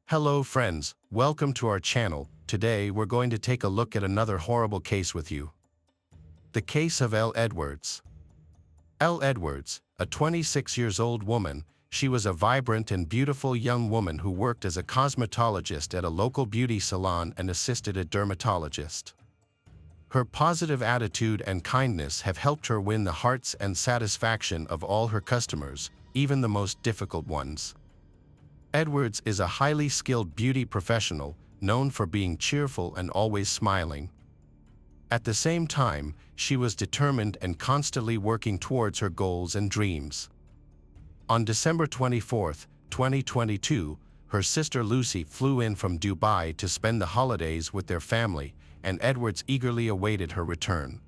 Hello friends, welcome to our channel. Today we're going to take a look at another horrible case with you. The case of Elle Edwards. Elle Edwards, a 26-year-old woman, she was a vibrant and beautiful young woman who worked as a cosmetologist at a local beauty salon and assisted a dermatologist. Her positive attitude and kindness have helped her win the hearts and satisfaction of all her customers, even the most difficult ones. Edwards is a highly skilled beauty professional, known for being cheerful and always smiling. At the same time, she was determined and constantly working towards her goals and dreams. On December 24, 2022, her sister Lucy flew in from Dubai to spend the holidays with their family, and Edwards eagerly awaited her return.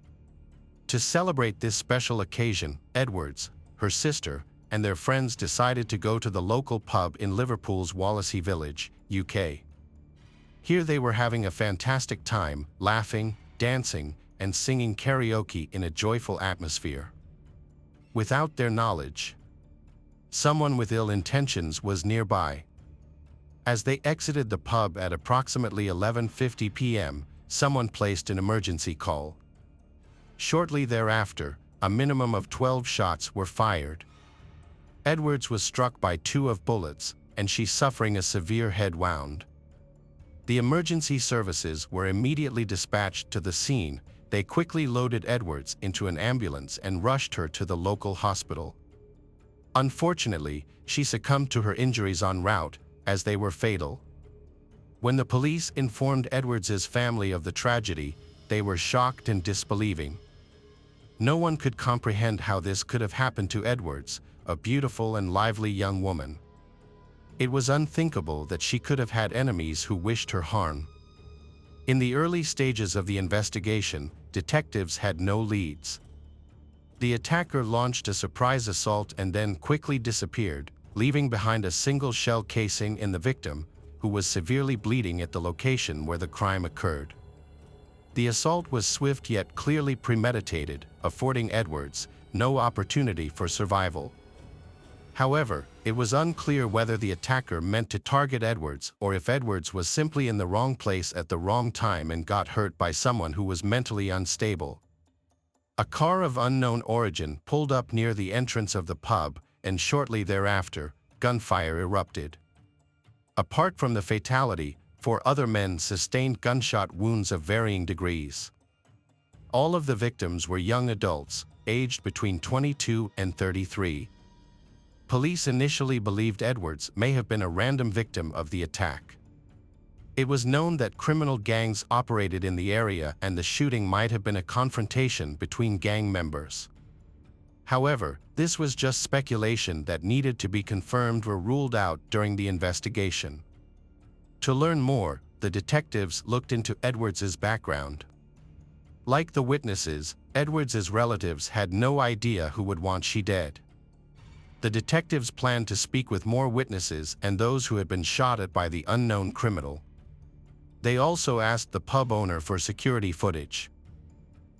To celebrate this special occasion, Edwards, her sister, and their friends decided to go to the local pub in Liverpool's Wallasey Village, UK. Here they were having a fantastic time, laughing, dancing, and singing karaoke in a joyful atmosphere. Without their knowledge, someone with ill intentions was nearby. As they exited the pub at approximately 11:50 p.m., someone placed an emergency call. Shortly thereafter, a minimum of 12 shots were fired. Edwards was struck by 2 bullets, and she's suffering a severe head wound. The emergency services were immediately dispatched to the scene. They quickly loaded Edwards into an ambulance and rushed her to the local hospital. Unfortunately, she succumbed to her injuries en route, as they were fatal. When the police informed Edwards's family of the tragedy, they were shocked and disbelieving. No one could comprehend how this could have happened to Edwards, a beautiful and lively young woman. It was unthinkable that she could have had enemies who wished her harm. In the early stages of the investigation, detectives had no leads. The attacker launched a surprise assault and then quickly disappeared, leaving behind a single shell casing in the victim, who was severely bleeding at the location where the crime occurred. The assault was swift yet clearly premeditated, affording Edwards no opportunity for survival. However, it was unclear whether the attacker meant to target Edwards or if Edwards was simply in the wrong place at the wrong time and got hurt by someone who was mentally unstable. A car of unknown origin pulled up near the entrance of the pub, and shortly thereafter, gunfire erupted. Apart from the fatality, 4 other men sustained gunshot wounds of varying degrees. All of the victims were young adults, aged between 22 and 33. Police initially believed Edwards may have been a random victim of the attack. It was known that criminal gangs operated in the area and the shooting might have been a confrontation between gang members. However, this was just speculation that needed to be confirmed or ruled out during the investigation. To learn more, the detectives looked into Edwards's background. Like the witnesses, Edwards's relatives had no idea who would want she dead. The detectives planned to speak with more witnesses and those who had been shot at by the unknown criminal. They also asked the pub owner for security footage.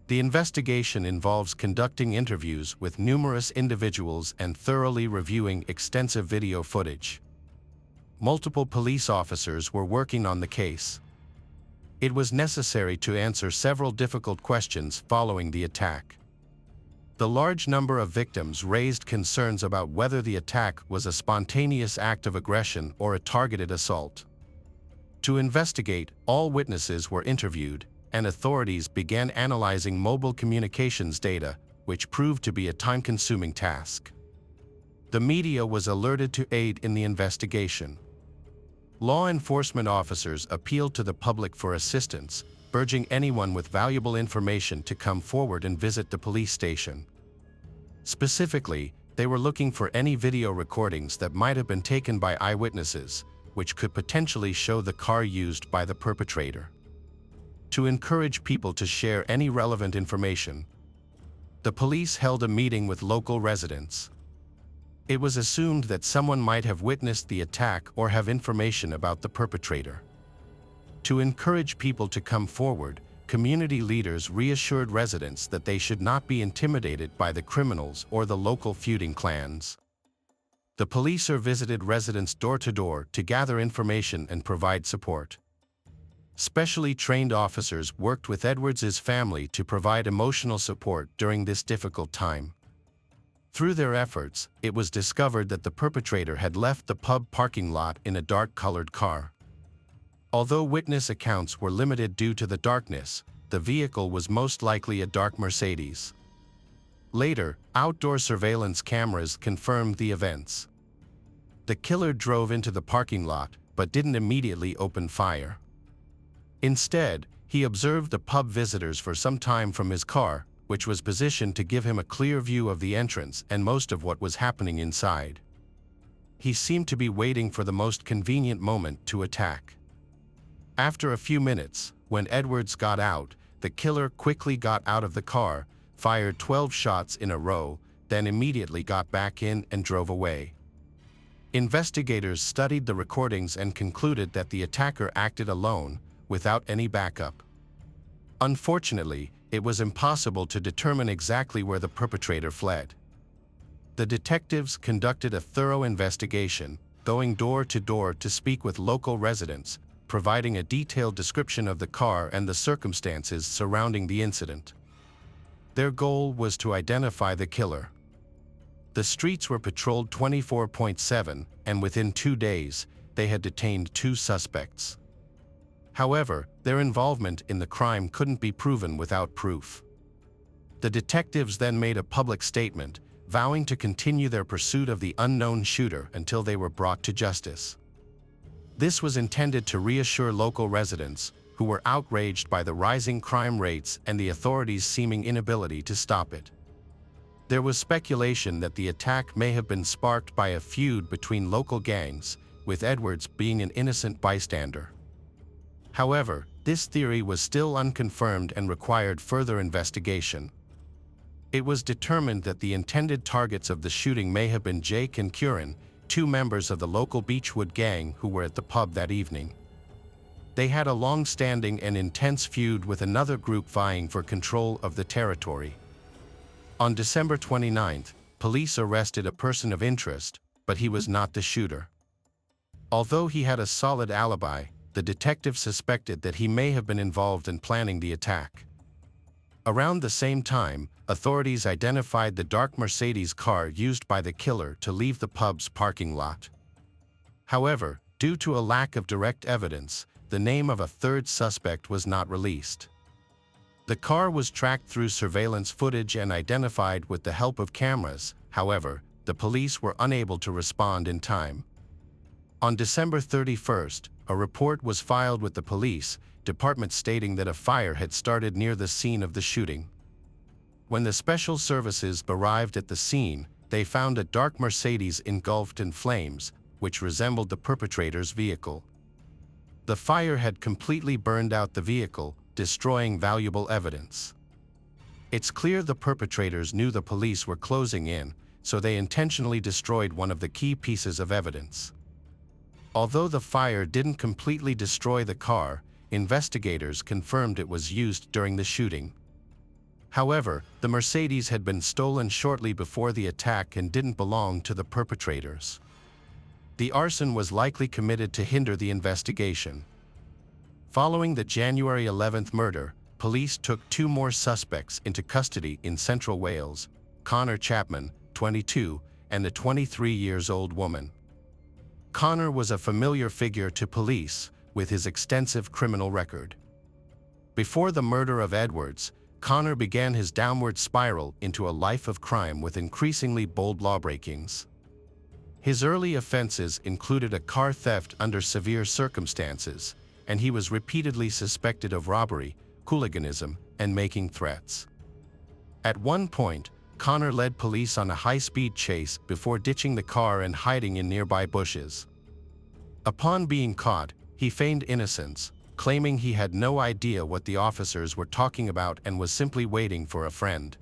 The investigation involves conducting interviews with numerous individuals and thoroughly reviewing extensive video footage. Multiple police officers were working on the case. It was necessary to answer several difficult questions following the attack. The large number of victims raised concerns about whether the attack was a spontaneous act of aggression or a targeted assault. To investigate, all witnesses were interviewed, and authorities began analyzing mobile communications data, which proved to be a time-consuming task. The media was alerted to aid in the investigation. Law enforcement officers appealed to the public for assistance, urging anyone with valuable information to come forward and visit the police station. Specifically, they were looking for any video recordings that might have been taken by eyewitnesses, which could potentially show the car used by the perpetrator. To encourage people to share any relevant information, the police held a meeting with local residents. It was assumed that someone might have witnessed the attack or have information about the perpetrator. To encourage people to come forward, community leaders reassured residents that they should not be intimidated by the criminals or the local feuding clans. The police visited residents door to door to gather information and provide support. Specially trained officers worked with Edwards' family to provide emotional support during this difficult time. Through their efforts, it was discovered that the perpetrator had left the pub parking lot in a dark-colored car. Although witness accounts were limited due to the darkness, the vehicle was most likely a dark Mercedes. Later, outdoor surveillance cameras confirmed the events. The killer drove into the parking lot, but didn't immediately open fire. Instead, he observed the pub visitors for some time from his car, which was positioned to give him a clear view of the entrance and most of what was happening inside. He seemed to be waiting for the most convenient moment to attack. After a few minutes, when Edwards got out, the killer quickly got out of the car, fired 12 shots in a row, then immediately got back in and drove away. Investigators studied the recordings and concluded that the attacker acted alone, without any backup. Unfortunately, it was impossible to determine exactly where the perpetrator fled. The detectives conducted a thorough investigation, going door to door to speak with local residents, providing a detailed description of the car and the circumstances surrounding the incident. Their goal was to identify the killer. The streets were patrolled 24/7, and within 2 days, they had detained 2 suspects. However, their involvement in the crime couldn't be proven without proof. The detectives then made a public statement, vowing to continue their pursuit of the unknown shooter until they were brought to justice. This was intended to reassure local residents, who were outraged by the rising crime rates and the authorities' seeming inability to stop it. There was speculation that the attack may have been sparked by a feud between local gangs, with Edwards being an innocent bystander. However, this theory was still unconfirmed and required further investigation. It was determined that the intended targets of the shooting may have been Jake and Curran, 2 members of the local Beechwood gang who were at the pub that evening. They had a long-standing and intense feud with another group vying for control of the territory. On December 29th, police arrested a person of interest, but he was not the shooter. Although he had a solid alibi, the detective suspected that he may have been involved in planning the attack. Around the same time, authorities identified the dark Mercedes car used by the killer to leave the pub's parking lot. However, due to a lack of direct evidence, the name of a third suspect was not released. The car was tracked through surveillance footage and identified with the help of cameras. However, the police were unable to respond in time. On December 31st, a report was filed with the police department stating that a fire had started near the scene of the shooting. When the special services arrived at the scene, they found a dark Mercedes engulfed in flames, which resembled the perpetrator's vehicle. The fire had completely burned out the vehicle, destroying valuable evidence. It's clear the perpetrators knew the police were closing in, so they intentionally destroyed one of the key pieces of evidence. Although the fire didn't completely destroy the car, investigators confirmed it was used during the shooting. However, the Mercedes had been stolen shortly before the attack and didn't belong to the perpetrators. The arson was likely committed to hinder the investigation. Following the January 11th murder, police took 2 more suspects into custody in Central Wales, Connor Chapman, 22, and a 23-year-old woman. Connor was a familiar figure to police, with his extensive criminal record. Before the murder of Edwards, Connor began his downward spiral into a life of crime with increasingly bold lawbreakings. His early offenses included a car theft under severe circumstances, and he was repeatedly suspected of robbery, hooliganism, and making threats. At one point, Connor led police on a high-speed chase before ditching the car and hiding in nearby bushes. Upon being caught, he feigned innocence, claiming he had no idea what the officers were talking about and was simply waiting for a friend.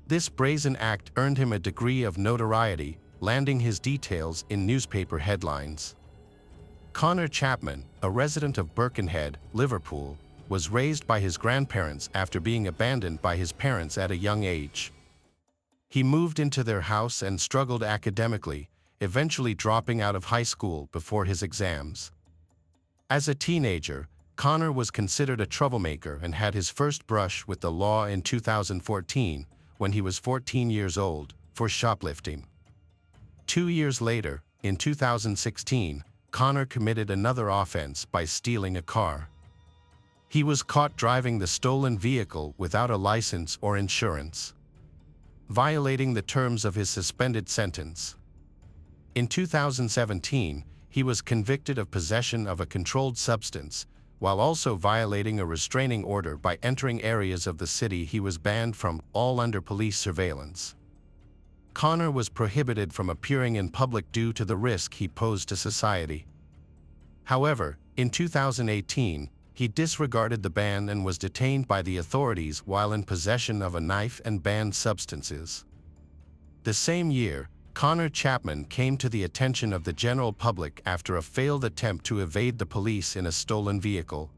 This brazen act earned him a degree of notoriety, landing his details in newspaper headlines. Connor Chapman, a resident of Birkenhead, Liverpool, was raised by his grandparents after being abandoned by his parents at a young age. He moved into their house and struggled academically, eventually dropping out of high school before his exams. As a teenager, Connor was considered a troublemaker and had his first brush with the law in 2014, when he was 14 years old, for shoplifting. 2 years later, in 2016, Connor committed another offense by stealing a car. He was caught driving the stolen vehicle without a license or insurance, violating the terms of his suspended sentence. In 2017, he was convicted of possession of a controlled substance, while also violating a restraining order by entering areas of the city he was banned from, all under police surveillance. Connor was prohibited from appearing in public due to the risk he posed to society. However, in 2018, he disregarded the ban and was detained by the authorities while in possession of a knife and banned substances. The same year, Connor Chapman came to the attention of the general public after a failed attempt to evade the police in a stolen vehicle.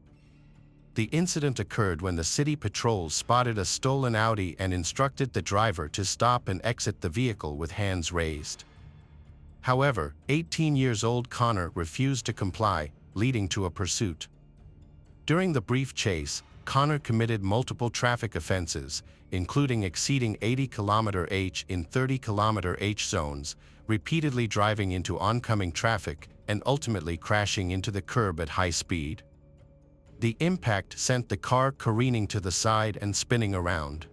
The incident occurred when the city patrols spotted a stolen Audi and instructed the driver to stop and exit the vehicle with hands raised. However, 18-year-old Connor refused to comply, leading to a pursuit. During the brief chase, Connor committed multiple traffic offenses, including exceeding 80 km/h in 30 km/h zones, repeatedly driving into oncoming traffic, and ultimately crashing into the curb at high speed. The impact sent the car careening to the side and spinning around.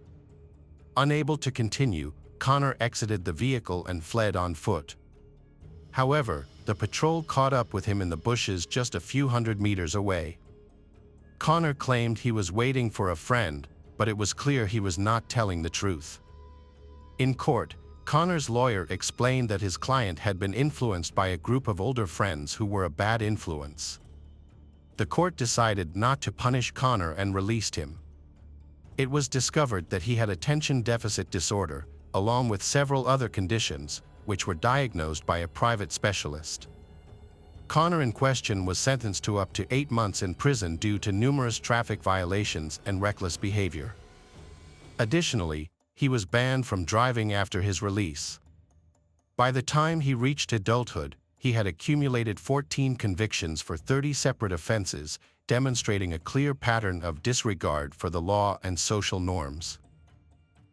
Unable to continue, Connor exited the vehicle and fled on foot. However, the patrol caught up with him in the bushes just a few hundred meters away. Connor claimed he was waiting for a friend, but it was clear he was not telling the truth. In court, Connor's lawyer explained that his client had been influenced by a group of older friends who were a bad influence. The court decided not to punish Connor and released him. It was discovered that he had attention deficit disorder, along with several other conditions, which were diagnosed by a private specialist. Connor in question was sentenced to up to 8 months in prison due to numerous traffic violations and reckless behavior. Additionally, he was banned from driving after his release. By the time he reached adulthood, he had accumulated 14 convictions for 30 separate offenses, demonstrating a clear pattern of disregard for the law and social norms.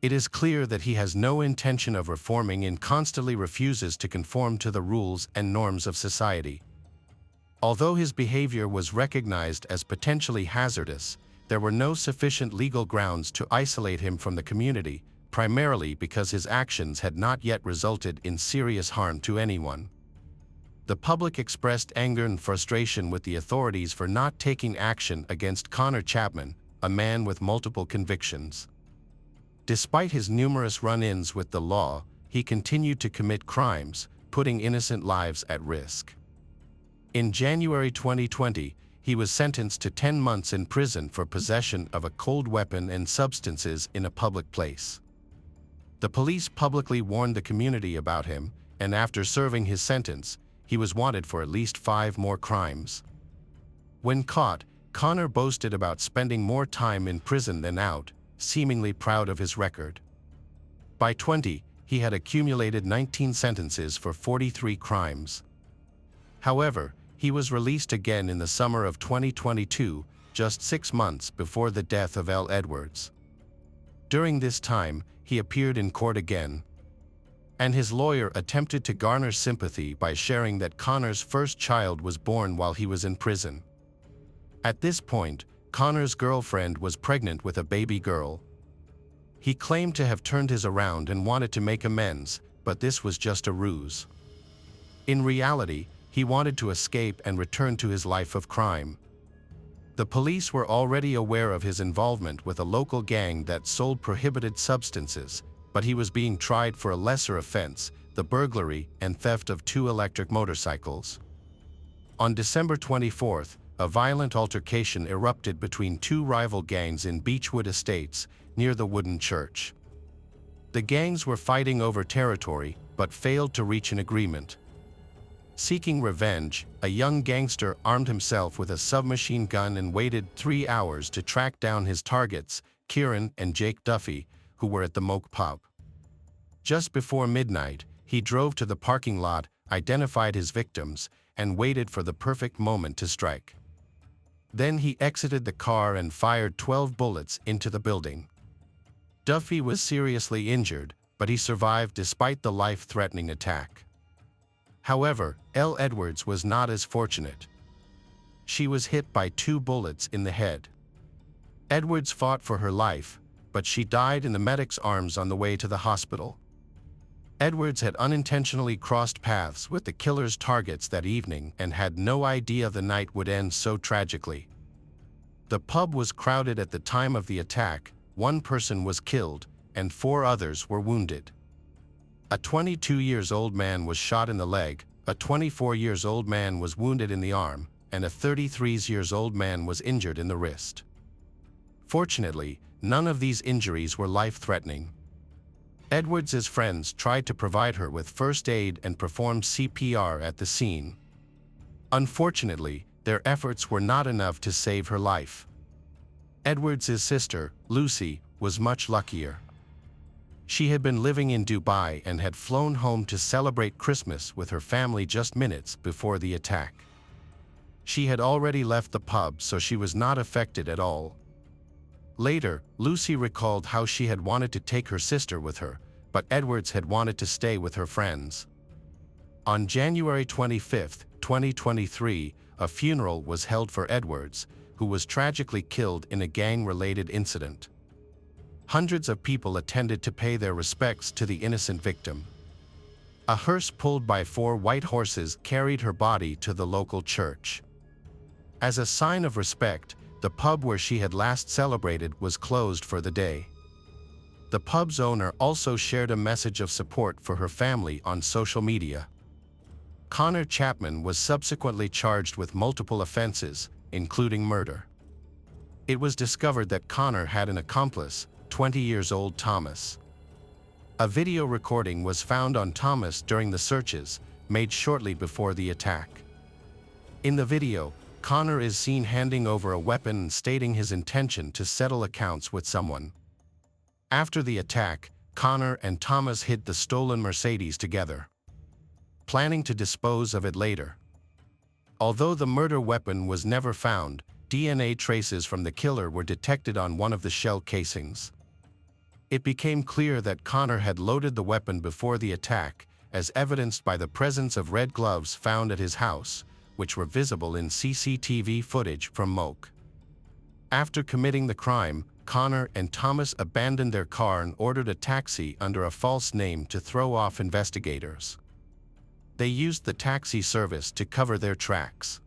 It is clear that he has no intention of reforming and constantly refuses to conform to the rules and norms of society. Although his behavior was recognized as potentially hazardous, there were no sufficient legal grounds to isolate him from the community, primarily because his actions had not yet resulted in serious harm to anyone. The public expressed anger and frustration with the authorities for not taking action against Connor Chapman, a man with multiple convictions. Despite his numerous run-ins with the law, he continued to commit crimes, putting innocent lives at risk. In January 2020, he was sentenced to 10 months in prison for possession of a cold weapon and substances in a public place. The police publicly warned the community about him, and after serving his sentence, he was wanted for at least 5 more crimes. When caught, Connor boasted about spending more time in prison than out, seemingly proud of his record. By 20, he had accumulated 19 sentences for 43 crimes. However, he was released again in the summer of 2022, just 6 months before the death of Elle Edwards. During this time, he appeared in court again, and his lawyer attempted to garner sympathy by sharing that Connor's first child was born while he was in prison. At this point, Connor's girlfriend was pregnant with a baby girl. He claimed to have turned his around and wanted to make amends, but this was just a ruse. In reality, he wanted to escape and return to his life of crime. The police were already aware of his involvement with a local gang that sold prohibited substances, but he was being tried for a lesser offense, the burglary and theft of 2 electric motorcycles. On December 24th, a violent altercation erupted between 2 rival gangs in Beechwood Estates, near the wooden church. The gangs were fighting over territory, but failed to reach an agreement. Seeking revenge, a young gangster armed himself with a submachine gun and waited 3 hours to track down his targets, Kieran and Jake Duffy, who were at the Moke pub. Just before midnight, he drove to the parking lot, identified his victims, and waited for the perfect moment to strike. Then he exited the car and fired 12 bullets into the building. Duffy was seriously injured, but he survived despite the life-threatening attack. However, Elle Edwards was not as fortunate. She was hit by 2 bullets in the head. Edwards fought for her life, but she died in the medic's arms on the way to the hospital. Edwards had unintentionally crossed paths with the killer's targets that evening and had no idea the night would end so tragically. The pub was crowded at the time of the attack. 1 person was killed, and 4 others were wounded. A 22-year-old man was shot in the leg, a 24-year-old man was wounded in the arm, and a 33-year-old man was injured in the wrist. Fortunately, none of these injuries were life-threatening. Edwards's friends tried to provide her with first aid and performed CPR at the scene. Unfortunately, their efforts were not enough to save her life. Edwards's sister, Lucy, was much luckier. She had been living in Dubai and had flown home to celebrate Christmas with her family just minutes before the attack. She had already left the pub, so she was not affected at all. Later, Lucy recalled how she had wanted to take her sister with her, but Edwards had wanted to stay with her friends. On January 25, 2023, a funeral was held for Edwards, who was tragically killed in a gang-related incident. Hundreds of people attended to pay their respects to the innocent victim. A hearse pulled by 4 white horses carried her body to the local church. As a sign of respect, the pub where she had last celebrated was closed for the day. The pub's owner also shared a message of support for her family on social media. Connor Chapman was subsequently charged with multiple offenses, including murder. It was discovered that Connor had an accomplice, 20-year-old Thomas. A video recording was found on Thomas during the searches, made shortly before the attack. In the video, Connor is seen handing over a weapon and stating his intention to settle accounts with someone. After the attack, Connor and Thomas hid the stolen Mercedes together, planning to dispose of it later. Although the murder weapon was never found, DNA traces from the killer were detected on one of the shell casings. It became clear that Connor had loaded the weapon before the attack, as evidenced by the presence of red gloves found at his house, which were visible in CCTV footage from Moke. After committing the crime, Connor and Thomas abandoned their car and ordered a taxi under a false name to throw off investigators. They used the taxi service to cover their tracks.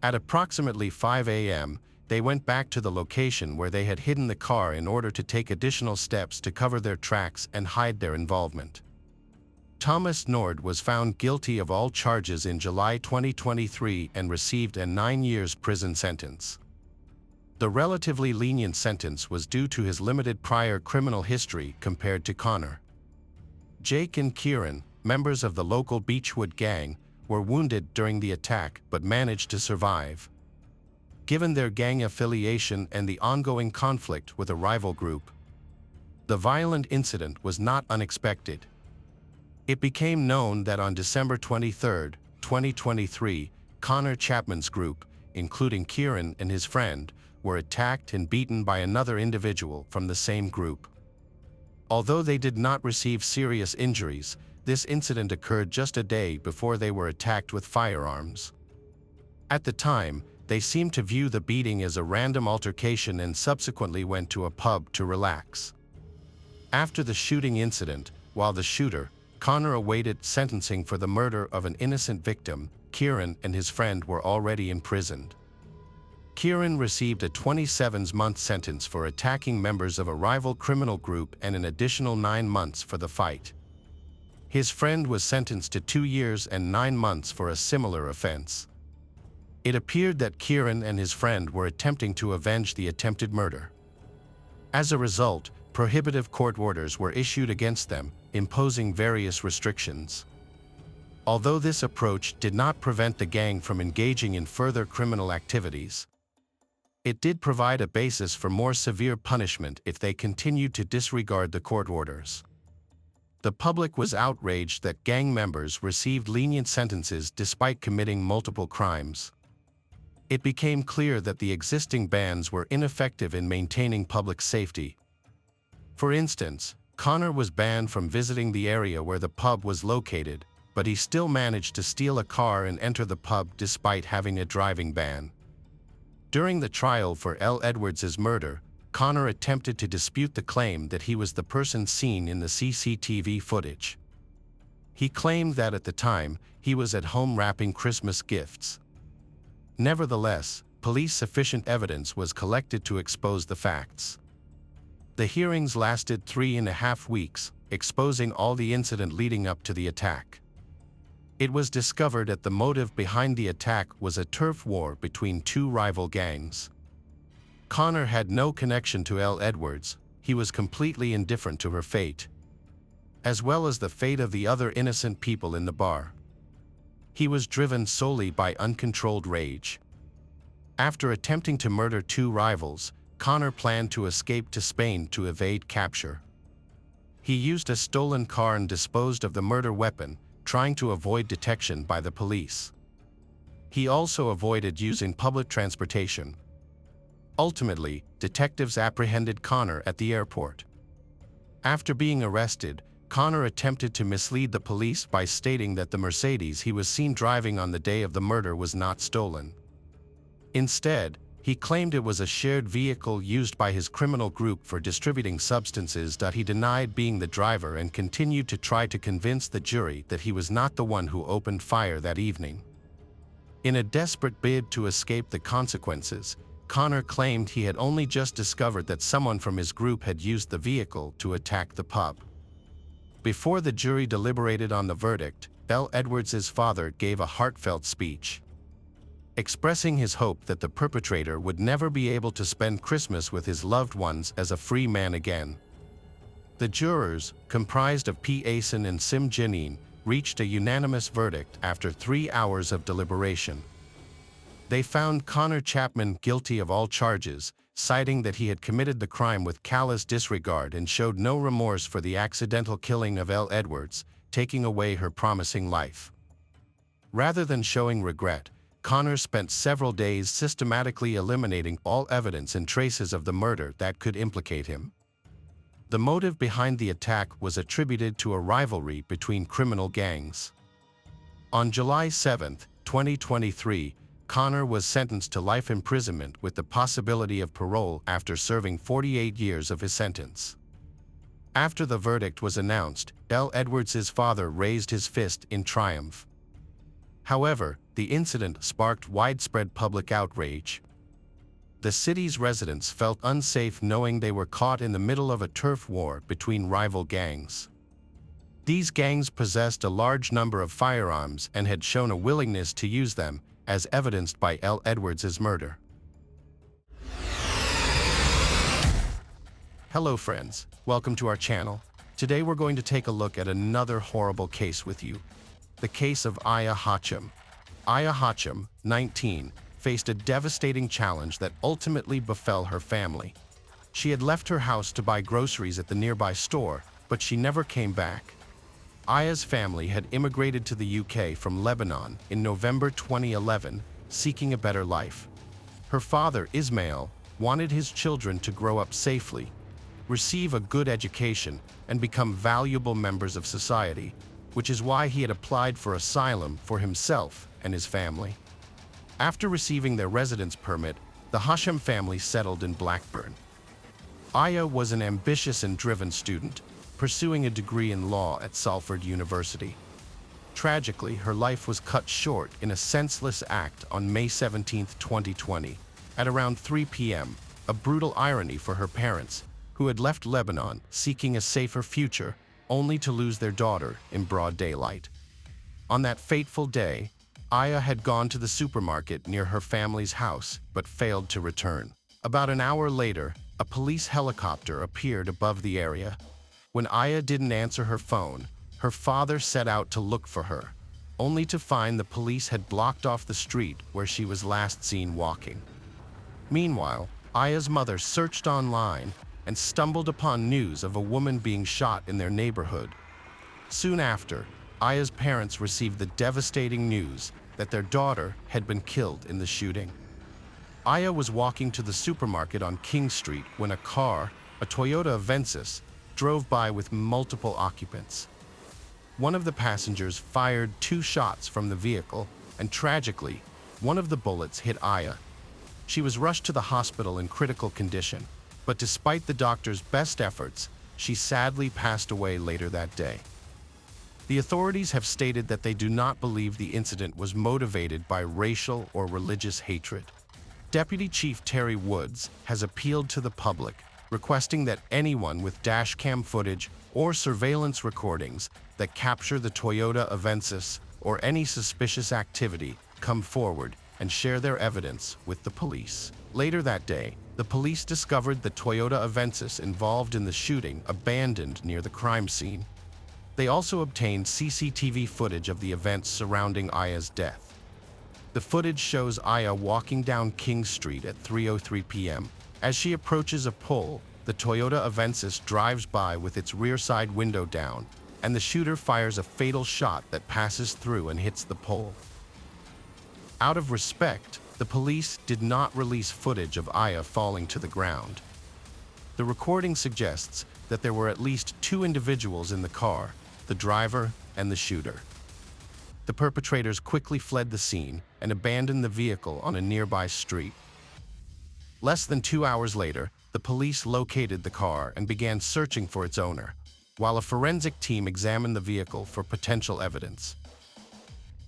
At approximately 5 a.m., they went back to the location where they had hidden the car in order to take additional steps to cover their tracks and hide their involvement. Thomas Nord was found guilty of all charges in July 2023 and received a 9-year prison sentence. The relatively lenient sentence was due to his limited prior criminal history compared to Connor. Jake and Kieran, members of the local Beechwood gang, were wounded during the attack but managed to survive. Given their gang affiliation and the ongoing conflict with a rival group, the violent incident was not unexpected. It became known that on December 23, 2023, Connor Chapman's group, including Kieran and his friend, were attacked and beaten by another individual from the same group. Although they did not receive serious injuries, this incident occurred just a day before they were attacked with firearms. At the time, they seemed to view the beating as a random altercation and subsequently went to a pub to relax. After the shooting incident, while the shooter, Connor, awaited sentencing for the murder of an innocent victim, Kieran and his friend were already imprisoned. Kieran received a 27-month sentence for attacking members of a rival criminal group and an additional 9 months for the fight. His friend was sentenced to 2 years and 9 months for a similar offense. It appeared that Kieran and his friend were attempting to avenge the attempted murder. As a result, prohibitive court orders were issued against them, imposing various restrictions. Although this approach did not prevent the gang from engaging in further criminal activities, it did provide a basis for more severe punishment if they continued to disregard the court orders. The public was outraged that gang members received lenient sentences despite committing multiple crimes. It became clear that the existing bans were ineffective in maintaining public safety. For instance, Connor was banned from visiting the area where the pub was located, but he still managed to steal a car and enter the pub despite having a driving ban. During the trial for Elle Edwards' murder, Connor attempted to dispute the claim that he was the person seen in the CCTV footage. He claimed that at the time, he was at home wrapping Christmas gifts. Nevertheless, police-sufficient evidence was collected to expose the facts. The hearings lasted 3.5 weeks, exposing all the incident leading up to the attack. It was discovered that the motive behind the attack was a turf war between two rival gangs. Connor had no connection to Elle Edwards, he was completely indifferent to her fate, as well as the fate of the other innocent people in the bar. He was driven solely by uncontrolled rage. After attempting to murder two rivals, Connor planned to escape to Spain to evade capture. He used a stolen car and disposed of the murder weapon, trying to avoid detection by the police. He also avoided using public transportation. Ultimately, detectives apprehended Connor at the airport. After being arrested, Connor attempted to mislead the police by stating that the Mercedes he was seen driving on the day of the murder was not stolen. Instead, he claimed it was a shared vehicle used by his criminal group for distributing substances. He denied being the driver and continued to try to convince the jury that he was not the one who opened fire that evening. In a desperate bid to escape the consequences, Connor claimed he had only just discovered that someone from his group had used the vehicle to attack the pub. Before the jury deliberated on the verdict, Elle Edwards' father gave a heartfelt speech, expressing his hope that the perpetrator would never be able to spend Christmas with his loved ones as a free man again. The jurors, comprised of P. Asen and Sim Janine, reached a unanimous verdict after 3 hours of deliberation. They found Connor Chapman guilty of all charges, citing that he had committed the crime with callous disregard and showed no remorse for the accidental killing of Elle Edwards, taking away her promising life. Rather than showing regret, Connor spent several days systematically eliminating all evidence and traces of the murder that could implicate him. The motive behind the attack was attributed to a rivalry between criminal gangs. On July 7, 2023, Connor was sentenced to life imprisonment with the possibility of parole after serving 48 years of his sentence. After the verdict was announced, Elle Edwards' father raised his fist in triumph. However, the incident sparked widespread public outrage. The city's residents felt unsafe knowing they were caught in the middle of a turf war between rival gangs. These gangs possessed a large number of firearms and had shown a willingness to use them, as evidenced by Elle Edwards' murder. Hello friends, welcome to our channel. Today we're going to take a look at another horrible case with you. The case of Aya Hachem. Aya Hachem, 19, faced a devastating challenge that ultimately befell her family. She had left her house to buy groceries at the nearby store, but she never came back. Aya's family had immigrated to the UK from Lebanon in November 2011, seeking a better life. Her father, Ismail, wanted his children to grow up safely, receive a good education, and become valuable members of society, which is why he had applied for asylum for himself and his family. After receiving their residence permit, the Hachem family settled in Blackburn. Aya was an ambitious and driven student, pursuing a degree in law at Salford University. Tragically, her life was cut short in a senseless act on May 17, 2020, at around 3 p.m., a brutal irony for her parents, who had left Lebanon seeking a safer future, only to lose their daughter in broad daylight. On that fateful day, Aya had gone to the supermarket near her family's house, but failed to return. About an hour later, a police helicopter appeared above the area. When Aya didn't answer her phone, her father set out to look for her, only to find the police had blocked off the street where she was last seen walking. Meanwhile, Aya's mother searched online and stumbled upon news of a woman being shot in their neighborhood, Soon after, Aya's parents received the devastating news that their daughter had been killed in the shooting. Aya was walking to the supermarket on King Street when a car, a Toyota Avensis, drove by with multiple occupants. One of the passengers fired 2 shots from the vehicle, and tragically, one of the bullets hit Aya. She was rushed to the hospital in critical condition, but despite the doctor's best efforts, she sadly passed away later that day. The authorities have stated that they do not believe the incident was motivated by racial or religious hatred. Deputy Chief Terry Woods has appealed to the public, requesting that anyone with dashcam footage or surveillance recordings that capture the Toyota Avensis or any suspicious activity come forward and share their evidence with the police. Later that day, the police discovered the Toyota Avensis involved in the shooting abandoned near the crime scene. They also obtained CCTV footage of the events surrounding Aya's death. The footage shows Aya walking down King Street at 3:03 p.m. As she approaches a pole, the Toyota Avensis drives by with its rear side window down, and the shooter fires a fatal shot that passes through and hits the pole. Out of respect, the police did not release footage of Aya falling to the ground. The recording suggests that there were at least 2 individuals in the car, the driver and the shooter. The perpetrators quickly fled the scene and abandoned the vehicle on a nearby street. Less than 2 hours later, the police located the car and began searching for its owner, while a forensic team examined the vehicle for potential evidence.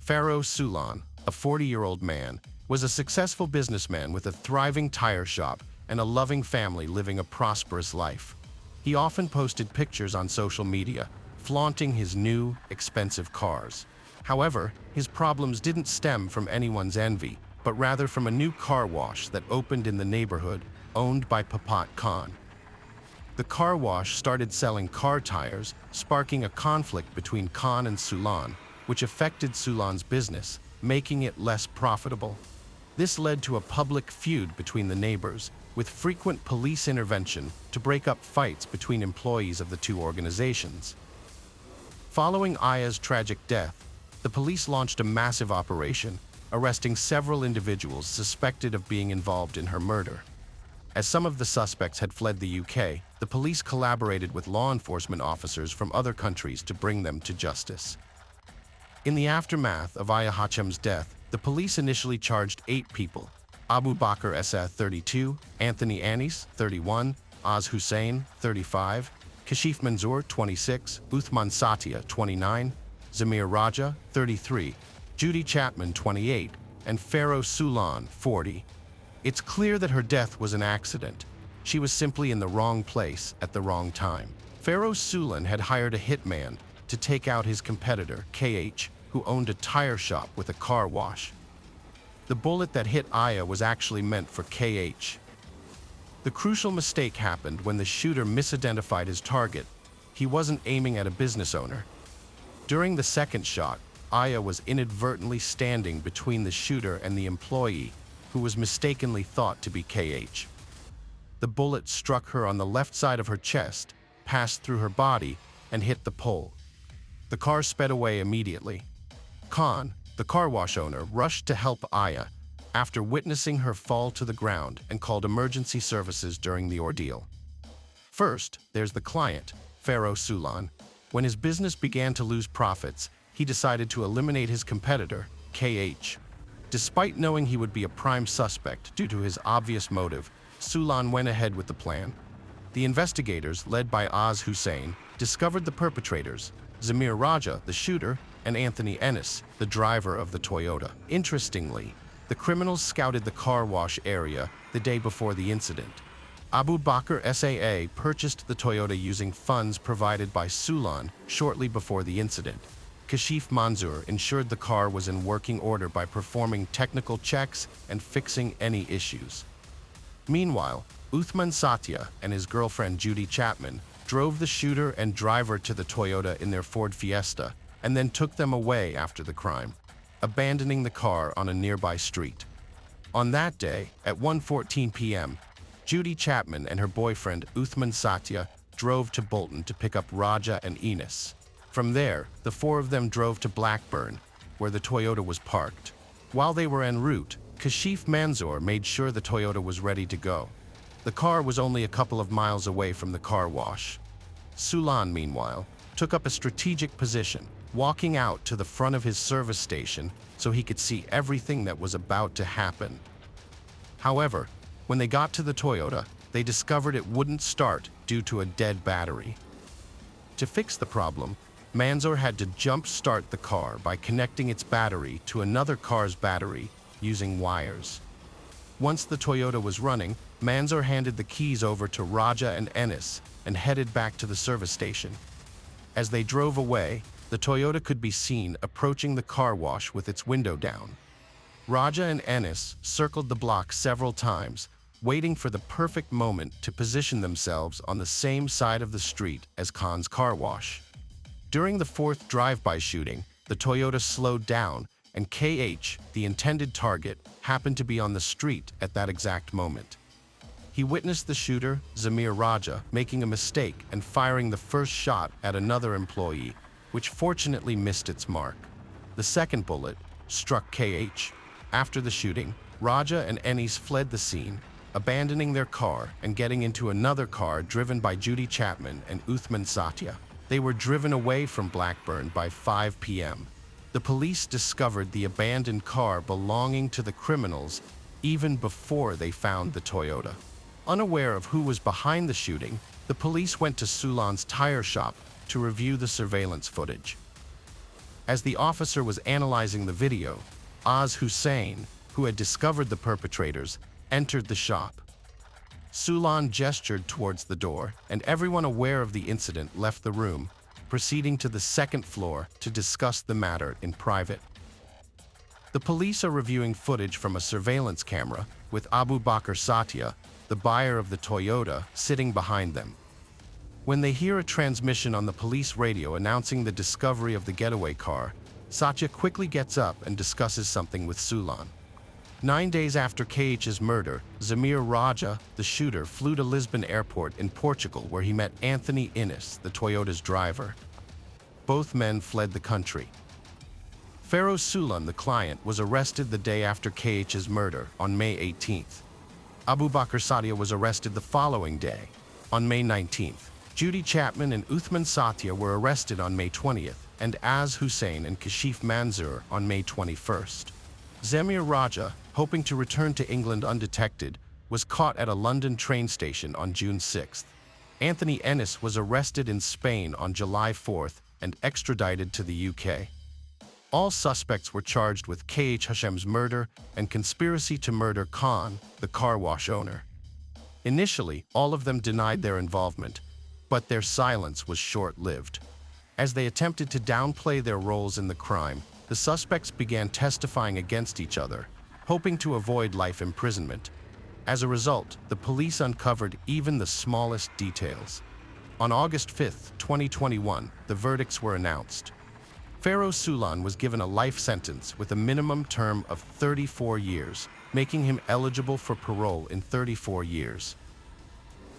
Pharaoh Sulan, a 40-year-old man, was a successful businessman with a thriving tire shop and a loving family living a prosperous life. He often posted pictures on social media, flaunting his new, expensive cars. However, his problems didn't stem from anyone's envy, but rather from a new car wash that opened in the neighborhood, owned by Papat Khan. The car wash started selling car tires, sparking a conflict between Khan and Sulan, which affected Sulan's business, making it less profitable. This led to a public feud between the neighbors, with frequent police intervention to break up fights between employees of the 2 organizations. Following Aya's tragic death, the police launched a massive operation, arresting several individuals suspected of being involved in her murder. As some of the suspects had fled the UK, the police collaborated with law enforcement officers from other countries to bring them to justice. In the aftermath of Aya Hachem's death, the police initially charged 8 people: Abu Bakr Essa, 32, Anthony Anis, 31, Az Hussein, 35, Kashif Manzoor, 26, Uthman Satya, 29, Zamir Raja, 33, Judy Chapman, 28, and Pharaoh Sulan, 40. It's clear that her death was an accident. She was simply in the wrong place at the wrong time. Pharaoh Sulan had hired a hitman to take out his competitor, KH, who owned a tire shop with a car wash. The bullet that hit Aya was actually meant for KH. The crucial mistake happened when the shooter misidentified his target. He wasn't aiming at a business owner. During the second shot, Aya was inadvertently standing between the shooter and the employee, who was mistakenly thought to be KH. The bullet struck her on the left side of her chest, passed through her body, and hit the pole. The car sped away immediately. Khan, the car wash owner, rushed to help Aya after witnessing her fall to the ground and called emergency services during the ordeal. First, there's the client, Pharaoh Sulan. When his business began to lose profits, he decided to eliminate his competitor, KH. Despite knowing he would be a prime suspect due to his obvious motive, Sulan went ahead with the plan. The investigators, led by Az Hussein, discovered the perpetrators, Zamir Raja, the shooter, and Anthony Ennis, the driver of the Toyota. Interestingly, the criminals scouted the car wash area the day before the incident. Abu Bakr SAA purchased the Toyota using funds provided by Sulan shortly before the incident. Kashif Manzoor ensured the car was in working order by performing technical checks and fixing any issues. Meanwhile, Uthman Satya and his girlfriend Judy Chapman drove the shooter and driver to the Toyota in their Ford Fiesta and then took them away after the crime, abandoning the car on a nearby street. On that day, at 1:14 p.m., Judy Chapman and her boyfriend Uthman Satya drove to Bolton to pick up Raja and Enos. From there, the four of them drove to Blackburn, where the Toyota was parked. While they were en route, Kashif Manzoor made sure the Toyota was ready to go. The car was only a couple of miles away from the car wash. Sulan, meanwhile, took up a strategic position, walking out to the front of his service station so he could see everything that was about to happen. However, when they got to the Toyota, they discovered it wouldn't start due to a dead battery. To fix the problem, Manzoor had to jump-start the car by connecting its battery to another car's battery using wires. Once the Toyota was running, Manzoor handed the keys over to Raja and Ennis and headed back to the service station. As they drove away, the Toyota could be seen approaching the car wash with its window down. Raja and Ennis circled the block several times, waiting for the perfect moment to position themselves on the same side of the street as Khan's car wash. During the fourth drive-by shooting, the Toyota slowed down, and KH, the intended target, happened to be on the street at that exact moment. He witnessed the shooter, Zamir Raja, making a mistake and firing the first shot at another employee, which fortunately missed its mark. The second bullet struck KH. After the shooting, Raja and Ennis fled the scene, abandoning their car and getting into another car driven by Judy Chapman and Uthman Satya. They were driven away from Blackburn by 5 p.m. The police discovered the abandoned car belonging to the criminals even before they found the Toyota. Unaware of who was behind the shooting, the police went to Sulan's tire shop to review the surveillance footage. As the officer was analyzing the video, Oz Hussain, who had discovered the perpetrators, entered the shop. Sulan gestured towards the door, and everyone aware of the incident left the room, proceeding to the second floor to discuss the matter in private. The police are reviewing footage from a surveillance camera with Abu Bakr Satya, the buyer of the Toyota, sitting behind them. When they hear a transmission on the police radio announcing the discovery of the getaway car, Satya quickly gets up and discusses something with Sulan. 9 days after KH's murder, Zamir Raja, the shooter, flew to Lisbon Airport in Portugal where he met Anthony Innes, the Toyota's driver. Both men fled the country. Feroz Sulan, the client, was arrested the day after KH's murder on May 18th. Abu Bakr Satya was arrested the following day, on May 19th. Judy Chapman and Uthman Satya were arrested on May 20th, and Az Hussain and Kashif Manzoor on May 21st. Zamir Raja, hoping to return to England undetected, was caught at a London train station on June 6th. Anthony Ennis was arrested in Spain on July 4th and extradited to the UK. All suspects were charged with KH Hashem's murder and conspiracy to murder Khan, the car wash owner. Initially, all of them denied their involvement, but their silence was short-lived. As they attempted to downplay their roles in the crime, the suspects began testifying against each other, hoping to avoid life imprisonment. As a result, the police uncovered even the smallest details. On August 5, 2021, the verdicts were announced. Feroz Sulan was given a life sentence with a minimum term of 34 years, making him eligible for parole in 34 years.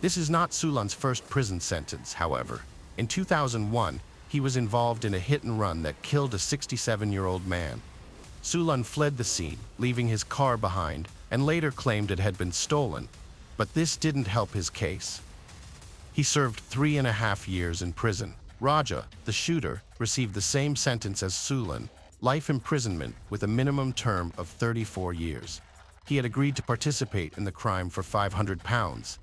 This is not Sulan's first prison sentence, however. In 2001, he was involved in a hit-and-run that killed a 67-year-old man. Sulan fled the scene, leaving his car behind, and later claimed it had been stolen, but this didn't help his case. He served 3.5 years in prison. Raja, the shooter, received the same sentence as Sulan, life imprisonment with a minimum term of 34 years. He had agreed to participate in the crime for £500.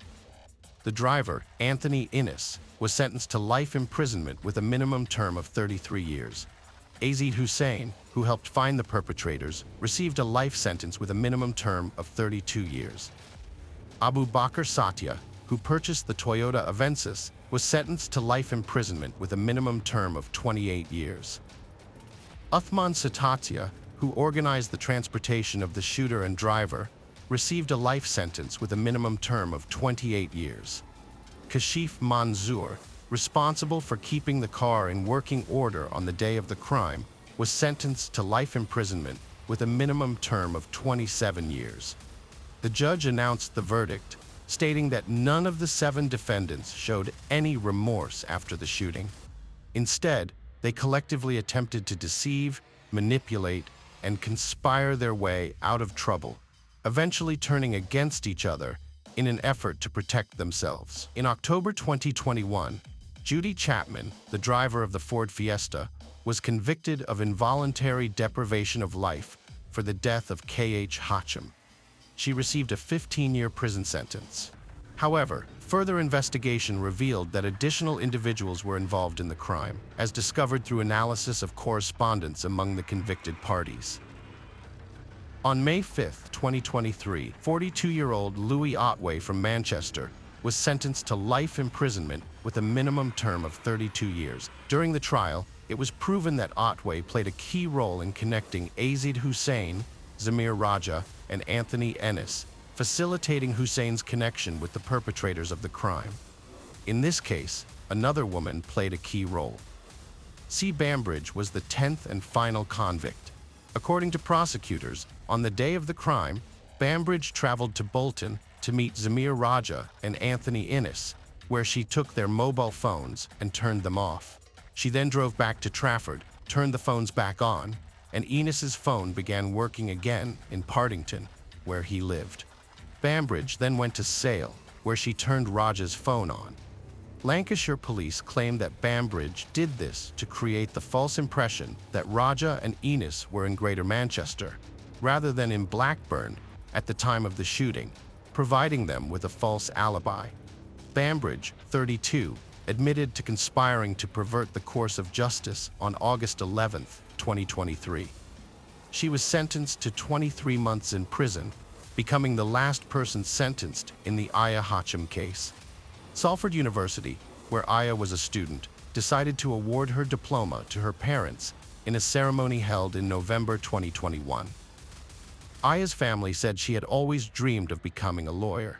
The driver, Anthony Innes, was sentenced to life imprisonment with a minimum term of 33 years. Azid Hussain, who helped find the perpetrators, received a life sentence with a minimum term of 32 years. Abu Bakr Satya, who purchased the Toyota Avensis, was sentenced to life imprisonment with a minimum term of 28 years. Uthman Satya, who organized the transportation of the shooter and driver, received a life sentence with a minimum term of 28 years. Kashif Manzoor, responsible for keeping the car in working order on the day of the crime, was sentenced to life imprisonment with a minimum term of 27 years. The judge announced the verdict, stating that none of the 7 defendants showed any remorse after the shooting. Instead, They collectively attempted to deceive, manipulate, and conspire their way out of trouble, eventually turning against each other in an effort to protect themselves. In October 2021, Judy Chapman, the driver of the Ford Fiesta, was convicted of involuntary deprivation of life for the death of Aya Hachem. She received a 15-year prison sentence. However, further investigation revealed that additional individuals were involved in the crime, as discovered through analysis of correspondence among the convicted parties. On May 5, 2023, 42-year-old Louis Otway from Manchester was sentenced to life imprisonment with a minimum term of 32 years. During the trial, it was proven that Otway played a key role in connecting Azid Hussein, Zamir Raja, and Anthony Ennis, facilitating Hussein's connection with the perpetrators of the crime. In this case, another woman played a key role. C. Bambridge was the 10th and final convict. According to prosecutors, on the day of the crime, Bambridge traveled to Bolton to meet Zamir Raja and Anthony Ennis, where she took their mobile phones and turned them off. She then drove back to Trafford, turned the phones back on, and Ennis's phone began working again in Partington, where he lived. Bambridge then went to Sale, where she turned Raja's phone on. Lancashire police claimed that Bambridge did this to create the false impression that Raja and Ennis were in Greater Manchester, rather than in Blackburn at the time of the shooting, providing them with a false alibi. Bambridge, 32, admitted to conspiring to pervert the course of justice on August 11, 2023. She was sentenced to 23 months in prison, becoming the last person sentenced in the Aya Hachem case. Salford University, where Aya was a student, decided to award her diploma to her parents in a ceremony held in November 2021. Aya's family said she had always dreamed of becoming a lawyer.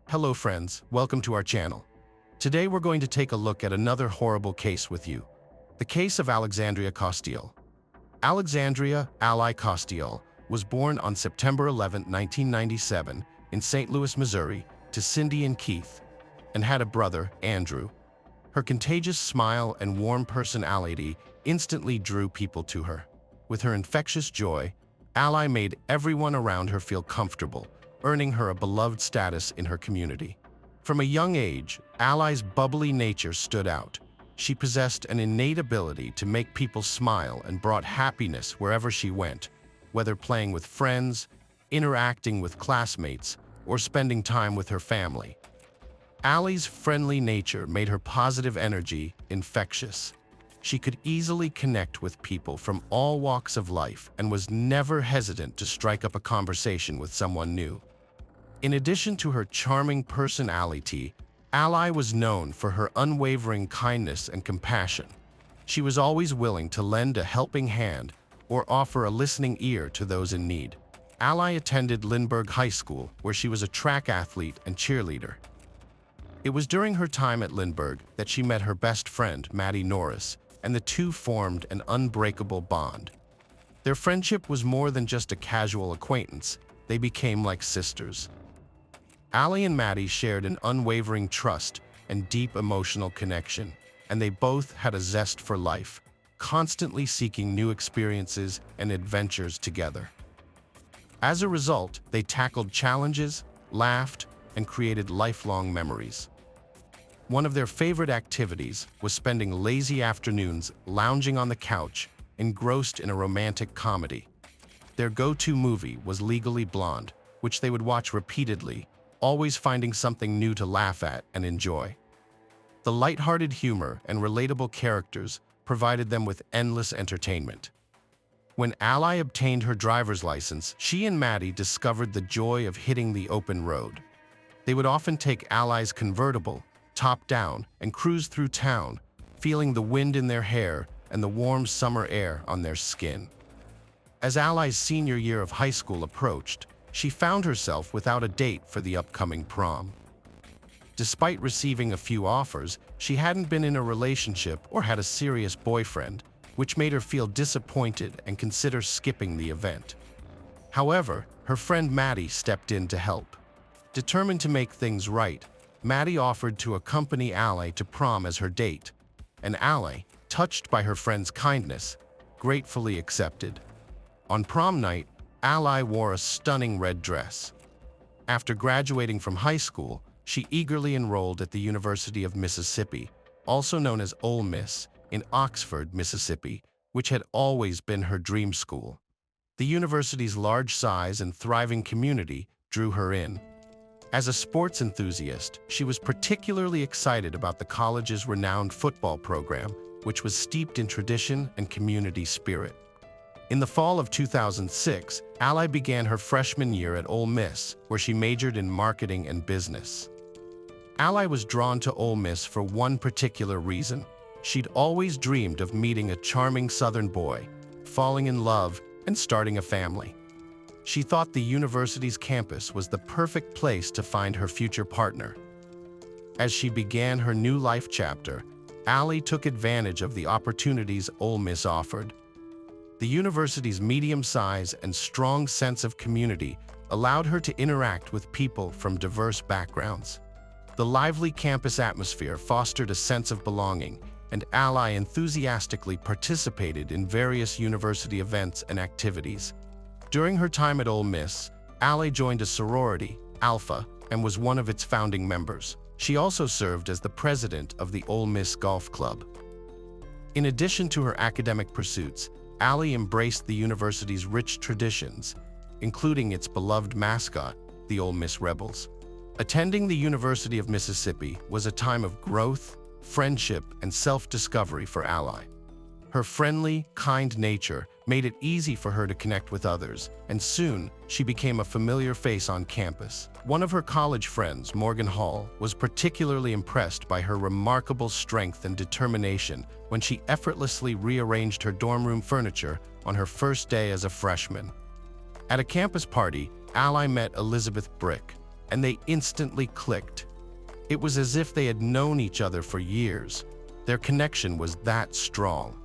Hello friends, welcome to our channel. Today we're going to take a look at another horrible case with you. The case of Alexandria Kostial. Alexandria Kostial was born on September 11, 1997 in St. Louis, Missouri, to Cindy and Keith, and had a brother, Andrew. Her contagious smile and warm personality instantly drew people to her. With her infectious joy, Ally made everyone around her feel comfortable, earning her a beloved status in her community. From a young age, Ally's bubbly nature stood out. She possessed an innate ability to make people smile and brought happiness wherever she went, whether playing with friends, interacting with classmates, or spending time with her family. Ally's friendly nature made her positive energy infectious. She could easily connect with people from all walks of life and was never hesitant to strike up a conversation with someone new. In addition to her charming personality, Ally was known for her unwavering kindness and compassion. She was always willing to lend a helping hand or offer a listening ear to those in need. Ally attended Lindbergh High School, where she was a track athlete and cheerleader. It was during her time at Lindbergh that she met her best friend, Maddie Norris, and the two formed an unbreakable bond. Their friendship was more than just a casual acquaintance. They became like sisters. Ally and Maddie shared an unwavering trust and deep emotional connection, and they both had a zest for life, constantly seeking new experiences and adventures together. As a result, they tackled challenges, laughed, and created lifelong memories. One of their favorite activities was spending lazy afternoons lounging on the couch, engrossed in a romantic comedy. Their go-to movie was Legally Blonde, which they would watch repeatedly, always finding something new to laugh at and enjoy. The lighthearted humor and relatable characters provided them with endless entertainment. When Ally obtained her driver's license, she and Maddie discovered the joy of hitting the open road. They would often take Ally's convertible, top down, and cruise through town, feeling the wind in their hair and the warm summer air on their skin. As Ally's senior year of high school approached, she found herself without a date for the upcoming prom. Despite receiving a few offers, she hadn't been in a relationship or had a serious boyfriend, which made her feel disappointed and consider skipping the event. However, her friend Maddie stepped in to help. Determined to make things right, Maddie offered to accompany Ally to prom as her date, and Ally, touched by her friend's kindness, gratefully accepted. On prom night, Ally wore a stunning red dress. After graduating from high school, she eagerly enrolled at the University of Mississippi, also known as Ole Miss, in Oxford, Mississippi, which had always been her dream school. The university's large size and thriving community drew her in. As a sports enthusiast, she was particularly excited about the college's renowned football program, which was steeped in tradition and community spirit. In the fall of 2006, Ally began her freshman year at Ole Miss, where she majored in marketing and business. Ally was drawn to Ole Miss for one particular reason. She'd always dreamed of meeting a charming Southern boy, falling in love, and starting a family. She thought the university's campus was the perfect place to find her future partner. As she began her new life chapter, Ally took advantage of the opportunities Ole Miss offered. The university's medium size and strong sense of community allowed her to interact with people from diverse backgrounds. The lively campus atmosphere fostered a sense of belonging, and Ally enthusiastically participated in various university events and activities. During her time at Ole Miss, Ally joined a sorority, Alpha, and was one of its founding members. She also served as the president of the Ole Miss Golf Club. In addition to her academic pursuits, Ally embraced the university's rich traditions, including its beloved mascot, the Ole Miss Rebels. Attending the University of Mississippi was a time of growth, friendship, and self-discovery for Ally. Her friendly, kind nature made it easy for her to connect with others, and soon she became a familiar face on campus. One of her college friends, Morgan Hall, was particularly impressed by her remarkable strength and determination when she effortlessly rearranged her dorm room furniture on her first day as a freshman. At a campus party, Ally met Elizabeth Brick, and they instantly clicked. It was as if they had known each other for years. Their connection was that strong.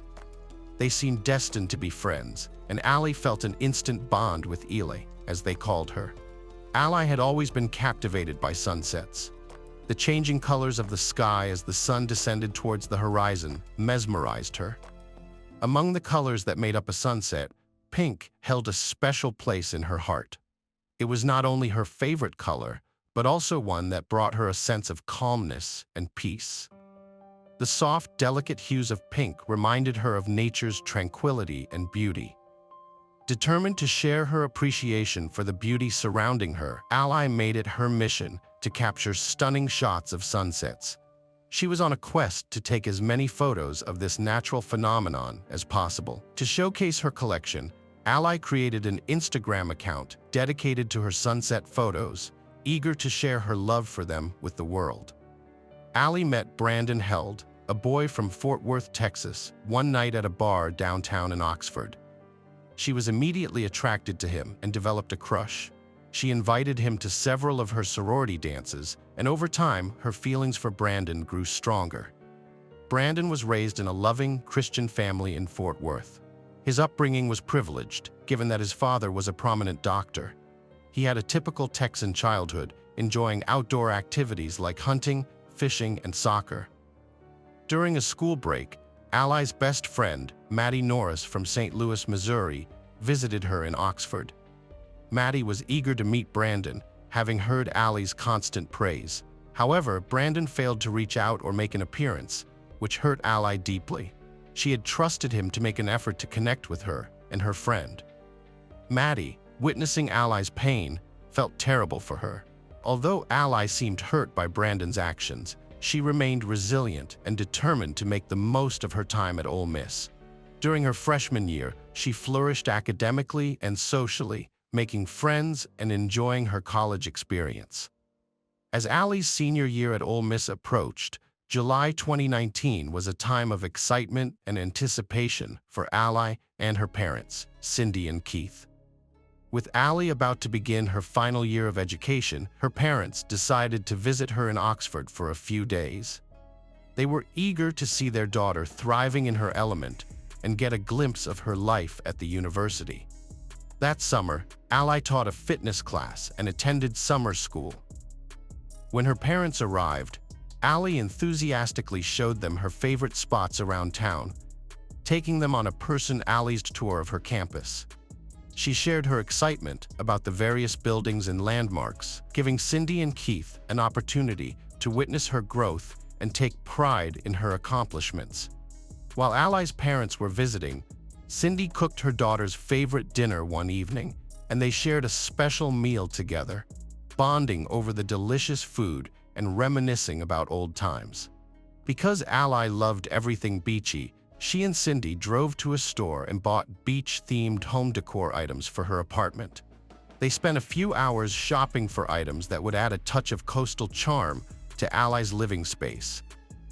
They seemed destined to be friends, and Ally felt an instant bond with Ely, as they called her. Ally had always been captivated by sunsets. The changing colors of the sky as the sun descended towards the horizon mesmerized her. Among the colors that made up a sunset, pink held a special place in her heart. It was not only her favorite color, but also one that brought her a sense of calmness and peace. The soft, delicate hues of pink reminded her of nature's tranquility and beauty. Determined to share her appreciation for the beauty surrounding her, Ally made it her mission to capture stunning shots of sunsets. She was on a quest to take as many photos of this natural phenomenon as possible. To showcase her collection, Ally created an Instagram account dedicated to her sunset photos, eager to share her love for them with the world. Ally met Brandon Held, a boy from Fort Worth, Texas, one night at a bar downtown in Oxford. She was immediately attracted to him and developed a crush. She invited him to several of her sorority dances, and over time, her feelings for Brandon grew stronger. Brandon was raised in a loving Christian family in Fort Worth. His upbringing was privileged, given that his father was a prominent doctor. He had a typical Texan childhood, enjoying outdoor activities like hunting, fishing, and soccer. During a school break, Ally's best friend, Maddie Norris from St. Louis, Missouri, visited her in Oxford. Maddie was eager to meet Brandon, having heard Ally's constant praise. However, Brandon failed to reach out or make an appearance, which hurt Ally deeply. She had trusted him to make an effort to connect with her and her friend. Maddie, witnessing Ally's pain, felt terrible for her. Although Ally seemed hurt by Brandon's actions, she remained resilient and determined to make the most of her time at Ole Miss. During her freshman year, she flourished academically and socially, making friends and enjoying her college experience. As Ally's senior year at Ole Miss approached, July 2019 was a time of excitement and anticipation for Ally and her parents, Cindy and Keith. With Ally about to begin her final year of education, her parents decided to visit her in Oxford for a few days. They were eager to see their daughter thriving in her element and get a glimpse of her life at the university. That summer, Ally taught a fitness class and attended summer school. When her parents arrived, Allie enthusiastically showed them her favorite spots around town, taking them on a personalized tour of her campus. She shared her excitement about the various buildings and landmarks, giving Cindy and Keith an opportunity to witness her growth and take pride in her accomplishments. While Allie's parents were visiting, Cindy cooked her daughter's favorite dinner one evening, and they shared a special meal together, bonding over the delicious food and reminiscing about old times. Because Ally loved everything beachy, she and Cindy drove to a store and bought beach-themed home decor items for her apartment. They spent a few hours shopping for items that would add a touch of coastal charm to Ally's living space,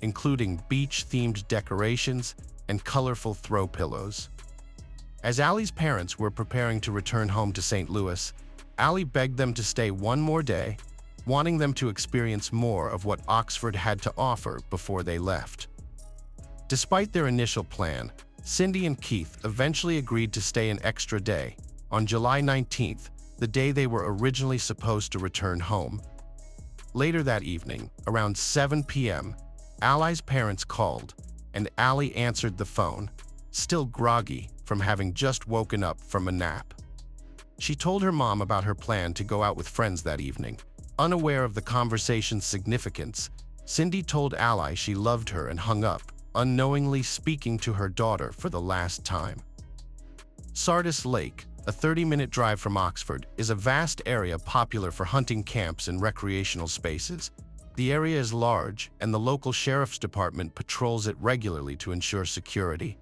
including beach-themed decorations and colorful throw pillows. As Allie's parents were preparing to return home to St. Louis, Allie begged them to stay one more day, wanting them to experience more of what Oxford had to offer before they left. Despite their initial plan, Cindy and Keith eventually agreed to stay an extra day, on July 19th, the day they were originally supposed to return home. Later that evening, around 7 p.m., Allie's parents called, and Allie answered the phone, still groggy from having just woken up from a nap. She told her mom about her plan to go out with friends that evening. Unaware of the conversation's significance, Cindy told Ally she loved her and hung up, unknowingly speaking to her daughter for the last time. Sardis Lake, a 30-minute drive from Oxford, is a vast area popular for hunting camps and recreational spaces. The area is large, and the local sheriff's department patrols it regularly to ensure security.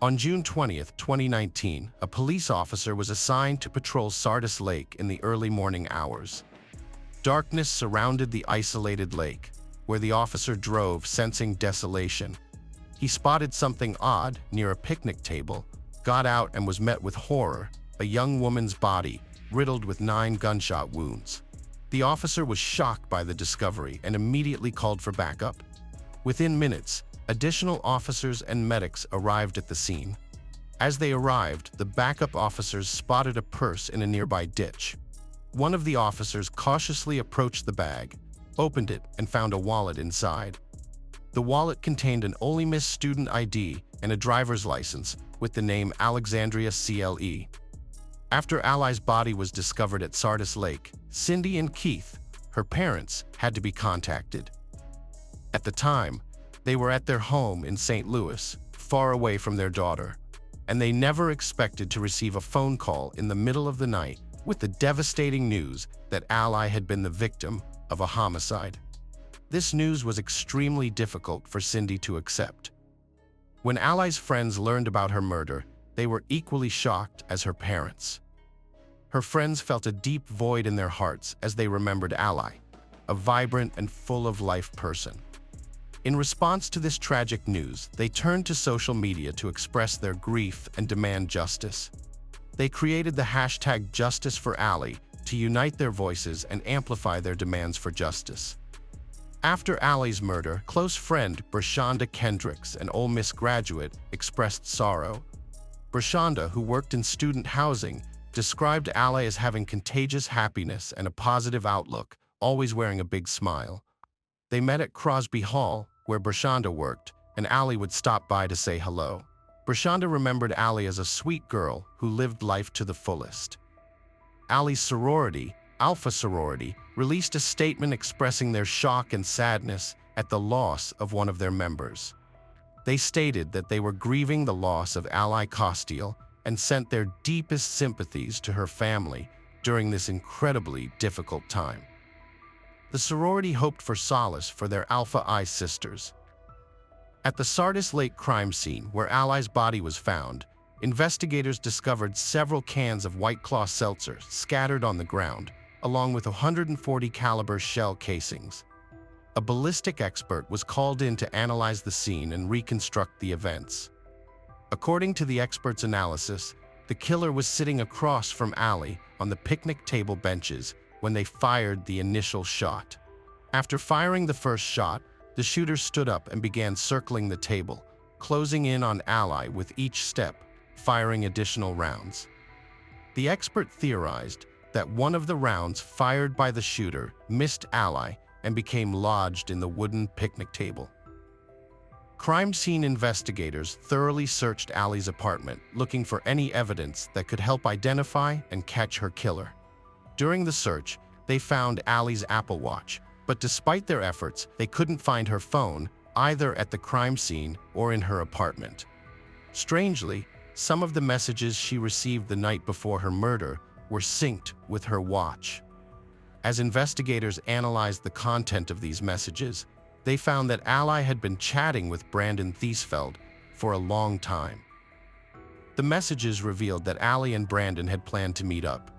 On June 20, 2019, a police officer was assigned to patrol Sardis Lake in the early morning hours. Darkness surrounded the isolated lake, where the officer drove, sensing desolation. He spotted something odd near a picnic table, got out and was met with horror, a young woman's body, riddled with 9 gunshot wounds. The officer was shocked by the discovery and immediately called for backup. Within minutes, additional officers and medics arrived at the scene. As they arrived, the backup officers spotted a purse in a nearby ditch. One of the officers cautiously approached the bag, opened it, and found a wallet inside. The wallet contained an Ole Miss student ID and a driver's license with the name Alexandria CLE. After Ally's body was discovered at Sardis Lake, Cindy and Keith, her parents, had to be contacted. At the time, they were at their home in St. Louis, far away from their daughter, and they never expected to receive a phone call in the middle of the night with the devastating news that Ally had been the victim of a homicide. This news was extremely difficult for Cindy to accept. When Ally's friends learned about her murder, they were equally shocked as her parents. Her friends felt a deep void in their hearts as they remembered Ally, a vibrant and full-of-life person. In response to this tragic news, they turned to social media to express their grief and demand justice. They created the hashtag #JusticeForAllie to unite their voices and amplify their demands for justice. After Ally's murder, close friend Brashonda Kendricks, an Ole Miss graduate, expressed sorrow. Brashonda, who worked in student housing, described Ally as having contagious happiness and a positive outlook, always wearing a big smile. They met at Crosby Hall, where Brashonda worked, and Ally would stop by to say hello. Brashonda remembered Ally as a sweet girl who lived life to the fullest. Ally's sorority, Alpha Sorority, released a statement expressing their shock and sadness at the loss of one of their members. They stated that they were grieving the loss of Aya Kostial and sent their deepest sympathies to her family during this incredibly difficult time. The sorority hoped for solace for their Alpha I sisters. At the Sardis Lake crime scene, where Ally's body was found, investigators discovered several cans of White Claw seltzer scattered on the ground, along with 140 caliber shell casings. A ballistic expert was called in to analyze the scene and reconstruct the events. According to the expert's analysis, the killer was sitting across from Ally on the picnic table benches when they fired the initial shot. After firing the first shot, the shooter stood up and began circling the table, closing in on Ally with each step, firing additional rounds. The expert theorized that one of the rounds fired by the shooter missed Ally and became lodged in the wooden picnic table. Crime scene investigators thoroughly searched Ally's apartment, looking for any evidence that could help identify and catch her killer. During the search, they found Ally's Apple Watch, but despite their efforts, they couldn't find her phone either at the crime scene or in her apartment. Strangely, some of the messages she received the night before her murder were synced with her watch. As investigators analyzed the content of these messages, they found that Ally had been chatting with Brandon Thiesfeld for a long time. The messages revealed that Ally and Brandon had planned to meet up.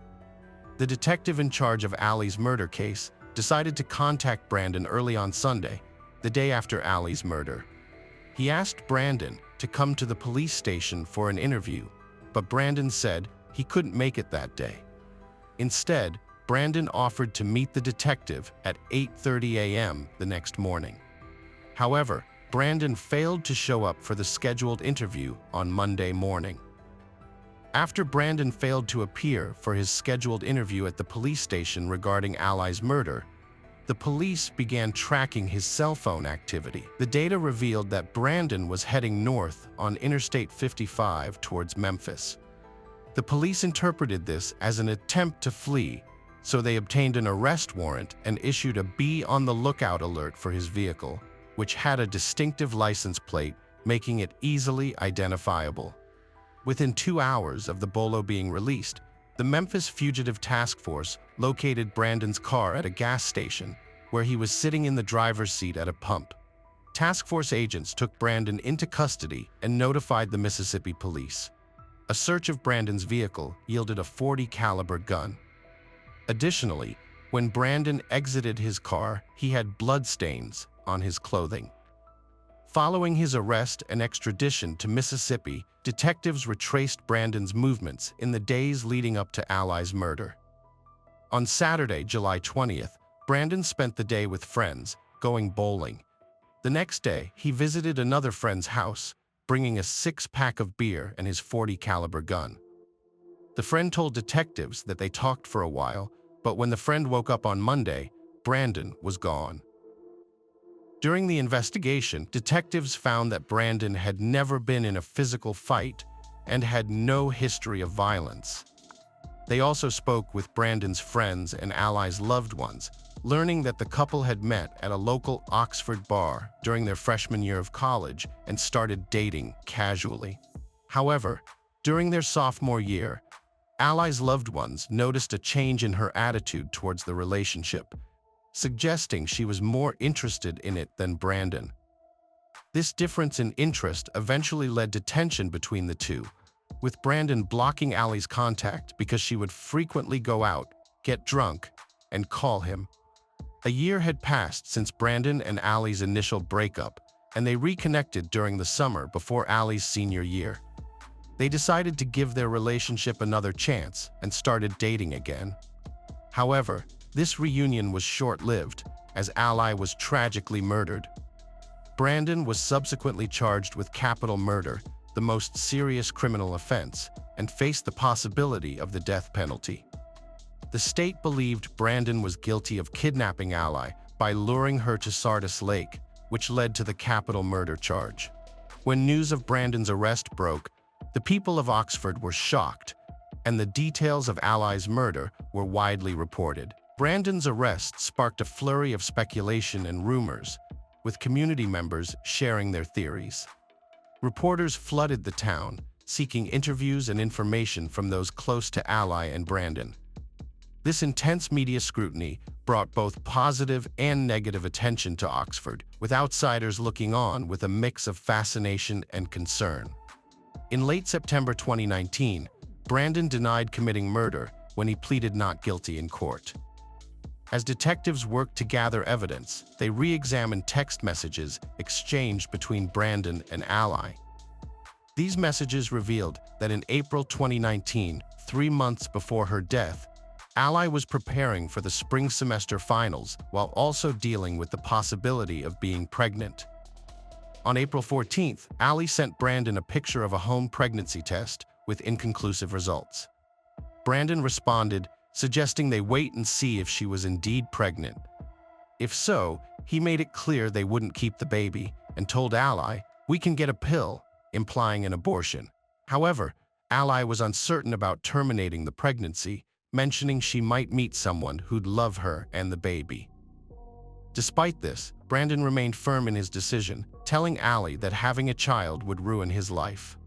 The detective in charge of Ally's murder case decided to contact Brandon early on Sunday, the day after Ally's murder. He asked Brandon to come to the police station for an interview, but Brandon said he couldn't make it that day. Instead, Brandon offered to meet the detective at 8:30 a.m. the next morning. However, Brandon failed to show up for the scheduled interview on Monday morning. After Brandon failed to appear for his scheduled interview at the police station regarding Ally's murder, the police began tracking his cell phone activity. The data revealed that Brandon was heading north on Interstate 55 towards Memphis. The police interpreted this as an attempt to flee, so they obtained an arrest warrant and issued a "Be on the lookout" alert for his vehicle, which had a distinctive license plate, making it easily identifiable. Within 2 hours of the bolo being released, the Memphis Fugitive Task Force located Brandon's car at a gas station, where he was sitting in the driver's seat at a pump. Task Force agents took Brandon into custody and notified the Mississippi police. A search of Brandon's vehicle yielded a .40 caliber gun. Additionally, when Brandon exited his car, he had bloodstains on his clothing. Following his arrest and extradition to Mississippi, detectives retraced Brandon's movements in the days leading up to Ally's murder. On Saturday, July 20th, Brandon spent the day with friends, going bowling. The next day, he visited another friend's house, bringing a 6-pack of beer and his .40 caliber gun. The friend told detectives that they talked for a while, but when the friend woke up on Monday, Brandon was gone. During the investigation, detectives found that Brandon had never been in a physical fight and had no history of violence. They also spoke with Brandon's friends and Ally's loved ones, learning that the couple had met at a local Oxford bar during their freshman year of college and started dating casually. However, during their sophomore year, Ally's loved ones noticed a change in her attitude towards the relationship, suggesting she was more interested in it than Brandon. This difference in interest eventually led to tension between the two, with Brandon blocking Ally's contact because she would frequently go out, get drunk, and call him. A year had passed since Brandon and Ally's initial breakup, and they reconnected during the summer before Ally's senior year. They decided to give their relationship another chance and started dating again. However, this reunion was short-lived, as Ally was tragically murdered. Brandon was subsequently charged with capital murder, the most serious criminal offense, and faced the possibility of the death penalty. The state believed Brandon was guilty of kidnapping Ally by luring her to Sardis Lake, which led to the capital murder charge. When news of Brandon's arrest broke, the people of Oxford were shocked, and the details of Ally's murder were widely reported. Brandon's arrest sparked a flurry of speculation and rumors, with community members sharing their theories. Reporters flooded the town, seeking interviews and information from those close to Ally and Brandon. This intense media scrutiny brought both positive and negative attention to Oxford, with outsiders looking on with a mix of fascination and concern. In late September 2019, Brandon denied committing murder when he pleaded not guilty in court. As detectives worked to gather evidence, they re-examined text messages exchanged between Brandon and Ally. These messages revealed that in April 2019, 3 months before her death, Ally was preparing for the spring semester finals while also dealing with the possibility of being pregnant. On April 14th, Ally sent Brandon a picture of a home pregnancy test with inconclusive results. Brandon responded, suggesting they wait and see if she was indeed pregnant. If so, he made it clear they wouldn't keep the baby and told Ally, "We can get a pill," implying an abortion. However, Ally was uncertain about terminating the pregnancy, mentioning she might meet someone who'd love her and the baby. Despite this, Brandon remained firm in his decision, telling Ally that having a child would ruin his life.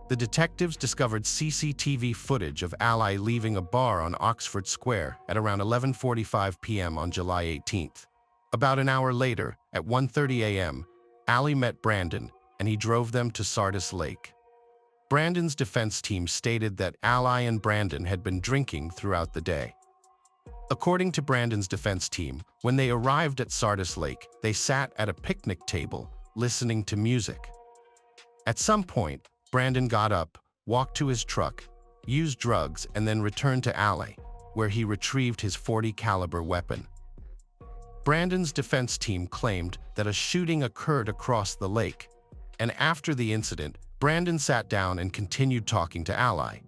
The detectives discovered CCTV footage of Ally leaving a bar on Oxford Square at around 11:45 p.m. on July 18th. About an hour later, at 1:30 a.m., Ally met Brandon, and he drove them to Sardis Lake. Brandon's defense team stated that Ally and Brandon had been drinking throughout the day. According to Brandon's defense team, when they arrived at Sardis Lake, they sat at a picnic table, listening to music. At some point, Brandon got up, walked to his truck, used drugs, and then returned to Ally, where he retrieved his .40 caliber weapon. Brandon's defense team claimed that a shooting occurred across the lake, and after the incident, Brandon sat down and continued talking to Ally.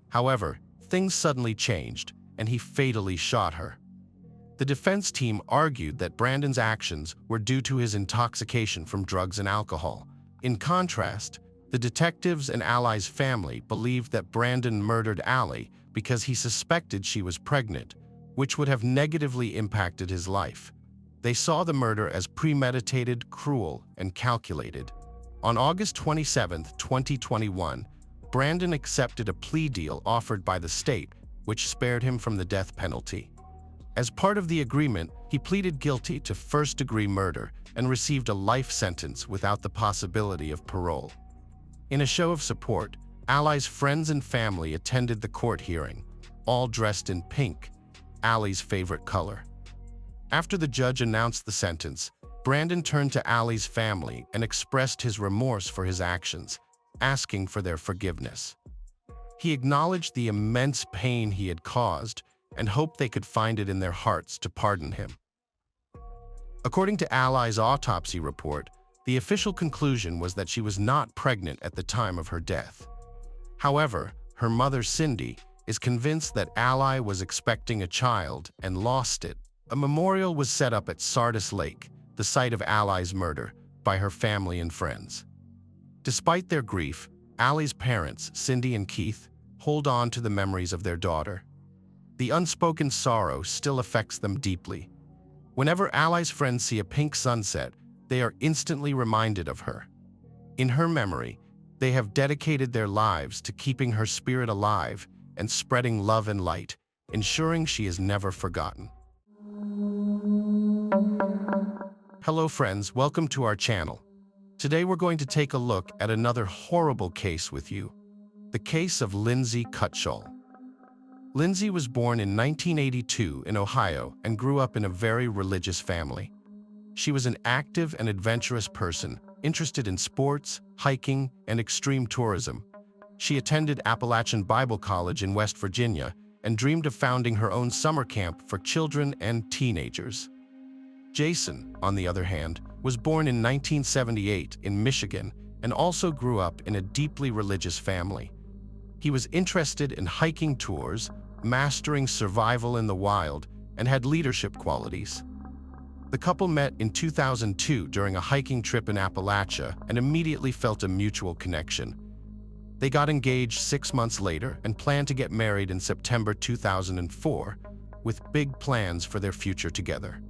However, things suddenly changed, and he fatally shot her. The defense team argued that Brandon's actions were due to his intoxication from drugs and alcohol. In contrast, the detectives and Ally's family believed that Brandon murdered Ally because he suspected she was pregnant, which would have negatively impacted his life. They saw the murder as premeditated, cruel, and calculated. On August 27, 2021, Brandon accepted a plea deal offered by the state, which spared him from the death penalty. As part of the agreement, he pleaded guilty to first-degree murder and received a life sentence without the possibility of parole. In a show of support, Ally's friends and family attended the court hearing, all dressed in pink, Ally's favorite color. After the judge announced the sentence, Brandon turned to Ally's family and expressed his remorse for his actions, asking for their forgiveness. He acknowledged the immense pain he had caused and hoped they could find it in their hearts to pardon him. According to Ally's autopsy report, the official conclusion was that she was not pregnant at the time of her death. However, her mother, Cindy, is convinced that Ally was expecting a child and lost it. A memorial was set up at Sardis Lake, the site of Ally's murder, by her family and friends. Despite their grief, Ally's parents, Cindy and Keith, hold on to the memories of their daughter. The unspoken sorrow still affects them deeply. Whenever Ally's friends see a pink sunset, they are instantly reminded of her. In her memory, they have dedicated their lives to keeping her spirit alive and spreading love and light, ensuring she is never forgotten. Hello friends, welcome to our channel. Today we're going to take a look at another horrible case with you. The case of Lindsay Cutshall. Lindsay was born in 1982 in Ohio and grew up in a very religious family. She was an active and adventurous person, interested in sports, hiking, and extreme tourism. She attended Appalachian Bible College in West Virginia and dreamed of founding her own summer camp for children and teenagers. Jason, on the other hand, was born in 1978 in Michigan and also grew up in a deeply religious family. He was interested in hiking tours, mastering survival in the wild, and had leadership qualities. The couple met in 2002 during a hiking trip in Appalachia and immediately felt a mutual connection. They got engaged 6 months later and planned to get married in September 2004, with big plans for their future together.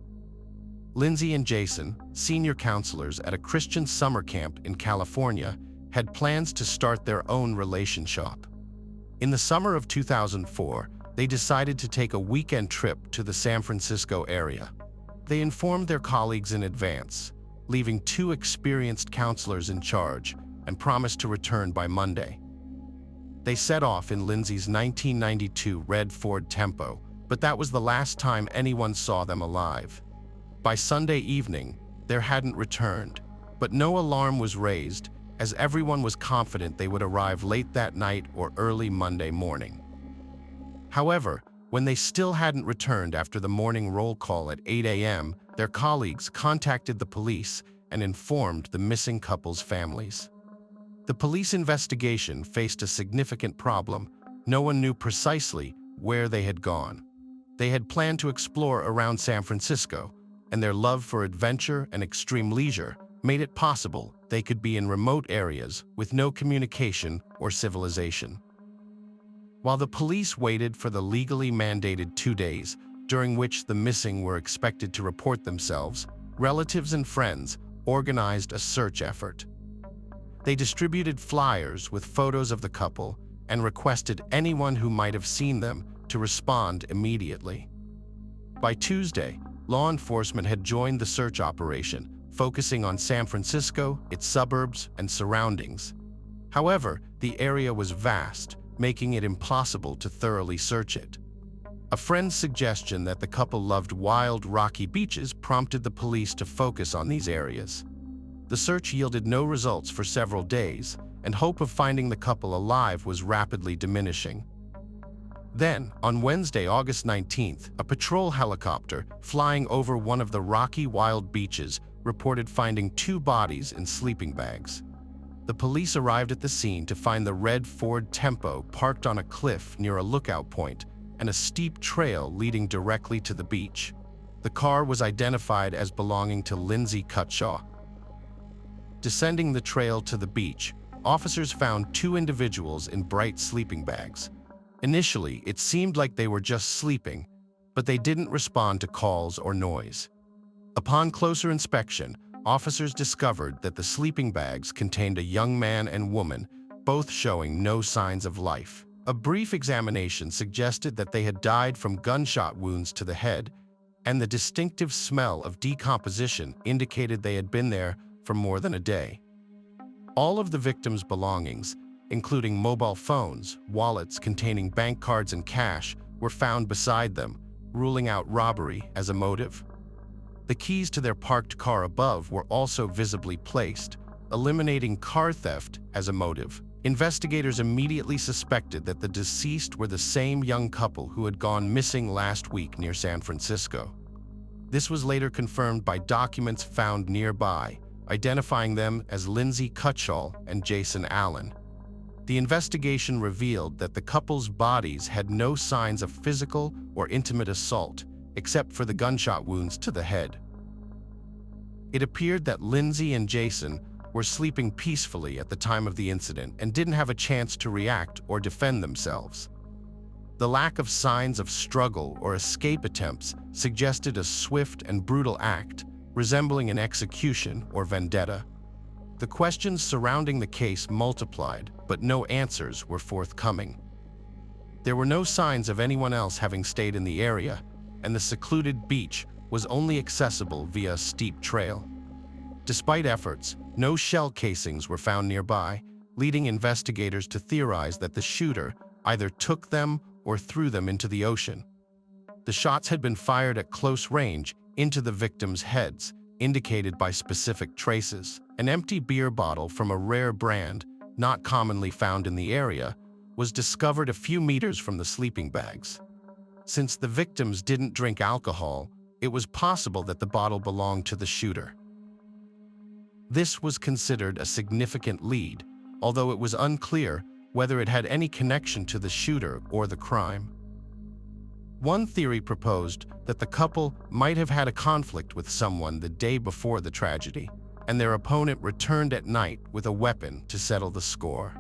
Lindsay and Jason, senior counselors at a Christian summer camp in California, had plans to start their own relationship. In the summer of 2004, they decided to take a weekend trip to the San Francisco area. They informed their colleagues in advance, leaving 2 experienced counselors in charge, and promised to return by Monday. They set off in Lindsay's 1992 red Ford Tempo, but that was the last time anyone saw them alive. By Sunday evening, they hadn't returned, but no alarm was raised, as everyone was confident they would arrive late that night or early Monday morning. However, when they still hadn't returned after the morning roll call at 8 a.m., their colleagues contacted the police and informed the missing couple's families. The police investigation faced a significant problem. No one knew precisely where they had gone. They had planned to explore around San Francisco, and their love for adventure and extreme leisure made it possible they could be in remote areas with no communication or civilization. While the police waited for the legally mandated 2 days, during which the missing were expected to report themselves, relatives and friends organized a search effort. They distributed flyers with photos of the couple and requested anyone who might have seen them to respond immediately. By Tuesday, law enforcement had joined the search operation, focusing on San Francisco, its suburbs, and surroundings. However, the area was vast, making it impossible to thoroughly search it. A friend's suggestion that the couple loved wild, rocky beaches prompted the police to focus on these areas. The search yielded no results for several days, and hope of finding the couple alive was rapidly diminishing. Then, on Wednesday, August 19th, a patrol helicopter flying over one of the rocky, wild beaches reported finding 2 bodies in sleeping bags. The police arrived at the scene to find the red Ford Tempo parked on a cliff near a lookout point and a steep trail leading directly to the beach. The car was identified as belonging to Lindsay Cutshall. Descending the trail to the beach, officers found 2 individuals in bright sleeping bags. Initially, it seemed like they were just sleeping, but they didn't respond to calls or noise. Upon closer inspection, officers discovered that the sleeping bags contained a young man and woman, both showing no signs of life. A brief examination suggested that they had died from gunshot wounds to the head, and the distinctive smell of decomposition indicated they had been there for more than a day. All of the victims' belongings, including mobile phones, wallets containing bank cards and cash, were found beside them, ruling out robbery as a motive. The keys to their parked car above were also visibly placed, eliminating car theft as a motive. Investigators immediately suspected that the deceased were the same young couple who had gone missing last week near San Francisco. This was later confirmed by documents found nearby, identifying them as Lindsay Cutshall and Jason Allen. The investigation revealed that the couple's bodies had no signs of physical or intimate assault, except for the gunshot wounds to the head. It appeared that Lindsay and Jason were sleeping peacefully at the time of the incident and didn't have a chance to react or defend themselves. The lack of signs of struggle or escape attempts suggested a swift and brutal act, resembling an execution or vendetta. The questions surrounding the case multiplied, but no answers were forthcoming. There were no signs of anyone else having stayed in the area, and the secluded beach was only accessible via a steep trail. Despite efforts, no shell casings were found nearby, leading investigators to theorize that the shooter either took them or threw them into the ocean. The shots had been fired at close range into the victims' heads, indicated by specific traces. An empty beer bottle from a rare brand, not commonly found in the area, was discovered a few meters from the sleeping bags. Since the victims didn't drink alcohol, it was possible that the bottle belonged to the shooter. This was considered a significant lead, although it was unclear whether it had any connection to the shooter or the crime. One theory proposed that the couple might have had a conflict with someone the day before the tragedy, and their opponent returned at night with a weapon to settle the score.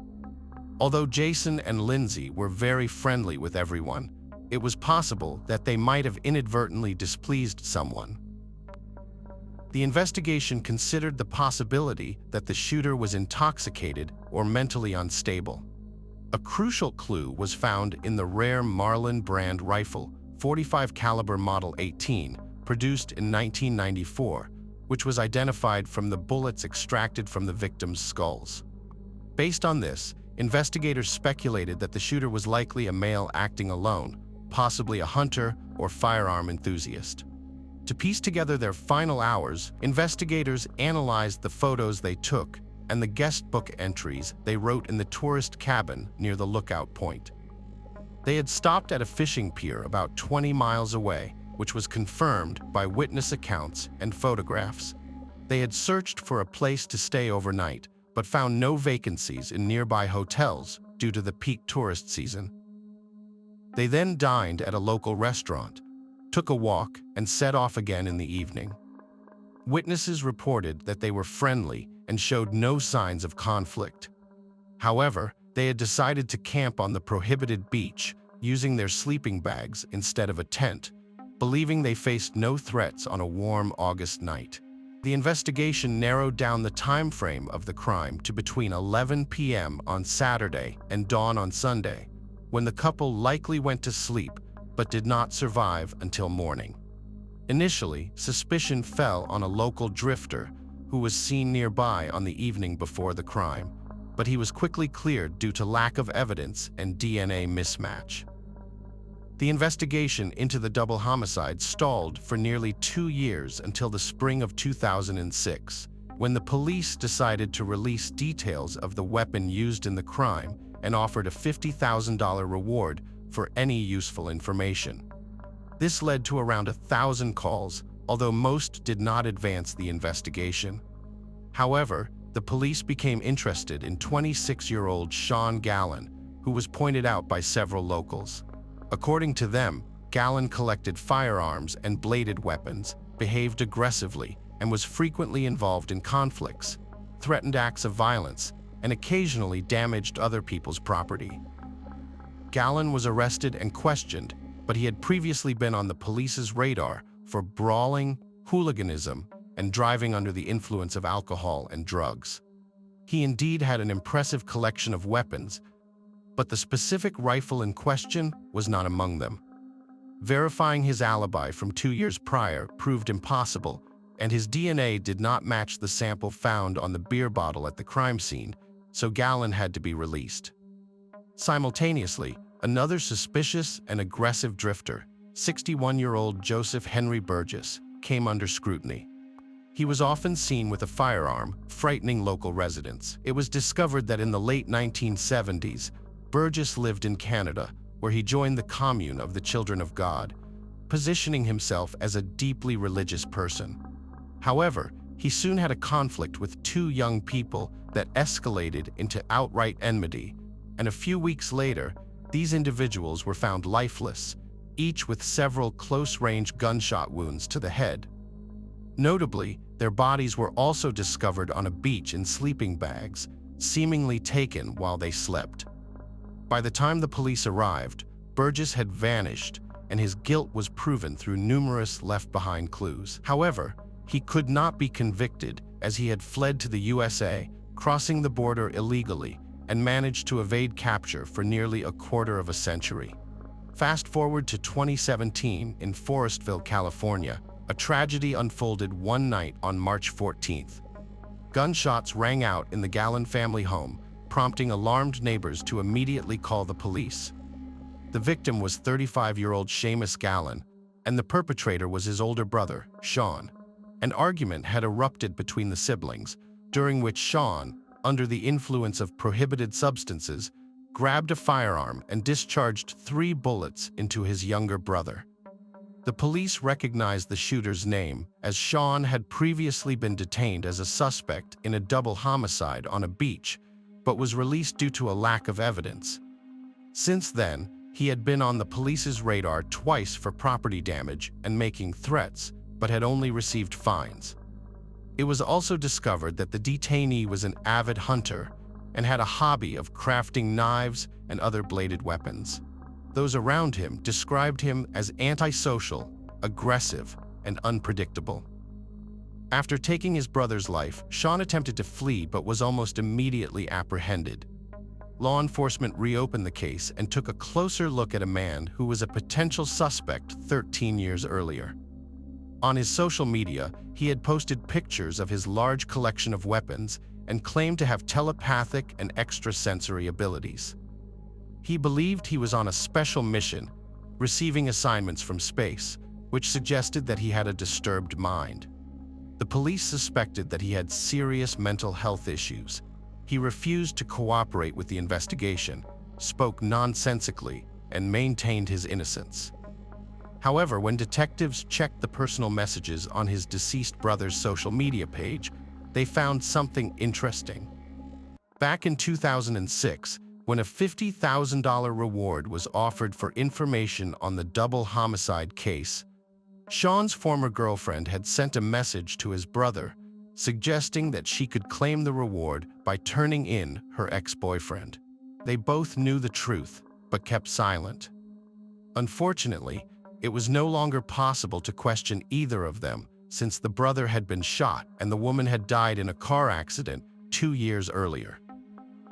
Although Jason and Lindsay were very friendly with everyone, it was possible that they might have inadvertently displeased someone. The investigation considered the possibility that the shooter was intoxicated or mentally unstable. A crucial clue was found in the rare Marlin brand rifle, .45 caliber Model 18, produced in 1994, which was identified from the bullets extracted from the victims' skulls. Based on this, investigators speculated that the shooter was likely a male acting alone, possibly a hunter or firearm enthusiast. To piece together their final hours, investigators analyzed the photos they took and the guest book entries they wrote in the tourist cabin near the lookout point. They had stopped at a fishing pier about 20 miles away, which was confirmed by witness accounts and photographs. They had searched for a place to stay overnight, but found no vacancies in nearby hotels due to the peak tourist season. They then dined at a local restaurant, took a walk, and set off again in the evening. Witnesses reported that they were friendly and showed no signs of conflict. However, they had decided to camp on the prohibited beach, using their sleeping bags instead of a tent, believing they faced no threats on a warm August night. The investigation narrowed down the time frame of the crime to between 11 p.m. on Saturday and dawn on Sunday, when the couple likely went to sleep but did not survive until morning. Initially, suspicion fell on a local drifter who was seen nearby on the evening before the crime, but he was quickly cleared due to lack of evidence and DNA mismatch. The investigation into the double homicide stalled for nearly 2 years until the spring of 2006, when the police decided to release details of the weapon used in the crime and offered a $50,000 reward for any useful information. This led to around 1,000 calls, although most did not advance the investigation. However, the police became interested in 26-year-old Sean Gallen, who was pointed out by several locals. According to them, Gallen collected firearms and bladed weapons, behaved aggressively, and was frequently involved in conflicts, threatened acts of violence, and occasionally damaged other people's property. Gallen was arrested and questioned, but he had previously been on the police's radar for brawling, hooliganism, and driving under the influence of alcohol and drugs. He indeed had an impressive collection of weapons, but the specific rifle in question was not among them. Verifying his alibi from 2 years prior proved impossible, and his DNA did not match the sample found on the beer bottle at the crime scene, so Gallen had to be released. Simultaneously, another suspicious and aggressive drifter, 61-year-old Joseph Henry Burgess, came under scrutiny. He was often seen with a firearm, frightening local residents. It was discovered that in the late 1970s, Burgess lived in Canada, where he joined the Commune of the Children of God, positioning himself as a deeply religious person. However, he soon had a conflict with 2 young people that escalated into outright enmity, and a few weeks later, these individuals were found lifeless, each with several close-range gunshot wounds to the head. Notably, their bodies were also discovered on a beach in sleeping bags, seemingly taken while they slept. By the time the police arrived, Burgess had vanished, and his guilt was proven through numerous left-behind clues. However, he could not be convicted as he had fled to the USA, crossing the border illegally, and managed to evade capture for nearly a quarter of a century. Fast forward to 2017 in Forestville, California, a tragedy unfolded one night on March 14th. Gunshots rang out in the Gallen family home, prompting alarmed neighbors to immediately call the police. The victim was 35-year-old Seamus Gallen, and the perpetrator was his older brother, Sean. An argument had erupted between the siblings, during which Sean, under the influence of prohibited substances, grabbed a firearm and discharged 3 bullets into his younger brother. The police recognized the shooter's name, as Sean had previously been detained as a suspect in a double homicide on a beach, but was released due to a lack of evidence. Since then, he had been on the police's radar twice for property damage and making threats, but had only received fines. It was also discovered that the detainee was an avid hunter and had a hobby of crafting knives and other bladed weapons. Those around him described him as antisocial, aggressive, and unpredictable. After taking his brother's life, Sean attempted to flee but was almost immediately apprehended. Law enforcement reopened the case and took a closer look at a man who was a potential suspect 13 years earlier. On his social media, he had posted pictures of his large collection of weapons and claimed to have telepathic and extrasensory abilities. He believed he was on a special mission, receiving assignments from space, which suggested that he had a disturbed mind. The police suspected that he had serious mental health issues. He refused to cooperate with the investigation, spoke nonsensically, and maintained his innocence. However, when detectives checked the personal messages on his deceased brother's social media page, they found something interesting. Back in 2006, when a $50,000 reward was offered for information on the double homicide case, Sean's former girlfriend had sent a message to his brother, suggesting that she could claim the reward by turning in her ex-boyfriend. They both knew the truth, but kept silent. Unfortunately, it was no longer possible to question either of them, since the brother had been shot and the woman had died in a car accident 2 years earlier.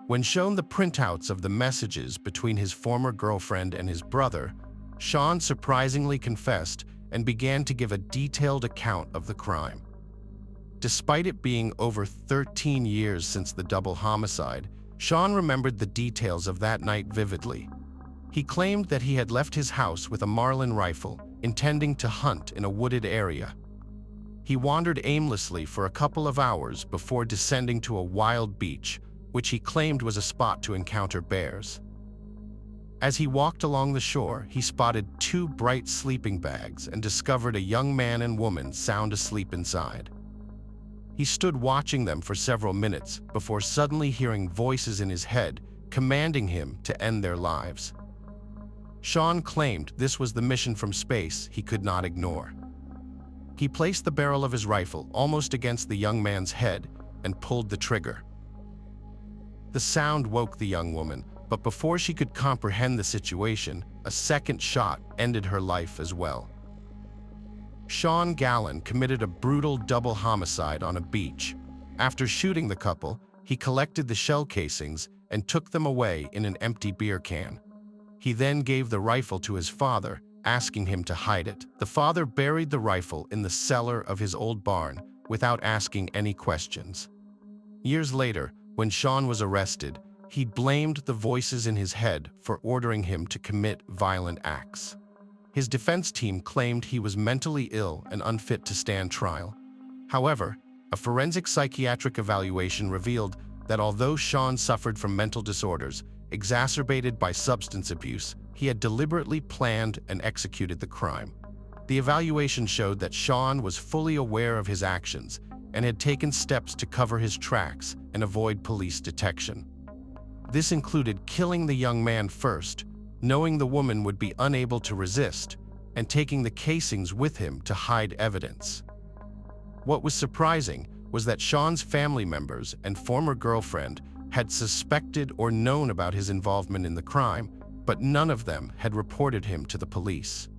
When shown the printouts of the messages between his former girlfriend and his brother, Sean surprisingly confessed and began to give a detailed account of the crime. Despite it being over 13 years since the double homicide, Sean remembered the details of that night vividly. He claimed that he had left his house with a Marlin rifle, intending to hunt in a wooded area. He wandered aimlessly for a couple of hours before descending to a wild beach, which he claimed was a spot to encounter bears. As he walked along the shore, he spotted 2 bright sleeping bags and discovered a young man and woman sound asleep inside. He stood watching them for several minutes before suddenly hearing voices in his head commanding him to end their lives. Sean claimed this was the mission from space he could not ignore. He placed the barrel of his rifle almost against the young man's head and pulled the trigger. The sound woke the young woman, but before she could comprehend the situation, a second shot ended her life as well. Sean Gallen committed a brutal double homicide on a beach. After shooting the couple, he collected the shell casings and took them away in an empty beer can. He then gave the rifle to his father, asking him to hide it. The father buried the rifle in the cellar of his old barn without asking any questions. Years later, when Sean was arrested, he blamed the voices in his head for ordering him to commit violent acts. His defense team claimed he was mentally ill and unfit to stand trial. However, a forensic psychiatric evaluation revealed that although Sean suffered from mental disorders exacerbated by substance abuse, he had deliberately planned and executed the crime. The evaluation showed that Sean was fully aware of his actions and had taken steps to cover his tracks and avoid police detection. This included killing the young man first, knowing the woman would be unable to resist, and taking the casings with him to hide evidence. What was surprising was that Sean's family members and former girlfriend had suspected or known about his involvement in the crime, but none of them had reported him to the police.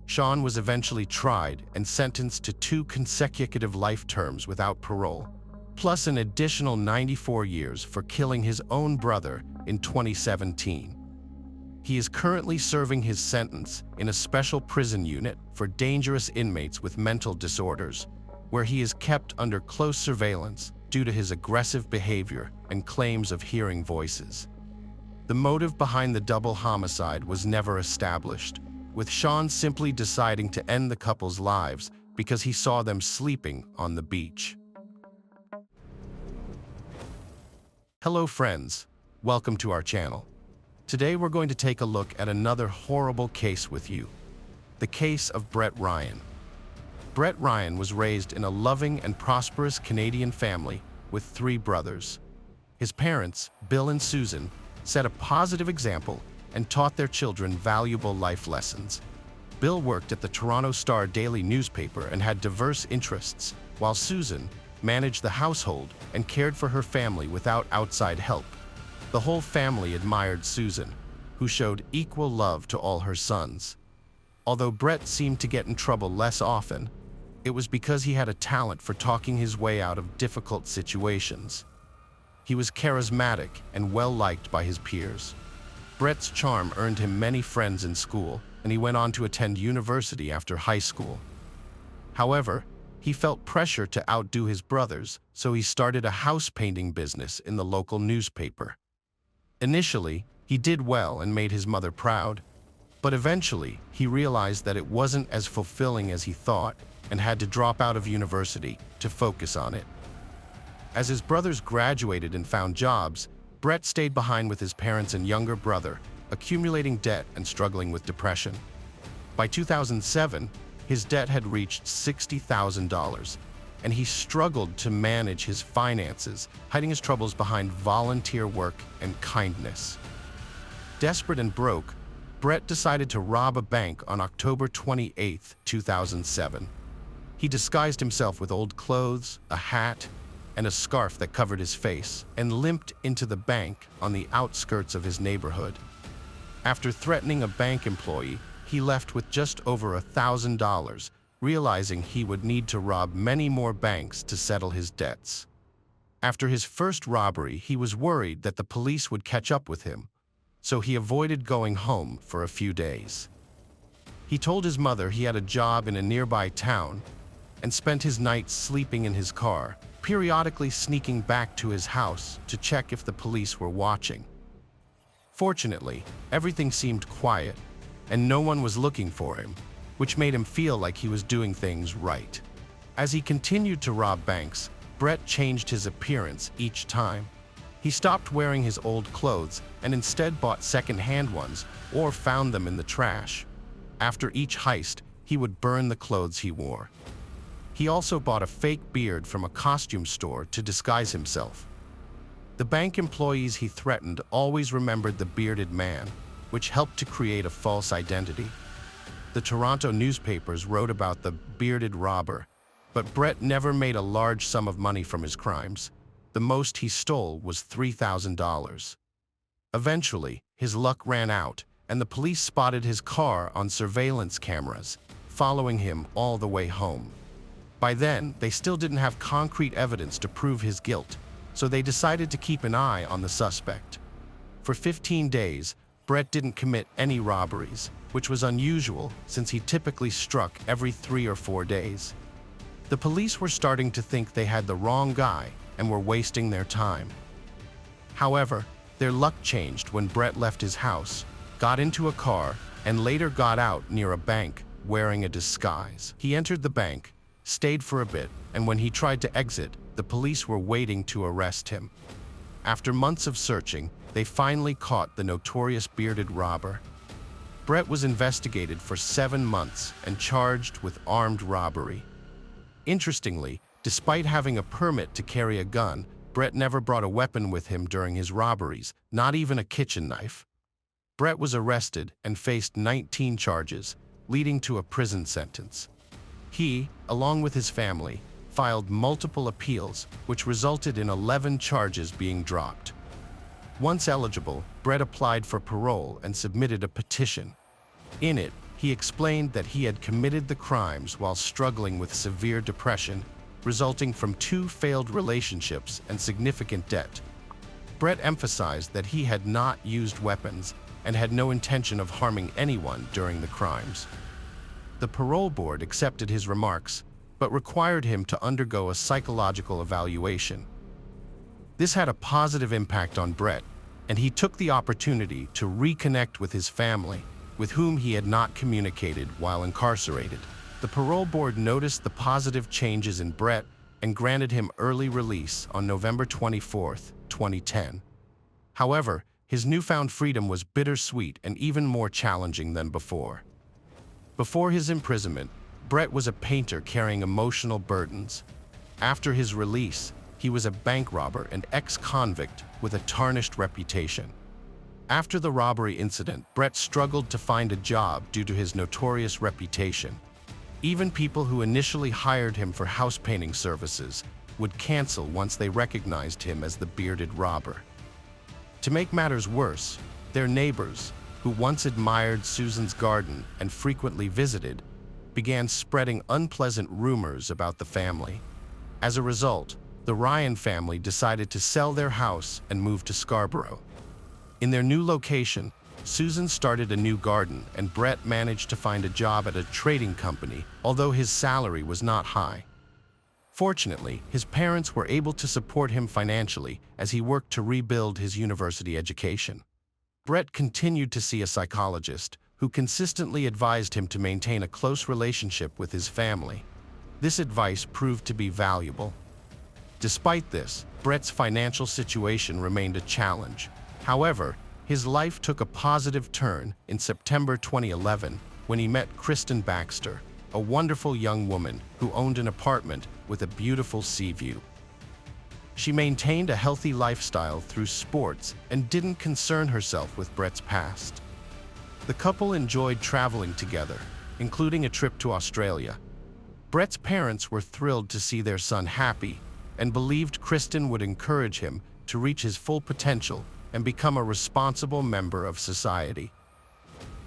Sean was eventually tried and sentenced to 2 consecutive life terms without parole, plus an additional 94 years for killing his own brother in 2017. He is currently serving his sentence in a special prison unit for dangerous inmates with mental disorders, where he is kept under close surveillance due to his aggressive behavior and claims of hearing voices. The motive behind the double homicide was never established, with Sean simply deciding to end the couple's lives because he saw them sleeping on the beach. Hello friends, welcome to our channel. Today we're going to take a look at another horrible case with you, the case of Brett Ryan. Brett Ryan was raised in a loving and prosperous Canadian family with 3 brothers. His parents, Bill and Susan, set a positive example and taught their children valuable life lessons. Bill worked at the Toronto Star daily newspaper and had diverse interests, while Susan managed the household and cared for her family without outside help. The whole family admired Susan, who showed equal love to all her sons. Although Brett seemed to get in trouble less often, it was because he had a talent for talking his way out of difficult situations. He was charismatic and well-liked by his peers. Brett's charm earned him many friends in school, and he went on to attend university after high school. However, he felt pressure to outdo his brothers, so he started a house painting business in the local newspaper. Initially, he did well and made his mother proud, but eventually he realized that it wasn't as fulfilling as he thought and had to drop out of university to focus on it. As his brothers graduated and found jobs, Brett stayed behind with his parents and younger brother, accumulating debt and struggling with depression. By 2007, his debt had reached $60,000, and he struggled to manage his finances, hiding his troubles behind volunteer work and kindness. Desperate and broke, Brett decided to rob a bank on October 28, 2007. He disguised himself with old clothes, a hat, and a scarf that covered his face, and limped into the bank on the outskirts of his neighborhood. After threatening a bank employee, he left with just over $1,000, realizing he would need to rob many more banks to settle his debts. After his first robbery, he was worried that the police would catch up with him, so he avoided going home for a few days. He told his mother he had a job in a nearby town and spent his nights sleeping in his car, periodically sneaking back to his house to check if the police were watching. Fortunately, everything seemed quiet, and no one was looking for him, which made him feel like he was doing things right. As he continued to rob banks, Brett changed his appearance each time. He stopped wearing his old clothes and instead bought second-hand ones or found them in the trash. After each heist, he would burn the clothes he wore. He also bought a fake beard from a costume store to disguise himself. The bank employees he threatened always remembered the bearded man, which helped to create a false identity. The Toronto newspapers wrote about the bearded robber, but Brett never made a large sum of money from his crimes. The most he stole was $3,000. Eventually, his luck ran out, and the police spotted his car on surveillance cameras, following him all the way home. By then, they still didn't have concrete evidence to prove his guilt, so they decided to keep an eye on the suspect. For 15 days, Brett didn't commit any robberies, which was unusual since he typically struck every 3 or 4 days. The police were starting to think they had the wrong guy and were wasting their time. However, their luck changed when Brett left his house, got into a car, and later got out near a bank wearing a disguise. He entered the bank, stayed for a bit, and when he tried to exit, the police were waiting to arrest him. After months of searching, they finally caught the notorious bearded robber. Brett was investigated for 7 months and charged with armed robbery. Interestingly, despite having a permit to carry a gun, Brett never brought a weapon with him during his robberies, not even a kitchen knife. Brett was arrested and faced 19 charges, leading to a prison sentence. He, along with his family, filed multiple appeals, which resulted in 11 charges being dropped. Once eligible, Brett applied for parole and submitted a petition. In it, he explained that he had committed the crimes while struggling with severe depression, resulting from 2 failed relationships and significant debt. Brett emphasized that he had not used weapons and had no intention of harming anyone during the crimes. The parole board accepted his remarks, but required him to undergo a psychological evaluation. This had a positive impact on Brett, and he took the opportunity to reconnect with his family, with whom he had not communicated while incarcerated. The parole board noticed the positive changes in Brett and granted him early release on November 24, 2010. However, his newfound freedom was bittersweet and even more challenging than before. Before his imprisonment, Brett was a painter carrying emotional burdens. After his release, he was a bank robber and ex-convict with a tarnished reputation. After the robbery incident, Brett struggled to find a job due to his notorious reputation. Even people who initially hired him for house painting services would cancel once they recognized him as the bearded robber. To make matters worse, their neighbors, who once admired Susan's garden and frequently visited, began spreading unpleasant rumors about the family. As a result, the Ryan family decided to sell their house and move to Scarborough. In their new location, Susan started a new garden, and Brett managed to find a job at a trading company, although his salary was not high. Fortunately, his parents were able to support him financially as he worked to rebuild his university education. Brett continued to see a psychologist, who consistently advised him to maintain a close relationship with his family. This advice proved to be valuable. Despite this, Brett's financial situation remained a challenge. However, his life took a positive turn in September 2011 when he met Kristen Baxter, a wonderful young woman who owned an apartment with a beautiful sea view. She maintained a healthy lifestyle through sports and didn't concern herself with Brett's past. The couple enjoyed traveling together, including a trip to Australia. Brett's parents were thrilled to see their son happy and believed Kristen would encourage him to reach his full potential and become a responsible member of society.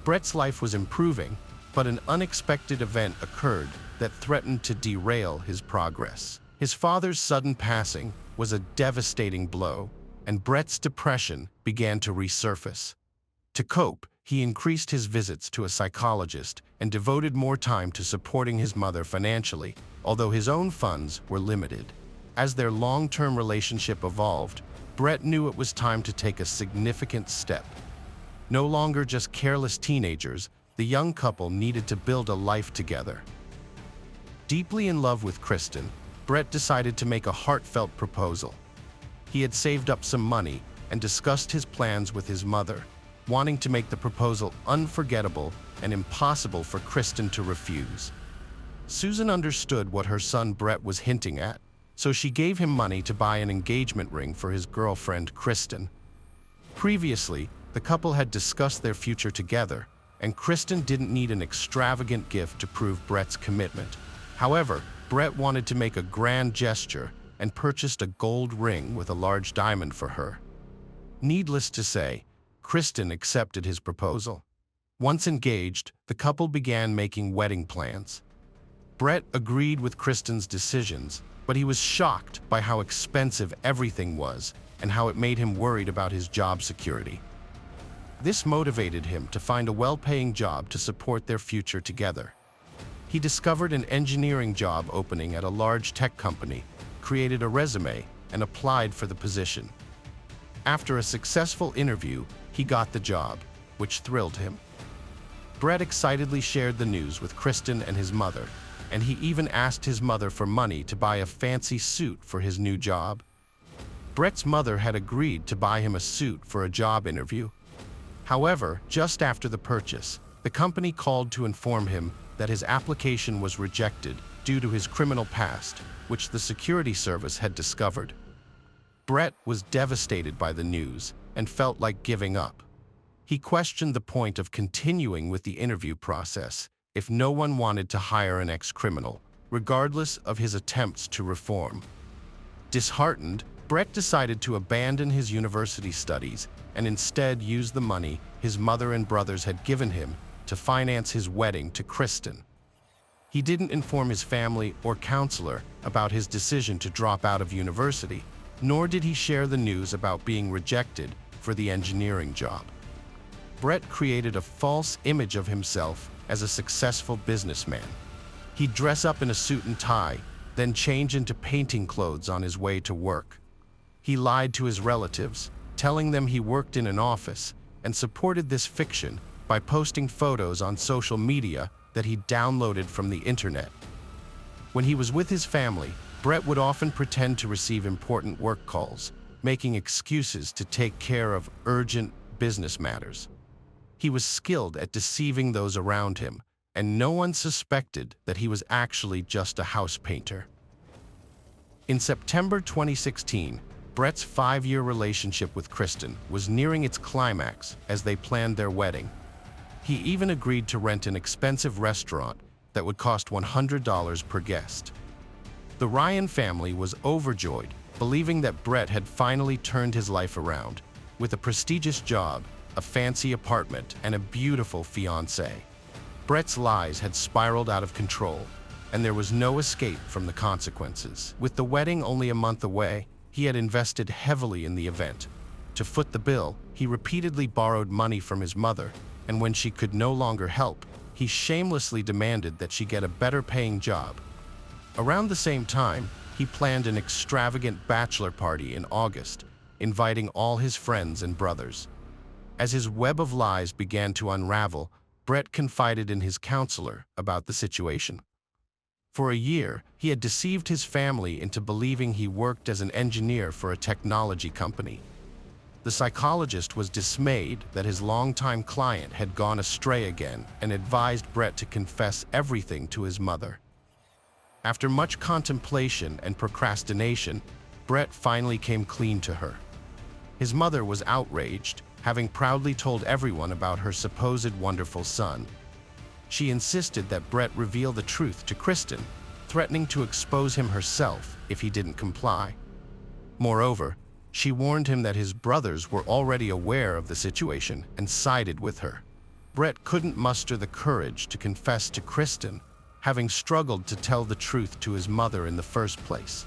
Brett's life was improving, but an unexpected event occurred that threatened to derail his progress. His father's sudden passing was a devastating blow, and Brett's depression began to resurface. To cope, he increased his visits to a psychologist and devoted more time to supporting his mother financially, although his own funds were limited. As their long-term relationship evolved, Brett knew it was time to take a significant step. No longer just careless teenagers, the young couple needed to build a life together. Deeply in love with Kristen, Brett decided to make a heartfelt proposal. He had saved up some money and discussed his plans with his mother, wanting to make the proposal unforgettable and impossible for Kristen to refuse. Susan understood what her son Brett was hinting at, so she gave him money to buy an engagement ring for his girlfriend Kristen. Previously, the couple had discussed their future together, and Kristen didn't need an extravagant gift to prove Brett's commitment. However, Brett wanted to make a grand gesture and purchased a gold ring with a large diamond for her. Needless to say, Kristen accepted his proposal. Once engaged, the couple began making wedding plans. Brett agreed with Kristen's decisions, but he was shocked by how expensive everything was and how it made him worried about his job security. This motivated him to find a well-paying job to support their future together. He discovered an engineering job opening at a large tech company, created a resume, and applied for the position. After a successful interview, he got the job, which thrilled him. Brett excitedly shared the news with Kristen and his mother, and he even asked his mother for money to buy a fancy suit for his new job. Brett's mother had agreed to buy him a suit for a job interview. However, just after the purchase, the company called to inform him that his application was rejected due to his criminal past, which the security service had discovered. Brett was devastated by the news and felt like giving up. He questioned the point of continuing with the interview process if no one wanted to hire an ex-criminal, regardless of his attempts to reform. Disheartened, Brett decided to abandon his university studies and instead use the money his mother and brothers had given him to finance his wedding to Kristen. He didn't inform his family or counselor about his decision to drop out of university, nor did he share the news about being rejected for the engineering job. Brett created a false image of himself as a successful businessman. He'd dress up in a suit and tie, then change into painting clothes on his way to work. He lied to his relatives, telling them he worked in an office, and supported this fiction by posting photos on social media that he downloaded from the internet. When he was with his family, Brett would often pretend to receive important work calls, making excuses to take care of urgent business matters. He was skilled at deceiving those around him, and no one suspected that he was actually just a house painter. In September 2016, Brett's 5-year relationship with Kristen was nearing its climax as they planned their wedding. He even agreed to rent an expensive restaurant that would cost $100 per guest. The Ryan family was overjoyed, believing that Brett had finally turned his life around, with a prestigious job, a fancy apartment, and a beautiful fiancée. Brett's lies had spiraled out of control, and there was no escape from the consequences. With the wedding only a month away, he had invested heavily in the event. To foot the bill, he repeatedly borrowed money from his mother, and when she could no longer help, he shamelessly demanded that she get a better-paying job. Around the same time, he planned an extravagant bachelor party in August, inviting all his friends and brothers. As his web of lies began to unravel, Brett confided in his counselor about the situation. For a year, he had deceived his family into believing he worked as an engineer for a technology company. The psychologist was dismayed that his longtime client had gone astray again and advised Brett to confess everything to his mother. After much contemplation and procrastination, Brett finally came clean to her. His mother was outraged, having proudly told everyone about her supposed wonderful son. She insisted that Brett reveal the truth to Kristen, threatening to expose him herself if he didn't comply. Moreover, she warned him that his brothers were already aware of the situation and sided with her. Brett couldn't muster the courage to confess to Kristen, having struggled to tell the truth to his mother in the first place.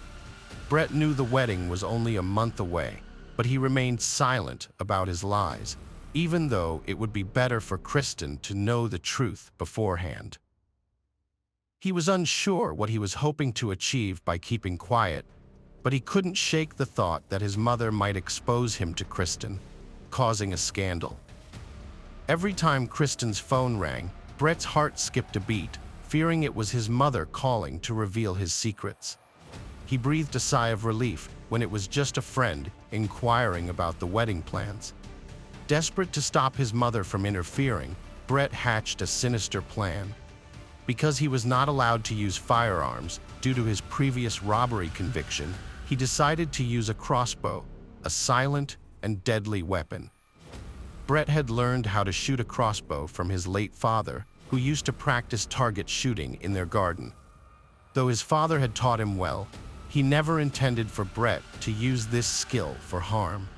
Brett knew the wedding was only a month away, but he remained silent about his lies, even though it would be better for Kristen to know the truth beforehand. He was unsure what he was hoping to achieve by keeping quiet, but he couldn't shake the thought that his mother might expose him to Kristen, causing a scandal. Every time Kristen's phone rang, Brett's heart skipped a beat, fearing it was his mother calling to reveal his secrets. He breathed a sigh of relief when it was just a friend inquiring about the wedding plans. Desperate to stop his mother from interfering, Brett hatched a sinister plan. Because he was not allowed to use firearms due to his previous robbery conviction, he decided to use a crossbow, a silent and deadly weapon. Brett had learned how to shoot a crossbow from his late father, who used to practice target shooting in their garden. Though his father had taught him well, he never intended for Brett to use this skill for harm.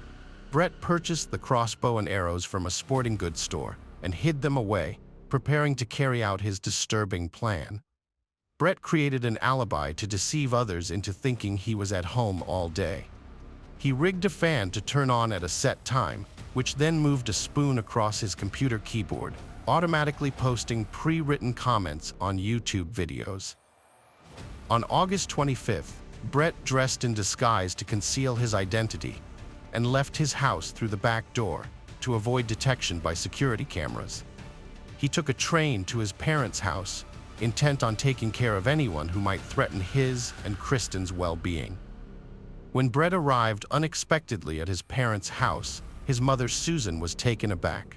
Brett purchased the crossbow and arrows from a sporting goods store and hid them away, preparing to carry out his disturbing plan. Brett created an alibi to deceive others into thinking he was at home all day. He rigged a fan to turn on at a set time, which then moved a spoon across his computer keyboard, automatically posting pre-written comments on YouTube videos. On August 25th, Brett dressed in disguise to conceal his identity and left his house through the back door to avoid detection by security cameras. He took a train to his parents' house, intent on taking care of anyone who might threaten his and Kristen's well-being. When Brett arrived unexpectedly at his parents' house, his mother Susan was taken aback.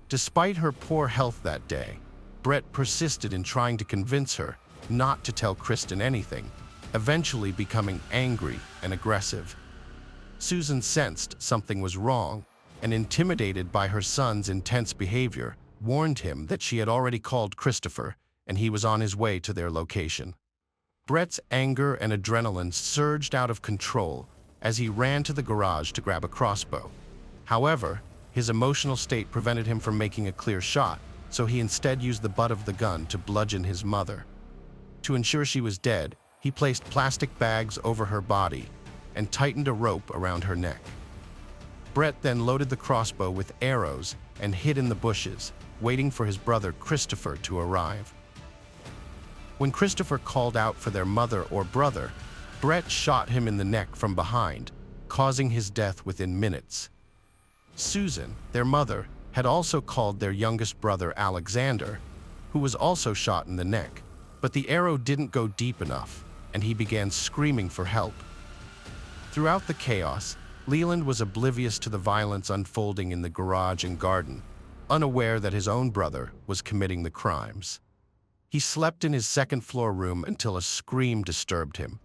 Despite her poor health that day, Brett persisted in trying to convince her not to tell Kristen anything, eventually becoming angry and aggressive. Susan sensed something was wrong and, intimidated by her son's intense behavior, warned him that she had already called Christopher and he was on his way to their location. Brett's anger and adrenaline surged out of control as he ran to the garage to grab a crossbow. However, his emotional state prevented him from making a clear shot, so he instead used the butt of the gun to bludgeon his mother. To ensure she was dead, he placed plastic bags over her body and tightened a rope around her neck. Brett then loaded the crossbow with arrows and hid in the bushes, waiting for his brother Christopher to arrive. When Christopher called out for their mother or brother, Brett shot him in the neck from behind, causing his death within minutes. Susan, their mother, had also called their youngest brother Alexander, who was also shot in the neck, but the arrow didn't go deep enough, and he began screaming for help. Throughout the chaos, Leland was oblivious to the violence unfolding in the garage and garden, unaware that his own brother was committing the crimes. He slept in his second-floor room until a scream disturbed him.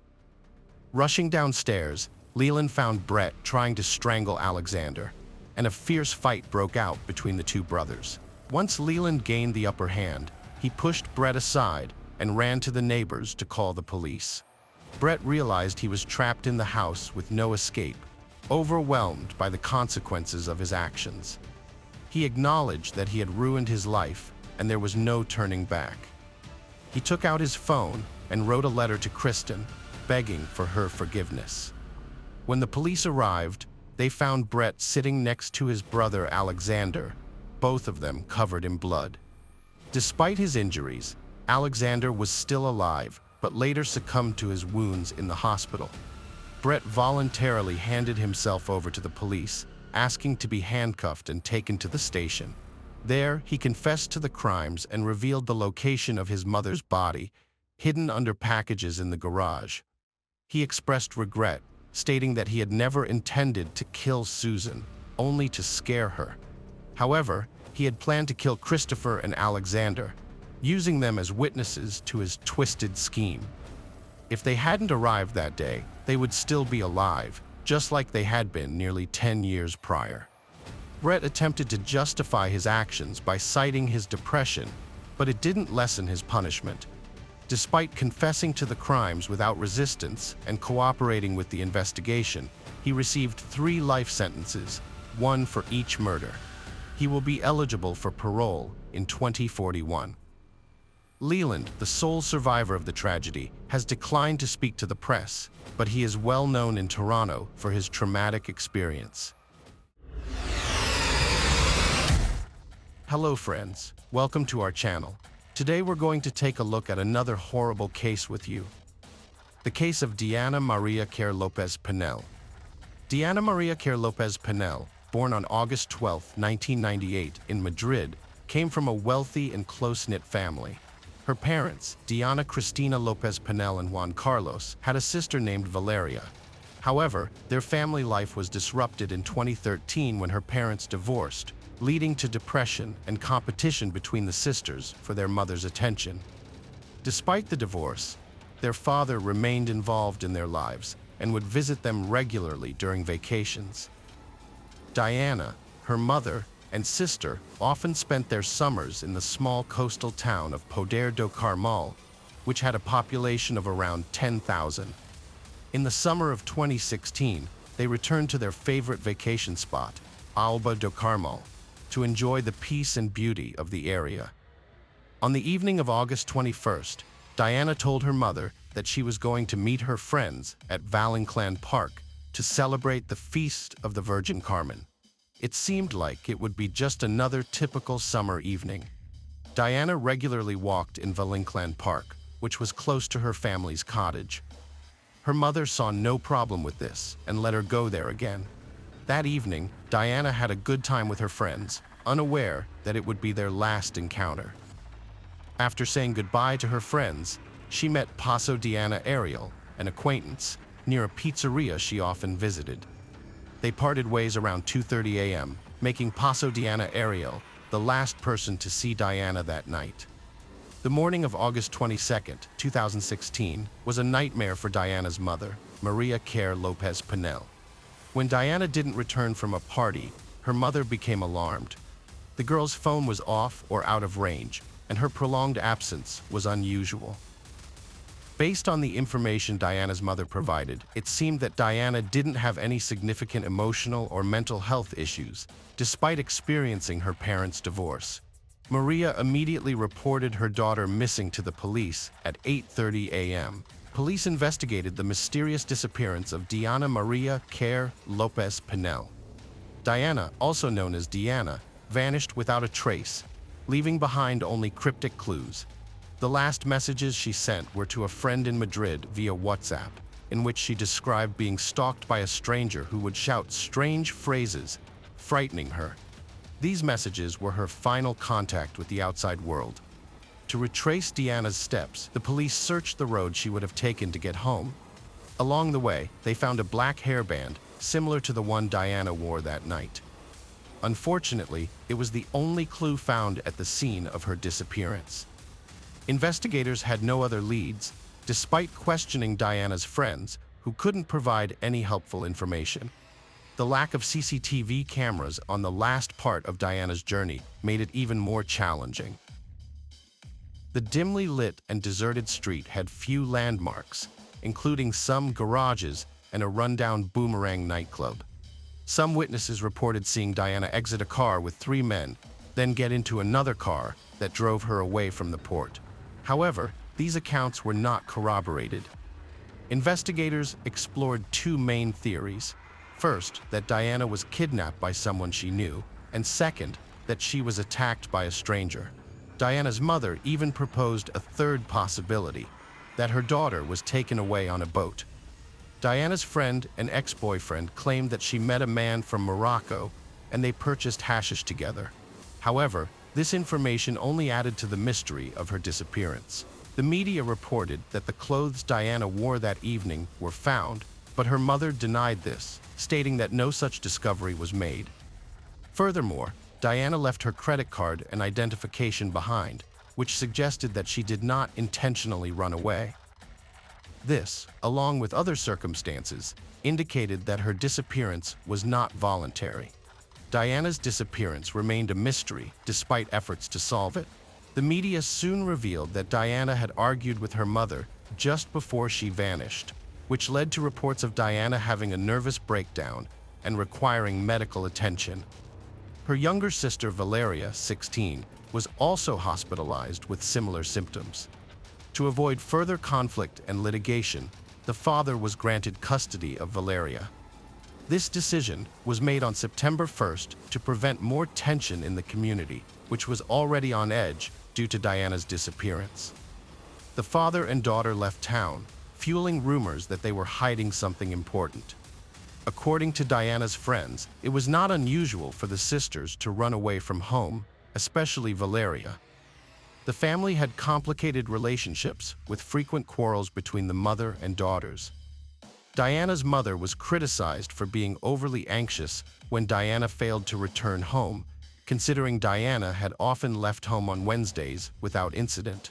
Rushing downstairs, Leland found Brett trying to strangle Alexander, and a fierce fight broke out between the two brothers. Once Leland gained the upper hand, he pushed Brett aside and ran to the neighbors to call the police. Brett realized he was trapped in the house with no escape, overwhelmed by the consequences of his actions. He acknowledged that he had ruined his life and there was no turning back. He took out his phone and wrote a letter to Kristen, begging for her forgiveness. When the police arrived, they found Brett sitting next to his brother Alexander, both of them covered in blood. Despite his injuries, Alexander was still alive, but later succumbed to his wounds in the hospital. Brett voluntarily handed himself over to the police, asking to be handcuffed and taken to the station. There, he confessed to the crimes and revealed the location of his mother's body, hidden under packages in the garage. He expressed regret, stating that he had never intended to kill Susan, only to scare her. However, he had planned to kill Christopher and Alexander, using them as witnesses to his twisted scheme. If they hadn't arrived that day, they would still be alive, just like they had been nearly 10 years prior. Brett attempted to justify his actions by citing his depression, but it didn't lessen his punishment. Despite confessing to the crimes without resistance and cooperating with the investigation, he received 3 life sentences, 1 for each murder. He will be eligible for parole in 2041. Leland, the sole survivor of the tragedy, has declined to speak to the press, but he is well known in Toronto for his traumatic experience. Hello friends, welcome to our channel. Today we're going to take a look at another horrible case with you. The case of Diana Maria Quer Lopez-Pinel. Diana Maria Quer Lopez-Pinel, born on August 12, 1998 in Madrid, came from a wealthy and close-knit family. Her parents, Diana Cristina Lopez-Pinel and Juan Carlos, had a sister named Valeria. However, their family life was disrupted in 2013 when her parents divorced, leading to depression and competition between the sisters for their mother's attention. Despite the divorce, their father remained involved in their lives and would visit them regularly during vacations. Diana, her mother, and sister often spent their summers in the small coastal town of Poder do Carmo, which had a population of around 10,000. In the summer of 2016, they returned to their favorite vacation spot, Alba do Carmo, to enjoy the peace and beauty of the area. On the evening of August 21st, Diana told her mother that she was going to meet her friends at Valinclan Park to celebrate the Feast of the Virgin Carmen. It seemed like it would be just another typical summer evening. Diana regularly walked in Valinclan Park, which was close to her family's cottage. Her mother saw no problem with this and let her go there again. That evening, Diana had a good time with her friends, unaware that it would be their last encounter. After saying goodbye to her friends, she met Paso Diana Ariel, an acquaintance, near a pizzeria she often visited. They parted ways around 2:30 a.m., making Paso Diana Ariel the last person to see Diana that night. The morning of August 22, 2016, was a nightmare for Diana's mother, Maria Quer Lopez-Pinel. When Diana didn't return from a party, her mother became alarmed. The girl's phone was off or out of range, and her prolonged absence was unusual. Based on the information Diana's mother provided, it seemed that Diana didn't have any significant emotional or mental health issues, despite experiencing her parents' divorce. Maria immediately reported her daughter missing to the police at 8:30 a.m. Police investigated the mysterious disappearance of Diana Maria Quer Lopez-Pinel. Diana, also known as Diana, vanished without a trace, leaving behind only cryptic clues. The last messages she sent were to a friend in Madrid via WhatsApp, in which she described being stalked by a stranger who would shout strange phrases, frightening her. These messages were her final contact with the outside world. To retrace Diana's steps, the police searched the road she would have taken to get home. Along the way, they found a black hairband, similar to the one Diana wore that night. Unfortunately, it was the only clue found at the scene of her disappearance. Investigators had no other leads, despite questioning Diana's friends, who couldn't provide any helpful information. The lack of CCTV cameras on the last part of Diana's journey made it even more challenging. The dimly lit and deserted street had few landmarks, including some garages and a rundown Boomerang nightclub. Some witnesses reported seeing Diana exit a car with 3 men, then get into another car that drove her away from the port. However, these accounts were not corroborated. Investigators explored 2 main theories. First, that Diana was kidnapped by someone she knew, and second, that she was attacked by a stranger. Diana's mother even proposed a third possibility, that her daughter was taken away on a boat. Diana's friend and ex-boyfriend claimed that she met a man from Morocco and they purchased hashish together. However, this information only added to the mystery of her disappearance. The media reported that the clothes Diana wore that evening were found, but her mother denied this, stating that no such discovery was made. Furthermore, Diana left her credit card and identification behind, which suggested that she did not intentionally run away. This, along with other circumstances, indicated that her disappearance was not voluntary. Diana's disappearance remained a mystery despite efforts to solve it. The media soon revealed that Diana had argued with her mother just before she vanished, which led to reports of Diana having a nervous breakdown and requiring medical attention. Her younger sister Valeria, 16, was also hospitalized with similar symptoms. To avoid further conflict and litigation, the father was granted custody of Valeria. This decision was made on September 1st to prevent more tension in the community, which was already on edge due to Diana's disappearance. The father and daughter left town, fueling rumors that they were hiding something important. According to Diana's friends, it was not unusual for the sisters to run away from home, especially Valeria. The family had complicated relationships with frequent quarrels between the mother and daughters. Diana's mother was criticized for being overly anxious when Diana failed to return home, considering Diana had often left home on Wednesdays without incident.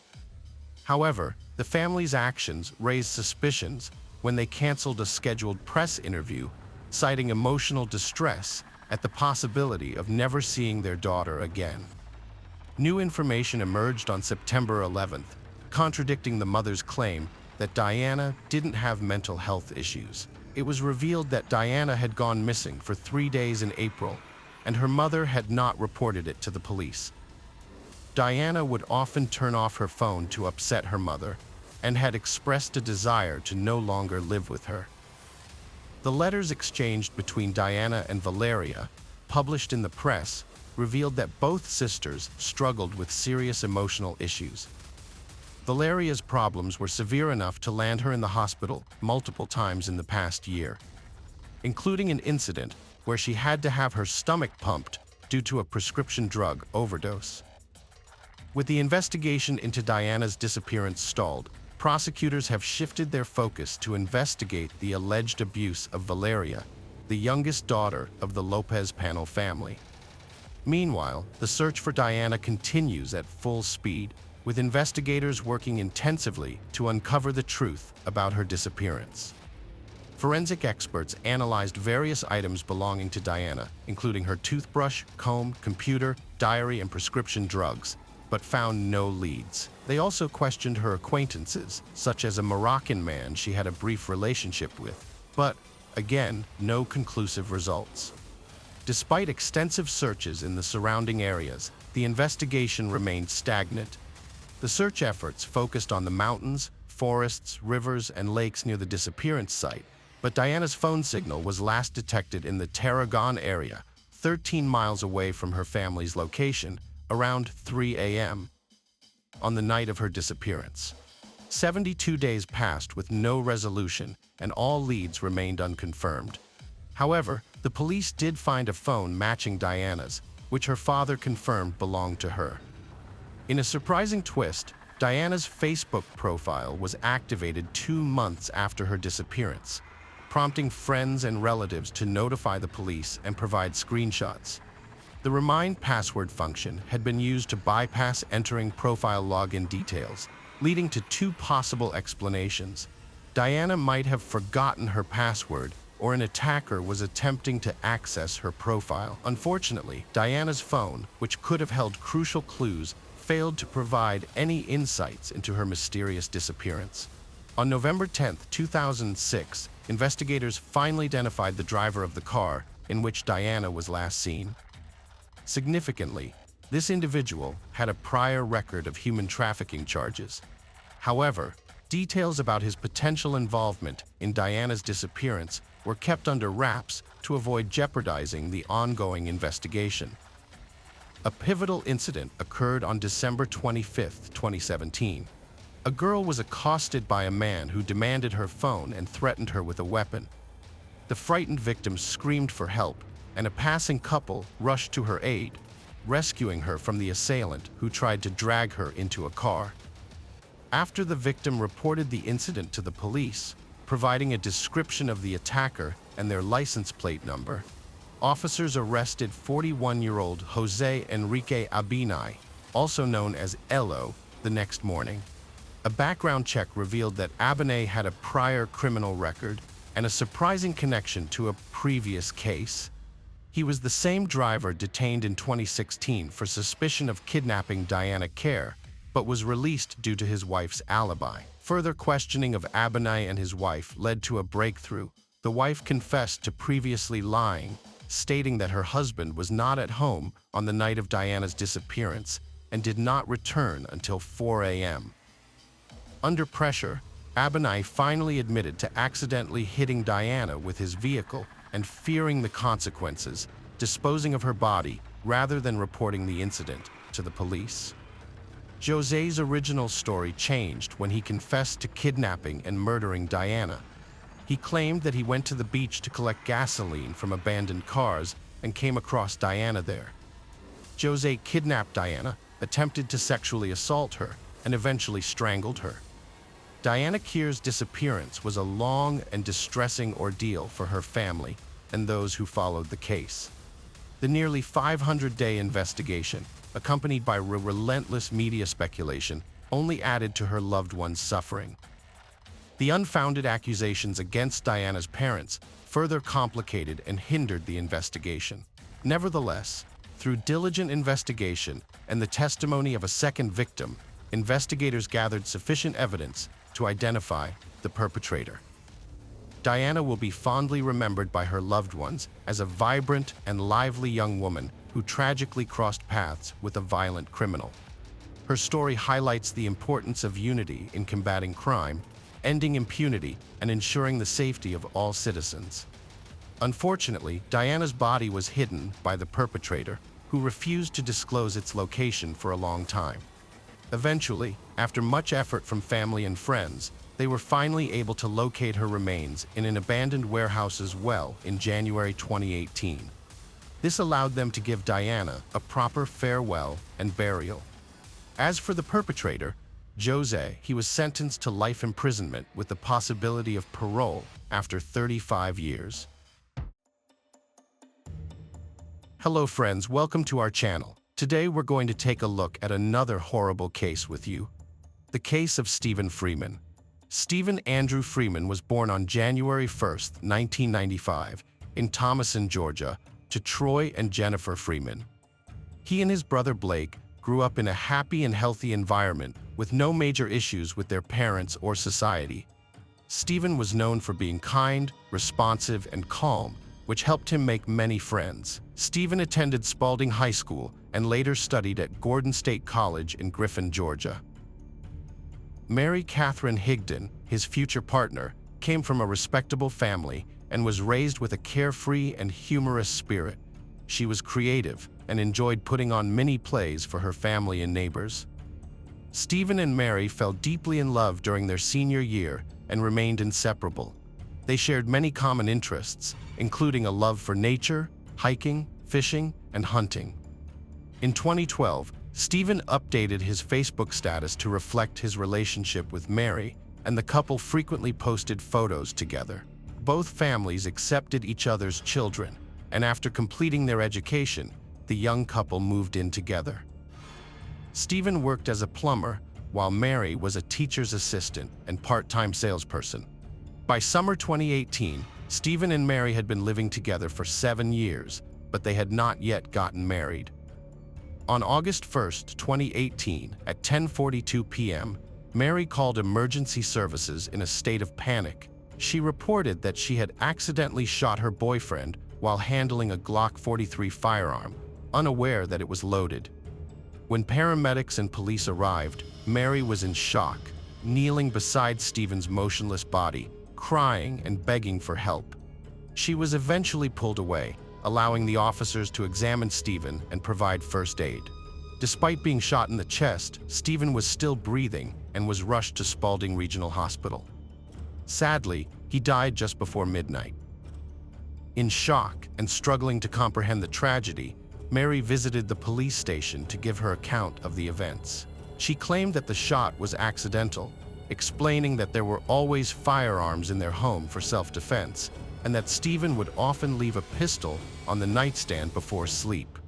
However, the family's actions raised suspicions when they canceled a scheduled press interview, citing emotional distress at the possibility of never seeing their daughter again. New information emerged on September 11th, contradicting the mother's claim that Diana didn't have mental health issues. It was revealed that Diana had gone missing for 3 days in April, and her mother had not reported it to the police. Diana would often turn off her phone to upset her mother, and had expressed a desire to no longer live with her. The letters exchanged between Diana and Valeria, published in the press, revealed that both sisters struggled with serious emotional issues. Valeria's problems were severe enough to land her in the hospital multiple times in the past year, including an incident where she had to have her stomach pumped due to a prescription drug overdose. With the investigation into Diana's disappearance stalled, prosecutors have shifted their focus to investigate the alleged abuse of Valeria, the youngest daughter of the Lopez Panel family. Meanwhile, the search for Diana continues at full speed, with investigators working intensively to uncover the truth about her disappearance. Forensic experts analyzed various items belonging to Diana, including her toothbrush, comb, computer, diary, and prescription drugs, but found no leads. They also questioned her acquaintances, such as a Moroccan man she had a brief relationship with, but, again, no conclusive results. Despite extensive searches in the surrounding areas, the investigation remained stagnant. The search efforts focused on the mountains, forests, rivers, and lakes near the disappearance site, but Diana's phone signal was last detected in the Tarragon area, 13 miles away from her family's location, around 3 a.m. on the night of her disappearance. 72 days passed with no resolution, and all leads remained unconfirmed. However, the police did find a phone matching Diana's, which her father confirmed belonged to her. In a surprising twist, Diana's Facebook profile was activated 2 months after her disappearance, prompting friends and relatives to notify the police and provide screenshots. The Remind Password function had been used to bypass entering profile login details, leading to 2 possible explanations. Diana might have forgotten her password, or an attacker was attempting to access her profile. Unfortunately, Diana's phone, which could have held crucial clues, failed to provide any insights into her mysterious disappearance. On November 10, 2006, investigators finally identified the driver of the car in which Diana was last seen. Significantly, this individual had a prior record of human trafficking charges. However, details about his potential involvement in Diana's disappearance were kept under wraps to avoid jeopardizing the ongoing investigation. A pivotal incident occurred on December 25, 2017. A girl was accosted by a man who demanded her phone and threatened her with a weapon. The frightened victim screamed for help, and a passing couple rushed to her aid, rescuing her from the assailant who tried to drag her into a car. After the victim reported the incident to the police, providing a description of the attacker and their license plate number, officers arrested 41-year-old Jose Enrique Abinay, also known as Elo, the next morning. A background check revealed that Abinay had a prior criminal record and a surprising connection to a previous case. He was the same driver detained in 2016 for suspicion of kidnapping Diana Quer, but was released due to his wife's alibi. Further questioning of Abinai and his wife led to a breakthrough. The wife confessed to previously lying, stating that her husband was not at home on the night of Diana's disappearance and did not return until 4 a.m. Under pressure, Abinai finally admitted to accidentally hitting Diana with his vehicle and fearing the consequences, disposing of her body rather than reporting the incident to the police. José's original story changed when he confessed to kidnapping and murdering Diana. He claimed that he went to the beach to collect gasoline from abandoned cars and came across Diana there. José kidnapped Diana, attempted to sexually assault her, and eventually strangled her. Diana Quer's disappearance was a long and distressing ordeal for her family and those who followed the case. The nearly 500-day investigation, accompanied by relentless media speculation, only added to her loved one's suffering. The unfounded accusations against Diana's parents further complicated and hindered the investigation. Nevertheless, through diligent investigation and the testimony of a second victim, investigators gathered sufficient evidence to identify the perpetrator. Diana will be fondly remembered by her loved ones as a vibrant and lively young woman who tragically crossed paths with a violent criminal. Her story highlights the importance of unity in combating crime, ending impunity, and ensuring the safety of all citizens. Unfortunately, Diana's body was hidden by the perpetrator, who refused to disclose its location for a long time. Eventually, after much effort from family and friends, they were finally able to locate her remains in an abandoned warehouse's well in January 2018. This allowed them to give Diana a proper farewell and burial. As for the perpetrator, José, he was sentenced to life imprisonment with the possibility of parole after 35 years. Hello friends, welcome to our channel. Today we're going to take a look at another horrible case with you. The case of Steven Freeman. Stephen Andrew Freeman was born on January 1st, 1995, in Thomason, Georgia, to Troy and Jennifer Freeman. He and his brother Blake grew up in a happy and healthy environment with no major issues with their parents or society. Stephen was known for being kind, responsive, and calm, which helped him make many friends. Stephen attended Spalding High School and later studied at Gordon State College in Griffin, Georgia. Mary Catherine Higdon, his future partner, came from a respectable family and was raised with a carefree and humorous spirit. She was creative and enjoyed putting on mini plays for her family and neighbors. Stephen and Mary fell deeply in love during their senior year and remained inseparable. They shared many common interests, including a love for nature, hiking, fishing, and hunting. In 2012, Stephen updated his Facebook status to reflect his relationship with Mary, and the couple frequently posted photos together. Both families accepted each other's children, and after completing their education, the young couple moved in together. Stephen worked as a plumber, while Mary was a teacher's assistant and part-time salesperson. By summer 2018, Stephen and Mary had been living together for 7 years, but they had not yet gotten married. On August 1st, 2018, at 10:42 p.m., Mary called emergency services in a state of panic. She reported that she had accidentally shot her boyfriend while handling a Glock 43 firearm, unaware that it was loaded. When paramedics and police arrived, Mary was in shock, kneeling beside Stephen's motionless body, crying and begging for help. She was eventually pulled away, allowing the officers to examine Stephen and provide first aid. Despite being shot in the chest, Stephen was still breathing and was rushed to Spalding Regional Hospital. Sadly, he died just before midnight. In shock and struggling to comprehend the tragedy, Mary visited the police station to give her account of the events. She claimed that the shot was accidental, explaining that there were always firearms in their home for self-defense, and that Stephen would often leave a pistol on the nightstand before sleep.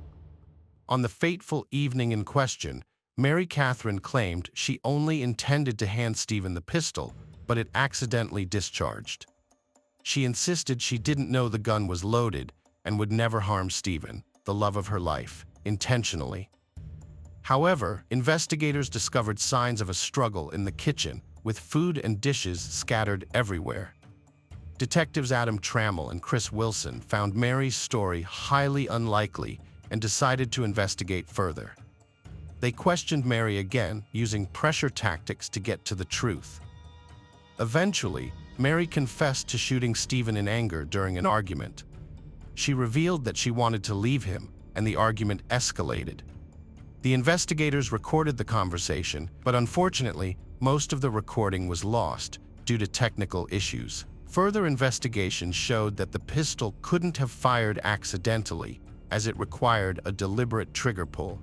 On the fateful evening in question, Mary Catherine claimed she only intended to hand Stephen the pistol, but it accidentally discharged. She insisted she didn't know the gun was loaded and would never harm Steven, the love of her life, intentionally. However, investigators discovered signs of a struggle in the kitchen, with food and dishes scattered everywhere. Detectives Adam Trammell and Chris Wilson found Mary's story highly unlikely and decided to investigate further. They questioned Mary again, using pressure tactics to get to the truth. Eventually, Mary confessed to shooting Steven in anger during an argument. She revealed that she wanted to leave him, and the argument escalated. The investigators recorded the conversation, but unfortunately, most of the recording was lost due to technical issues. Further investigation showed that the pistol couldn't have fired accidentally, as it required a deliberate trigger pull.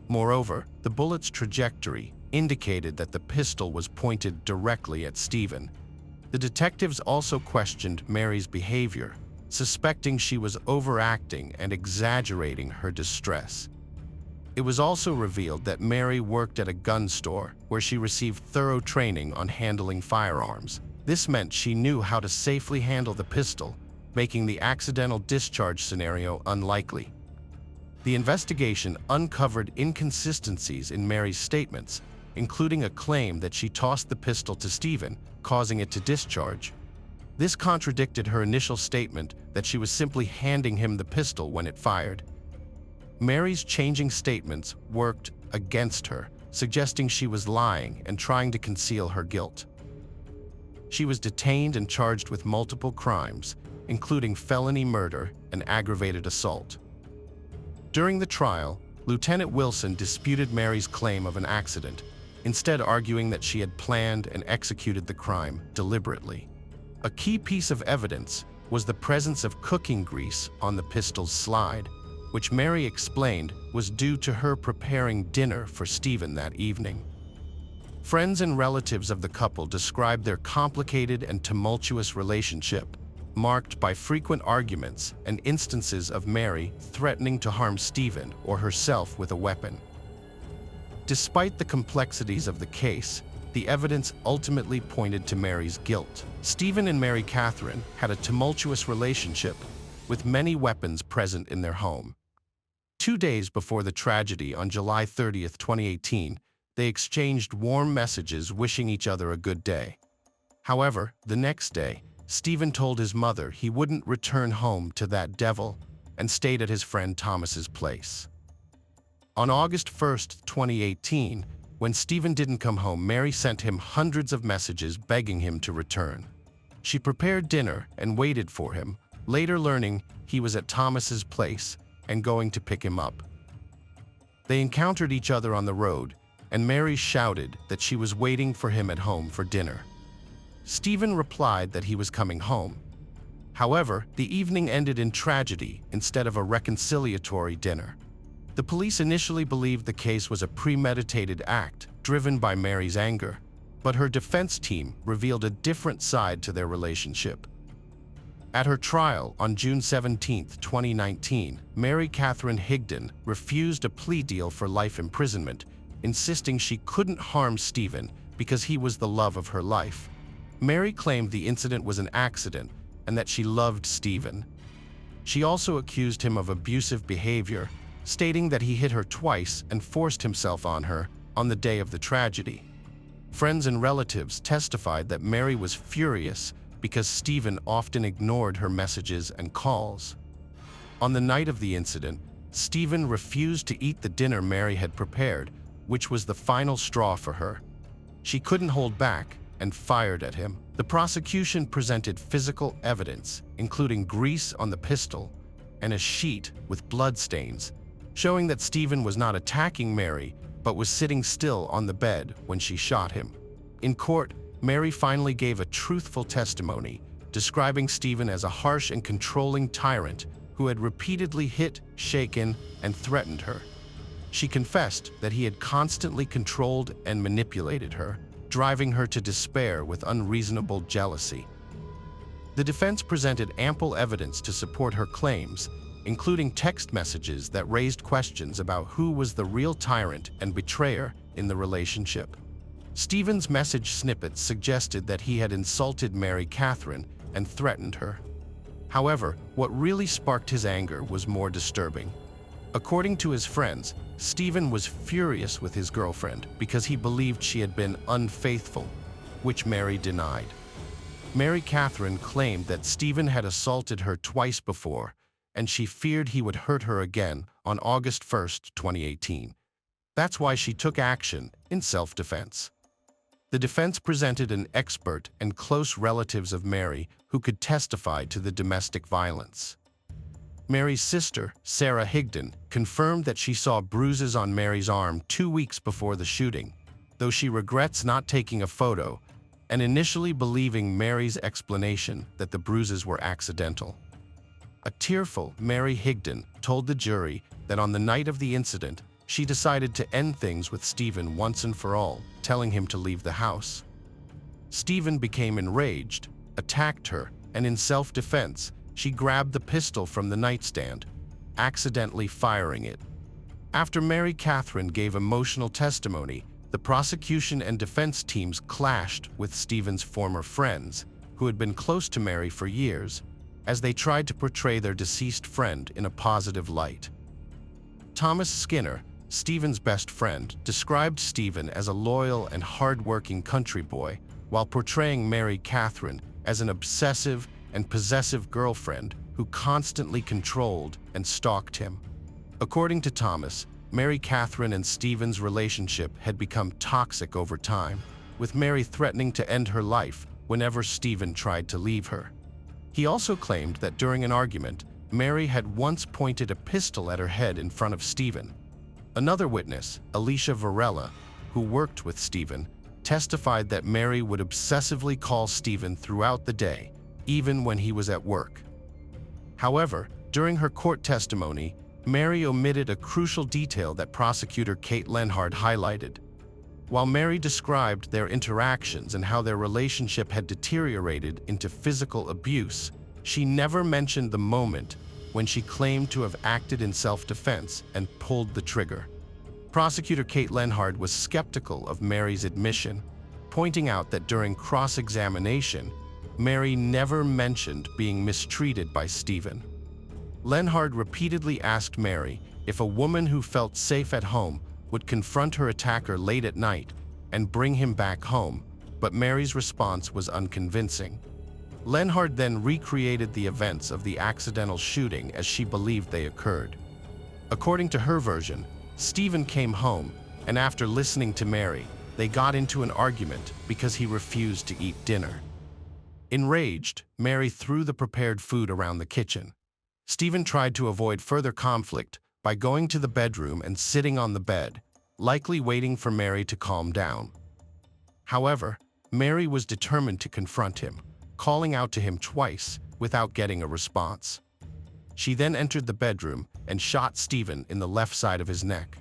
Moreover, the bullet's trajectory indicated that the pistol was pointed directly at Steven. The detectives also questioned Mary's behavior, suspecting she was overacting and exaggerating her distress. It was also revealed that Mary worked at a gun store where she received thorough training on handling firearms. This meant she knew how to safely handle the pistol, making the accidental discharge scenario unlikely. The investigation uncovered inconsistencies in Mary's statements, including a claim that she tossed the pistol to Steven, causing it to discharge. This contradicted her initial statement that she was simply handing him the pistol when it fired. Mary's changing statements worked against her, suggesting she was lying and trying to conceal her guilt. She was detained and charged with multiple crimes, including felony murder and aggravated assault. During the trial, Lieutenant Wilson disputed Mary's claim of an accident, instead arguing that she had planned and executed the crime deliberately. A key piece of evidence was the presence of cooking grease on the pistol's slide, which Mary explained was due to her preparing dinner for Steven that evening. Friends and relatives of the couple described their complicated and tumultuous relationship, marked by frequent arguments and instances of Mary threatening to harm Steven or herself with a weapon. Despite the complexities of the case, the evidence ultimately pointed to Mary's guilt. Steven and Mary Catherine had a tumultuous relationship, with many weapons present in their home. 2 days before the tragedy on July 30, 2018, they exchanged warm messages wishing each other a good day. However, the next day, Steven told his mother he wouldn't return home to that devil and stayed at his friend Thomas's place. On August 1, 2018, when Steven didn't come home, Mary sent him hundreds of messages begging him to return. She prepared dinner and waited for him, later learning he was at Thomas's place and going to pick him up. They encountered each other on the road, and Mary shouted that she was waiting for him at home for dinner. Steven replied that he was coming home. However, the evening ended in tragedy instead of a reconciliatory dinner. The police initially believed the case was a premeditated act driven by Mary's anger, but her defense team revealed a different side to their relationship. At her trial on June 17, 2019, Mary Catherine Higdon refused a plea deal for life imprisonment, insisting she couldn't harm Steven because he was the love of her life. Mary claimed the incident was an accident and that she loved Steven. She also accused him of abusive behavior, stating that he hit her twice and forced himself on her on the day of the tragedy. Friends and relatives testified that Mary was furious because Steven often ignored her messages and calls. On the night of the incident, Steven refused to eat the dinner Mary had prepared, which was the final straw for her. She couldn't hold back and fired at him. The prosecution presented physical evidence, including grease on the pistol and a sheet with bloodstains, showing that Steven was not attacking Mary, but was sitting still on the bed when she shot him. In court, Mary finally gave a truthful testimony, describing Steven as a harsh and controlling tyrant who had repeatedly hit, shaken, and threatened her. She confessed that he had constantly controlled and manipulated her, driving her to despair with unreasonable jealousy. The defense presented ample evidence to support her claims, including text messages that raised questions about who was the real tyrant and betrayer in the relationship. Steven's message snippets suggested that he had insulted Mary Catherine and threatened her. However, what really sparked his anger was more disturbing. According to his friends, Steven was furious with his girlfriend because he believed she had been unfaithful, which Mary denied. Mary Catherine claimed that Steven had assaulted her twice before, and she feared he would hurt her again on August 1, 2018. That's why she took action in self-defense. The defense presented an expert and close relatives of Mary who could testify to the domestic violence. Mary's sister, Sarah Higdon, confirmed that she saw bruises on Mary's arm 2 weeks before the shooting, though she regrets not taking a photo and initially believing Mary's explanation that the bruises were accidental. A tearful Mary Higdon told the jury that on the night of the incident, she decided to end things with Steven once and for all, telling him to leave the house. Steven became enraged, attacked her, and in self-defense, she grabbed the pistol from the nightstand, accidentally firing it. After Mary Catherine gave emotional testimony, the prosecution and defense teams clashed with Steven's former friends, who had been close to Mary for years, as they tried to portray their deceased friend in a positive light. Thomas Skinner, Steven's best friend, described Steven as a loyal and hard-working country boy, while portraying Mary Catherine as an obsessive and possessive girlfriend who constantly controlled and stalked him. According to Thomas, Mary Catherine and Steven's relationship had become toxic over time, with Mary threatening to end her life whenever Steven tried to leave her. He also claimed that during an argument, Mary had once pointed a pistol at her head in front of Steven. Another witness, Alicia Varela, who worked with Steven, testified that Mary would obsessively call Steven throughout the day, even when he was at work. However, during her court testimony, Mary omitted a crucial detail that prosecutor Kate Lenhard highlighted. While Mary described their interactions and how their relationship had deteriorated into physical abuse, she never mentioned the moment when she claimed to have acted in self-defense and pulled the trigger. Prosecutor Kate Lenhard was skeptical of Mary's admission, pointing out that during cross-examination, Mary never mentioned being mistreated by Steven. Lenhard repeatedly asked Mary if a woman who felt safe at home would confront her attacker late at night and bring him back home, but Mary's response was unconvincing. Lenhard then recreated the events of the accidental shooting as she believed they occurred. According to her version, Steven came home, and after listening to Mary, they got into an argument because he refused to eat dinner. Enraged, Mary threw the prepared food around the kitchen. Steven tried to avoid further conflict by going to the bedroom and sitting on the bed, likely waiting for Mary to calm down. However, Mary was determined to confront him, calling out to him twice without getting a response. She then entered the bedroom and shot Steven in the left side of his neck.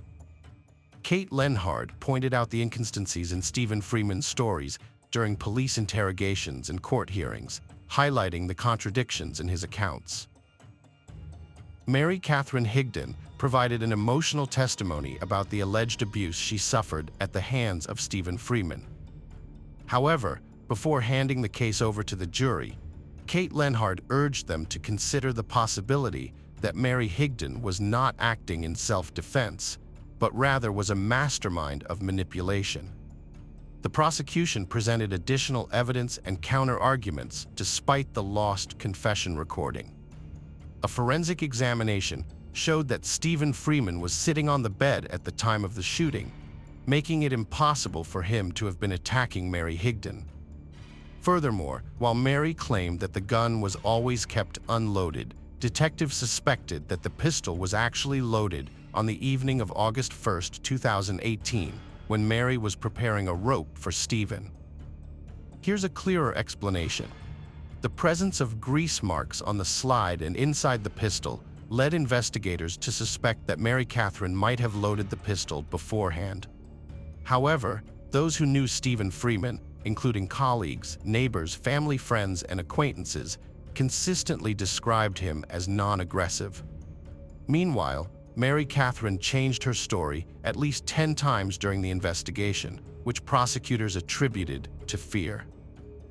Kate Lenhard pointed out the inconsistencies in Steven Freeman's stories during police interrogations and court hearings, highlighting the contradictions in his accounts. Mary Catherine Higdon provided an emotional testimony about the alleged abuse she suffered at the hands of Steven Freeman. However, before handing the case over to the jury, Kate Lenhard urged them to consider the possibility that Mary Higdon was not acting in self-defense, but rather was a mastermind of manipulation. The prosecution presented additional evidence and counter-arguments despite the lost confession recording. A forensic examination showed that Steven Freeman was sitting on the bed at the time of the shooting, making it impossible for him to have been attacking Mary Higdon. Furthermore, while Mary claimed that the gun was always kept unloaded, detectives suspected that the pistol was actually loaded on the evening of August 1, 2018, when Mary was preparing a rope for Steven. Here's a clearer explanation. The presence of grease marks on the slide and inside the pistol led investigators to suspect that Mary Catherine might have loaded the pistol beforehand. However, those who knew Steven Freeman, including colleagues, neighbors, family friends, and acquaintances, consistently described him as non-aggressive. Meanwhile, Mary Catherine changed her story at least 10 times during the investigation, which prosecutors attributed to fear.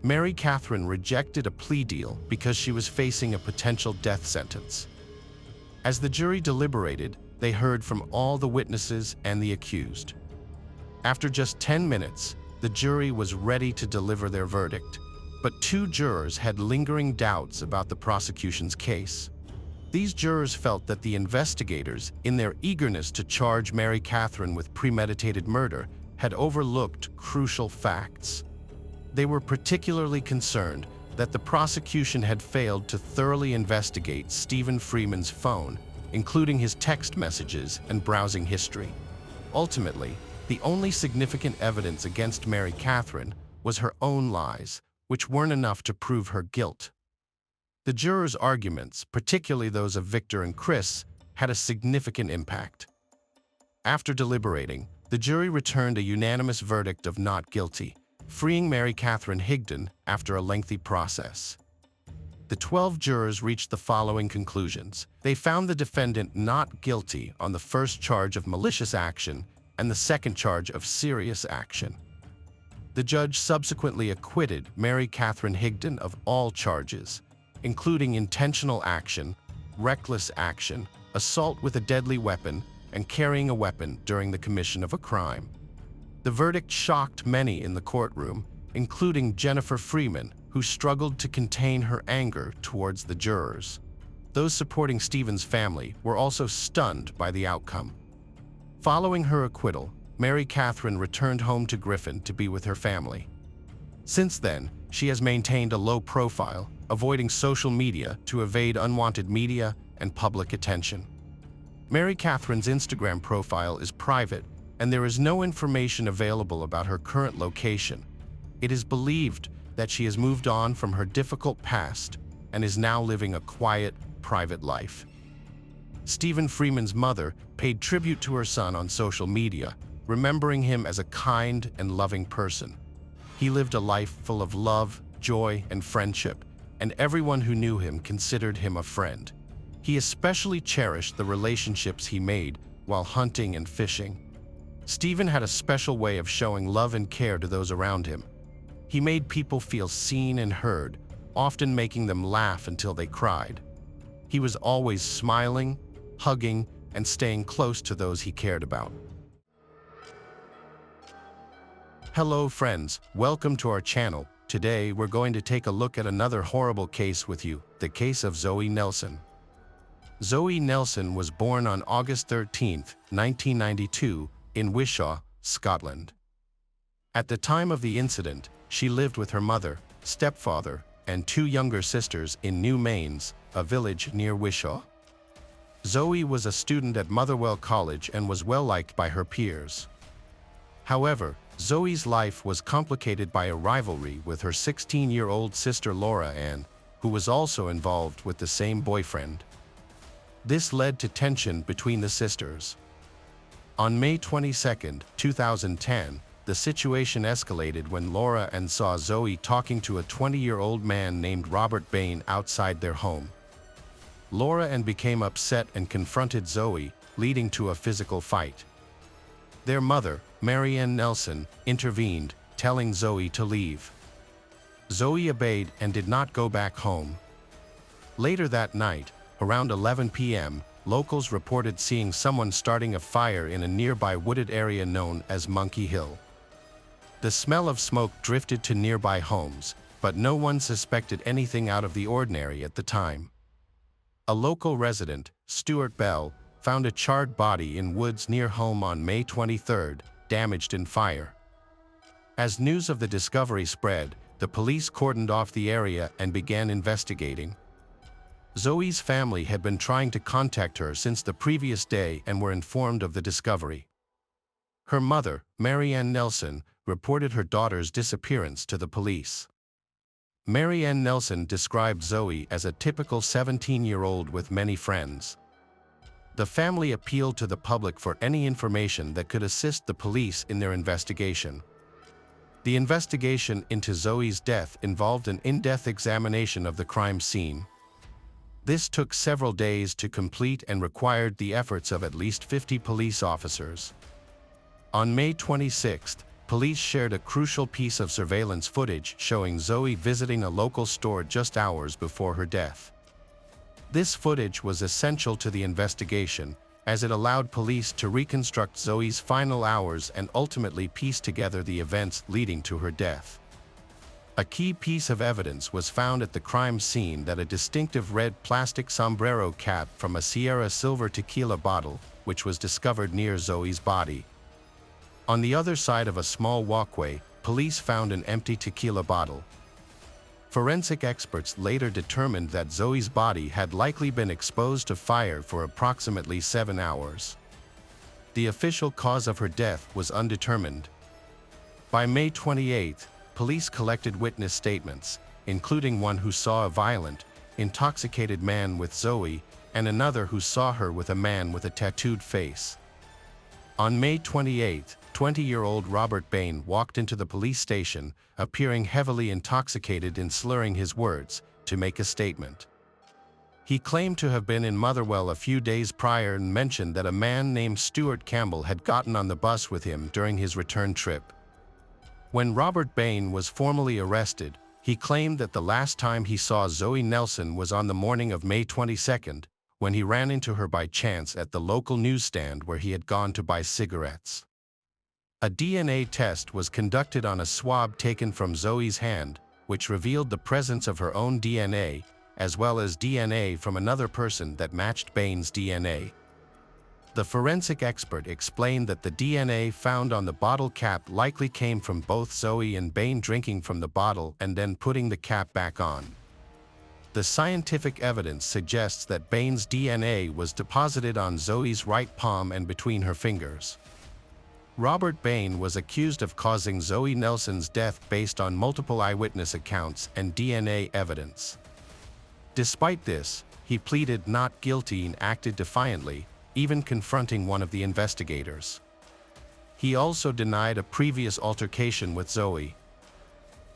Mary Catherine rejected a plea deal because she was facing a potential death sentence. As the jury deliberated, they heard from all the witnesses and the accused. After just 10 minutes, the jury was ready to deliver their verdict, but two jurors had lingering doubts about the prosecution's case. These jurors felt that the investigators, in their eagerness to charge Mary Catherine with premeditated murder, had overlooked crucial facts. They were particularly concerned that the prosecution had failed to thoroughly investigate Steven Freeman's phone, including his text messages and browsing history. Ultimately, the only significant evidence against Mary Catherine was her own lies, which weren't enough to prove her guilt. The jurors' arguments, particularly those of Victor and Chris, had a significant impact. After deliberating, the jury returned a unanimous verdict of not guilty, freeing Mary Catherine Higdon after a lengthy process. The 12 jurors reached the following conclusions. They found the defendant not guilty on the first charge of malicious action and the second charge of serious action. The judge subsequently acquitted Mary Catherine Higdon of all charges, including intentional action, reckless action, assault with a deadly weapon, and carrying a weapon during the commission of a crime. The verdict shocked many in the courtroom, including Jennifer Freeman, who struggled to contain her anger towards the jurors. Those supporting Steven's family were also stunned by the outcome. Following her acquittal, Mary Catherine returned home to Griffin to be with her family. Since then, she has maintained a low profile, avoiding social media to evade unwanted media and public attention. Mary Catherine's Instagram profile is private, and there is no information available about her current location. It is believed that she has moved on from her difficult past and is now living a quiet, private life. Steven Freeman's mother paid tribute to her son on social media, remembering him as a kind and loving person. He lived a life full of love, joy, and friendship, and everyone who knew him considered him a friend. He especially cherished the relationships he made while hunting and fishing. Steven had a special way of showing love and care to those around him. He made people feel seen and heard, often making them laugh until they cried. He was always smiling, hugging, and staying close to those he cared about. Hello friends, welcome to our channel. Today we're going to take a look at another horrible case with you, the case of Zoe Nelson. Zoe Nelson was born on August 13, 1992, in Wishaw, Scotland. At the time of the incident, she lived with her mother, stepfather, and two younger sisters in New Mains, a village near Wishaw. Zoe was a student at Motherwell College and was well liked by her peers. However, Zoe's life was complicated by a rivalry with her 16-year-old sister Laura Ann, who was also involved with the same boyfriend. This led to tension between the sisters. On May 22, 2010, the situation escalated when Laura Ann saw Zoe talking to a 20-year-old man named Robert Bain outside their home. Laura Ann became upset and confronted Zoe, leading to a physical fight. Their mother, Marianne Nelson, intervened, telling Zoe to leave. Zoe obeyed and did not go back home. Later that night, around 11 p.m., locals reported seeing someone starting a fire in a nearby wooded area known as Monkey Hill. The smell of smoke drifted to nearby homes, but no one suspected anything out of the ordinary at the time. A local resident, Stuart Bell, found a charred body in woods near home on May 23, damaged in fire. As news of the discovery spread, the police cordoned off the area and began investigating. Zoe's family had been trying to contact her since the previous day and were informed of the discovery. Her mother, Marianne Nelson, reported her daughter's disappearance to the police. Marianne Nelson described Zoe as a typical 17-year-old with many friends. The family appealed to the public for any information that could assist the police in their investigation. The investigation into Zoe's death involved an in-depth examination of the crime scene. This took several days to complete and required the efforts of at least 50 police officers. On May 26, police shared a crucial piece of surveillance footage showing Zoe visiting a local store just hours before her death. This footage was essential to the investigation, as it allowed police to reconstruct Zoe's final hours and ultimately piece together the events leading to her death. A key piece of evidence was found at the crime scene: that a distinctive red plastic sombrero cap from a Sierra Silver tequila bottle, which was discovered near Zoe's body. On the other side of a small walkway, police found an empty tequila bottle. Forensic experts later determined that Zoe's body had likely been exposed to fire for approximately 7 hours. The official cause of her death was undetermined. By May 28, police collected witness statements, including one who saw a violent, intoxicated man with Zoe and another who saw her with a man with a tattooed face. On May 28, 20-year-old Robert Bain walked into the police station, appearing heavily intoxicated and slurring his words, to make a statement. He claimed to have been in Motherwell a few days prior and mentioned that a man named Stuart Campbell had gotten on the bus with him during his return trip. When Robert Bain was formally arrested, he claimed that the last time he saw Zoe Nelson was on the morning of May 22, when he ran into her by chance at the local newsstand where he had gone to buy cigarettes. A DNA test was conducted on a swab taken from Zoe's hand, which revealed the presence of her own DNA, as well as DNA from another person that matched Bain's DNA. The forensic expert explained that the DNA found on the bottle cap likely came from both Zoe and Bain drinking from the bottle and then putting the cap back on. The scientific evidence suggests that Bain's DNA was deposited on Zoe's right palm and between her fingers. Robert Bain was accused of causing Zoe Nelson's death based on multiple eyewitness accounts and DNA evidence. Despite this, he pleaded not guilty and acted defiantly, even confronting one of the investigators. He also denied a previous altercation with Zoe.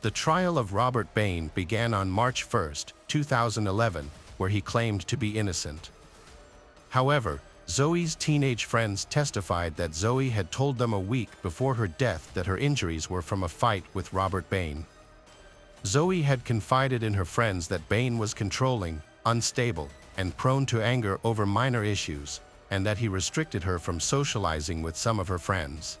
The trial of Robert Bain began on March 1, 2011, where he claimed to be innocent. However, Zoe's teenage friends testified that Zoe had told them a week before her death that her injuries were from a fight with Robert Bain. Zoe had confided in her friends that Bain was controlling, unstable, and prone to anger over minor issues, and that he restricted her from socializing with some of her friends.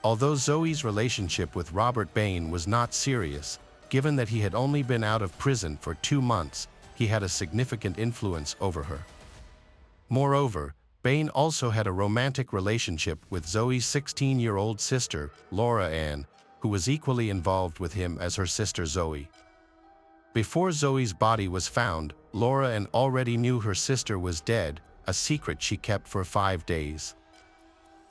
Although Zoe's relationship with Robert Bain was not serious, given that he had only been out of prison for 2 months, he had a significant influence over her. Moreover, Bain also had a romantic relationship with Zoe's 16-year-old sister, Laura Ann, who was equally involved with him as her sister Zoe. Before Zoe's body was found, Laura Ann already knew her sister was dead, a secret she kept for 5 days.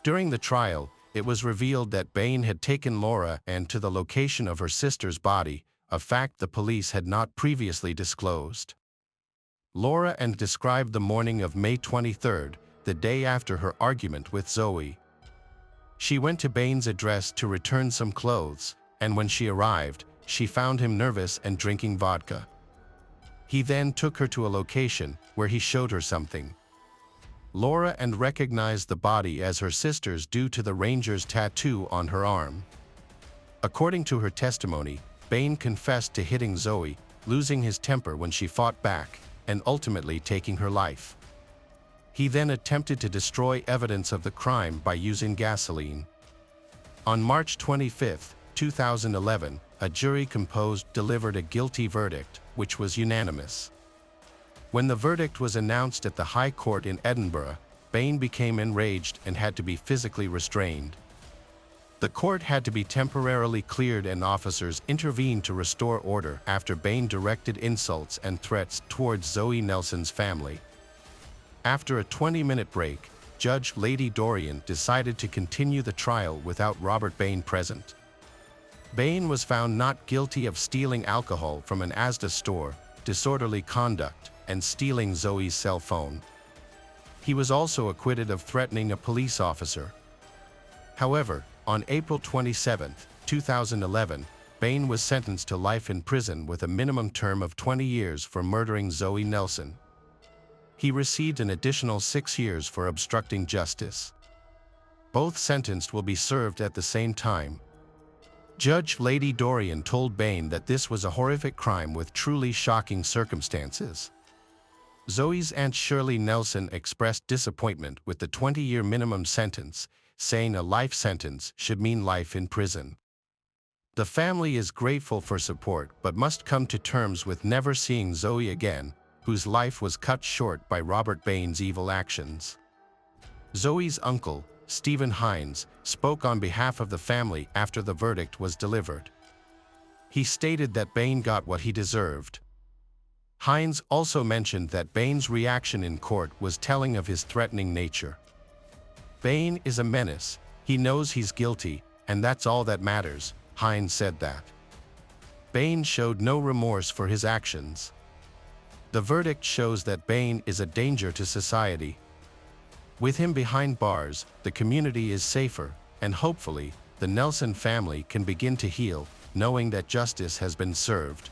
During the trial, it was revealed that Bain had taken Laura Ann to the location of her sister's body, a fact the police had not previously disclosed. Laura Ann described the morning of May 23, the day after her argument with Zoe. She went to Bain's address to return some clothes, and when she arrived, she found him nervous and drinking vodka. He then took her to a location where he showed her something. Laura Ann recognized the body as her sister's due to the ranger's tattoo on her arm. According to her testimony, Bain confessed to hitting Zoe, losing his temper when she fought back, and ultimately taking her life. He then attempted to destroy evidence of the crime by using gasoline. On March 25, 2011, a jury composed delivered a guilty verdict, which was unanimous. When the verdict was announced at the High Court in Edinburgh, Bain became enraged and had to be physically restrained. The court had to be temporarily cleared and officers intervened to restore order after Bain directed insults and threats towards Zoe Nelson's family. After a 20-minute break, Judge Lady Dorian decided to continue the trial without Robert Bain present. Bain was found not guilty of stealing alcohol from an Asda store, disorderly conduct, and stealing Zoe's cell phone. He was also acquitted of threatening a police officer. However, on April 27, 2011, Bain was sentenced to life in prison with a minimum term of 20 years for murdering Zoe Nelson. He received an additional 6 years for obstructing justice. Both sentenced will be served at the same time. Judge Lady Dorian told Bain that this was a horrific crime with truly shocking circumstances. Zoe's Aunt Shirley Nelson expressed disappointment with the 20-year minimum sentence, saying a life sentence should mean life in prison. The family is grateful for support but must come to terms with never seeing Zoe again, whose life was cut short by Robert Bain's evil actions. Zoe's uncle, Stephen Hines, spoke on behalf of the family after the verdict was delivered. He stated that Bain got what he deserved. Hines also mentioned that Bain's reaction in court was telling of his threatening nature. Bain is a menace. He knows he's guilty, and that's all that matters, Hines said that. Bain showed no remorse for his actions. The verdict shows that Bain is a danger to society. With him behind bars, the community is safer, and hopefully, the Nelson family can begin to heal, knowing that justice has been served.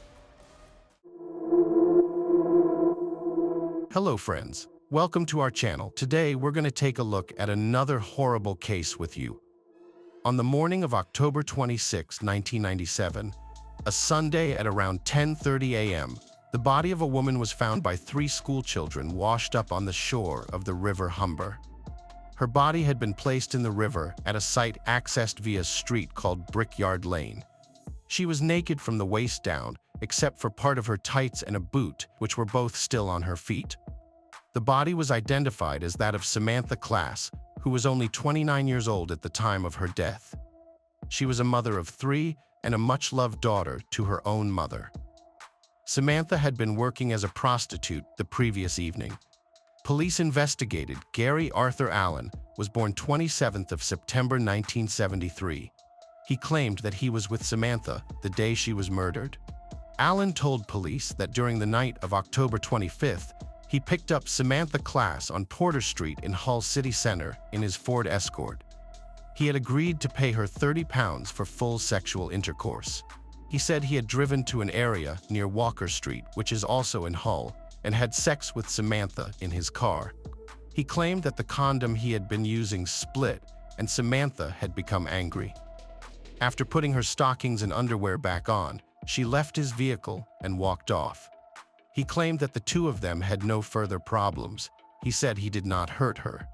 Hello friends, welcome to our channel. Today we're going to take a look at another horrible case with you. On the morning of October 26, 1997, a Sunday at around 10:30 a.m., the body of a woman was found by 3 schoolchildren washed up on the shore of the River Humber. Her body had been placed in the river at a site accessed via a street called Brickyard Lane. She was naked from the waist down, except for part of her tights and a boot, which were both still on her feet. The body was identified as that of Samantha Class, who was only 29 years old at the time of her death. She was a mother of 3 and a much-loved daughter to her own mother. Samantha had been working as a prostitute the previous evening. Police investigated Gary Arthur Allen was born 27th of September 1973. He claimed that he was with Samantha the day she was murdered. Allen told police that during the night of October 25th, he picked up Samantha Class on Porter Street in Hull City Center in his Ford Escort. He had agreed to pay her £30 for full sexual intercourse. He said he had driven to an area near Walker Street, which is also in Hull, and had sex with Samantha in his car. He claimed that the condom he had been using split, and Samantha had become angry. After putting her stockings and underwear back on, she left his vehicle and walked off. He claimed that the two of them had no further problems. He said he did not hurt her.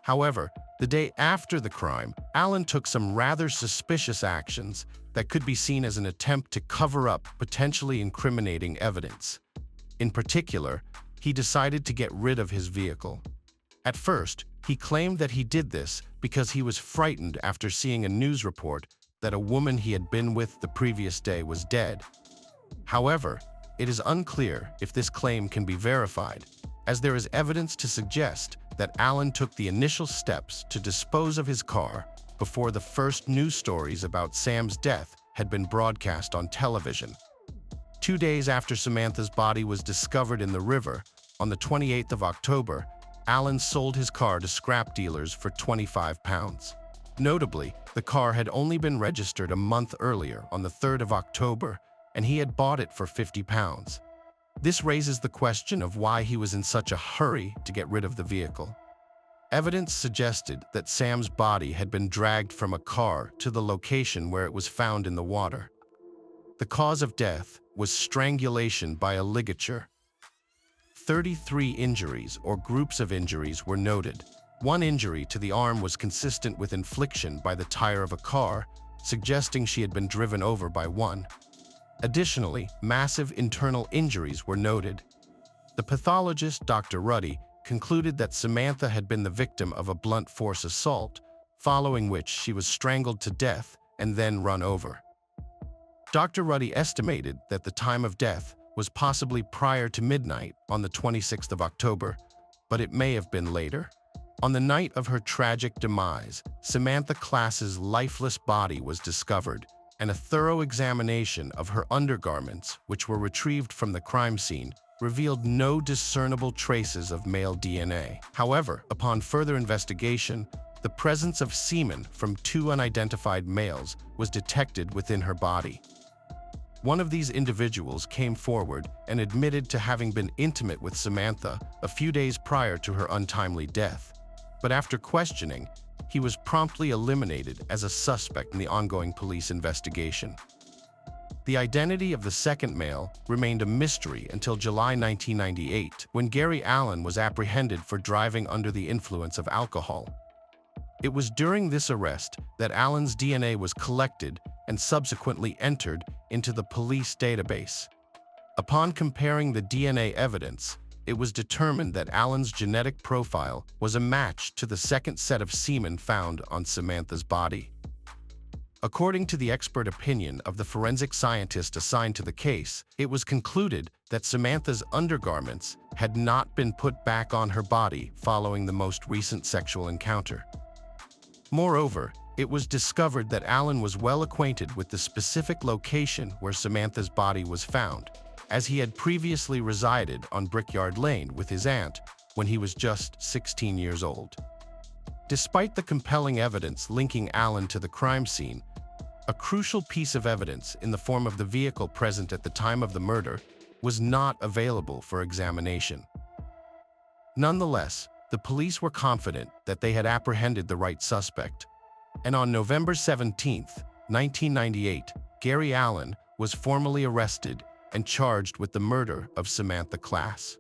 However, the day after the crime, Allen took some rather suspicious actions that could be seen as an attempt to cover up potentially incriminating evidence. In particular, he decided to get rid of his vehicle. At first, he claimed that he did this because he was frightened after seeing a news report that a woman he had been with the previous day was dead. However, it is unclear if this claim can be verified, as there is evidence to suggest that Allen took the initial steps to dispose of his car before the first news stories about Sam's death had been broadcast on television. 2 days after Samantha's body was discovered in the river, on the 28th of October, Allen sold his car to scrap dealers for £25. Notably, the car had only been registered a month earlier on the 3rd of October, and he had bought it for £50. This raises the question of why he was in such a hurry to get rid of the vehicle. Evidence suggested that Sam's body had been dragged from a car to the location where it was found in the water. The cause of death was strangulation by a ligature. 33 injuries or groups of injuries were noted. One injury to the arm was consistent with infliction by the tire of a car, suggesting she had been driven over by one. Additionally, massive internal injuries were noted. The pathologist, Dr. Ruddy, concluded that Samantha had been the victim of a blunt force assault, following which she was strangled to death and then run over. Dr. Ruddy estimated that the time of death was possibly prior to midnight on the 26th of October, but it may have been later. On the night of her tragic demise, Samantha Class's lifeless body was discovered, and a thorough examination of her undergarments, which were retrieved from the crime scene, revealed no discernible traces of male DNA. However, upon further investigation, the presence of semen from 2 unidentified males was detected within her body. One of these individuals came forward and admitted to having been intimate with Samantha a few days prior to her untimely death. But after questioning, he was promptly eliminated as a suspect in the ongoing police investigation. The identity of the second male remained a mystery until July 1998, when Gary Allen was apprehended for driving under the influence of alcohol. It was during this arrest that Allen's DNA was collected and subsequently entered into the police database. Upon comparing the DNA evidence, it was determined that Allen's genetic profile was a match to the second set of semen found on Samantha's body. According to the expert opinion of the forensic scientist assigned to the case, it was concluded that Samantha's undergarments had not been put back on her body following the most recent sexual encounter. Moreover, it was discovered that Allen was well acquainted with the specific location where Samantha's body was found, as he had previously resided on Brickyard Lane with his aunt when he was just 16 years old. Despite the compelling evidence linking Allen to the crime scene, a crucial piece of evidence in the form of the vehicle present at the time of the murder was not available for examination. Nonetheless, the police were confident that they had apprehended the right suspect, and on November 17, 1998, Gary Allen was formally arrested and charged with the murder of Samantha Class.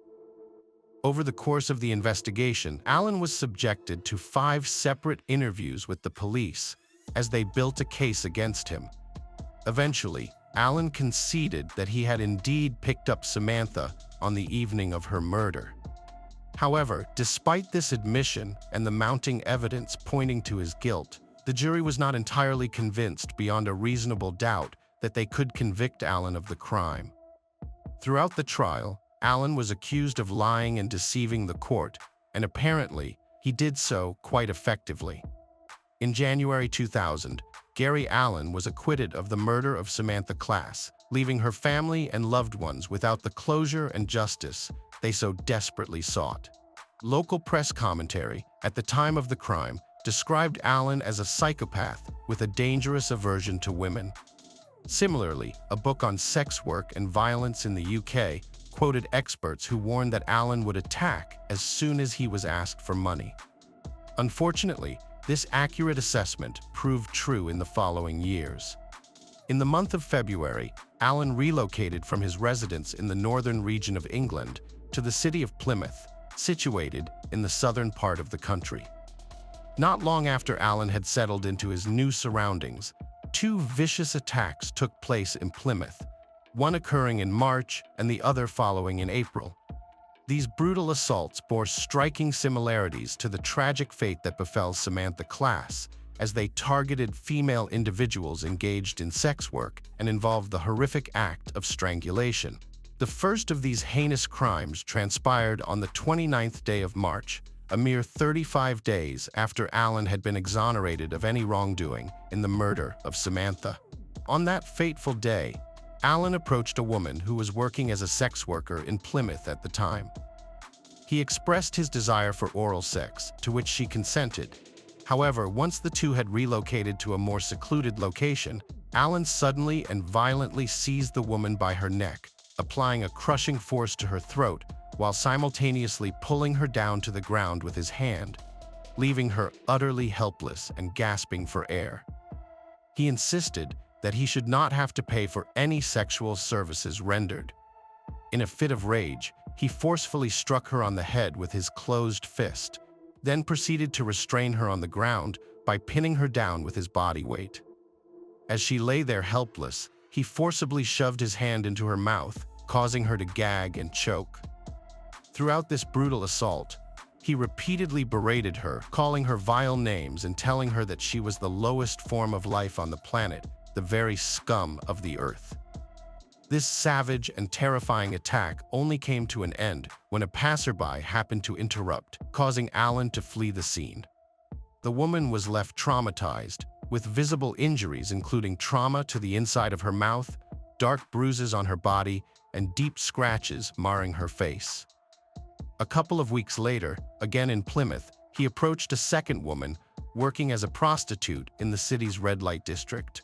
Over the course of the investigation, Allen was subjected to 5 separate interviews with the police as they built a case against him. Eventually, Allen conceded that he had indeed picked up Samantha on the evening of her murder. However, despite this admission and the mounting evidence pointing to his guilt, the jury was not entirely convinced beyond a reasonable doubt that they could convict Allen of the crime. Throughout the trial, Allen was accused of lying and deceiving the court, and apparently, he did so quite effectively. In January 2000, Gary Allen was acquitted of the murder of Samantha Class, leaving her family and loved ones without the closure and justice they so desperately sought. Local press commentary at the time of the crime described Allen as a psychopath with a dangerous aversion to women. Similarly, a book on sex work and violence in the UK quoted experts who warned that Allen would attack as soon as he was asked for money. Unfortunately, this accurate assessment proved true in the following years. In the month of February, Allen relocated from his residence in the northern region of England to the city of Plymouth, situated in the southern part of the country. Not long after Allen had settled into his new surroundings, 2 vicious attacks took place in Plymouth, one occurring in March and the other following in April. These brutal assaults bore striking similarities to the tragic fate that befell Samantha Class, as they targeted female individuals engaged in sex work and involved the horrific act of strangulation. The first of these heinous crimes transpired on the 29th day of March, a mere 35 days after Allen had been exonerated of any wrongdoing in the murder of Samantha. On that fateful day, Allen approached a woman who was working as a sex worker in Plymouth at the time. He expressed his desire for oral sex, to which she consented. However, once the two had relocated to a more secluded location, Allen suddenly and violently seized the woman by her neck, applying a crushing force to her throat, while simultaneously pulling her down to the ground with his hand, leaving her utterly helpless and gasping for air. He insisted that he should not have to pay for any sexual services rendered. In a fit of rage, he forcefully struck her on the head with his closed fist, then proceeded to restrain her on the ground by pinning her down with his body weight. As she lay there helpless, he forcibly shoved his hand into her mouth, causing her to gag and choke. Throughout this brutal assault, he repeatedly berated her, calling her vile names and telling her that she was the lowest form of life on the planet, the very scum of the earth. This savage and terrifying attack only came to an end when a passerby happened to interrupt, causing Allen to flee the scene. The woman was left traumatized, with visible injuries including trauma to the inside of her mouth, dark bruises on her body, and deep scratches marring her face. A couple of weeks later, again in Plymouth, he approached a second woman working as a prostitute in the city's red light district.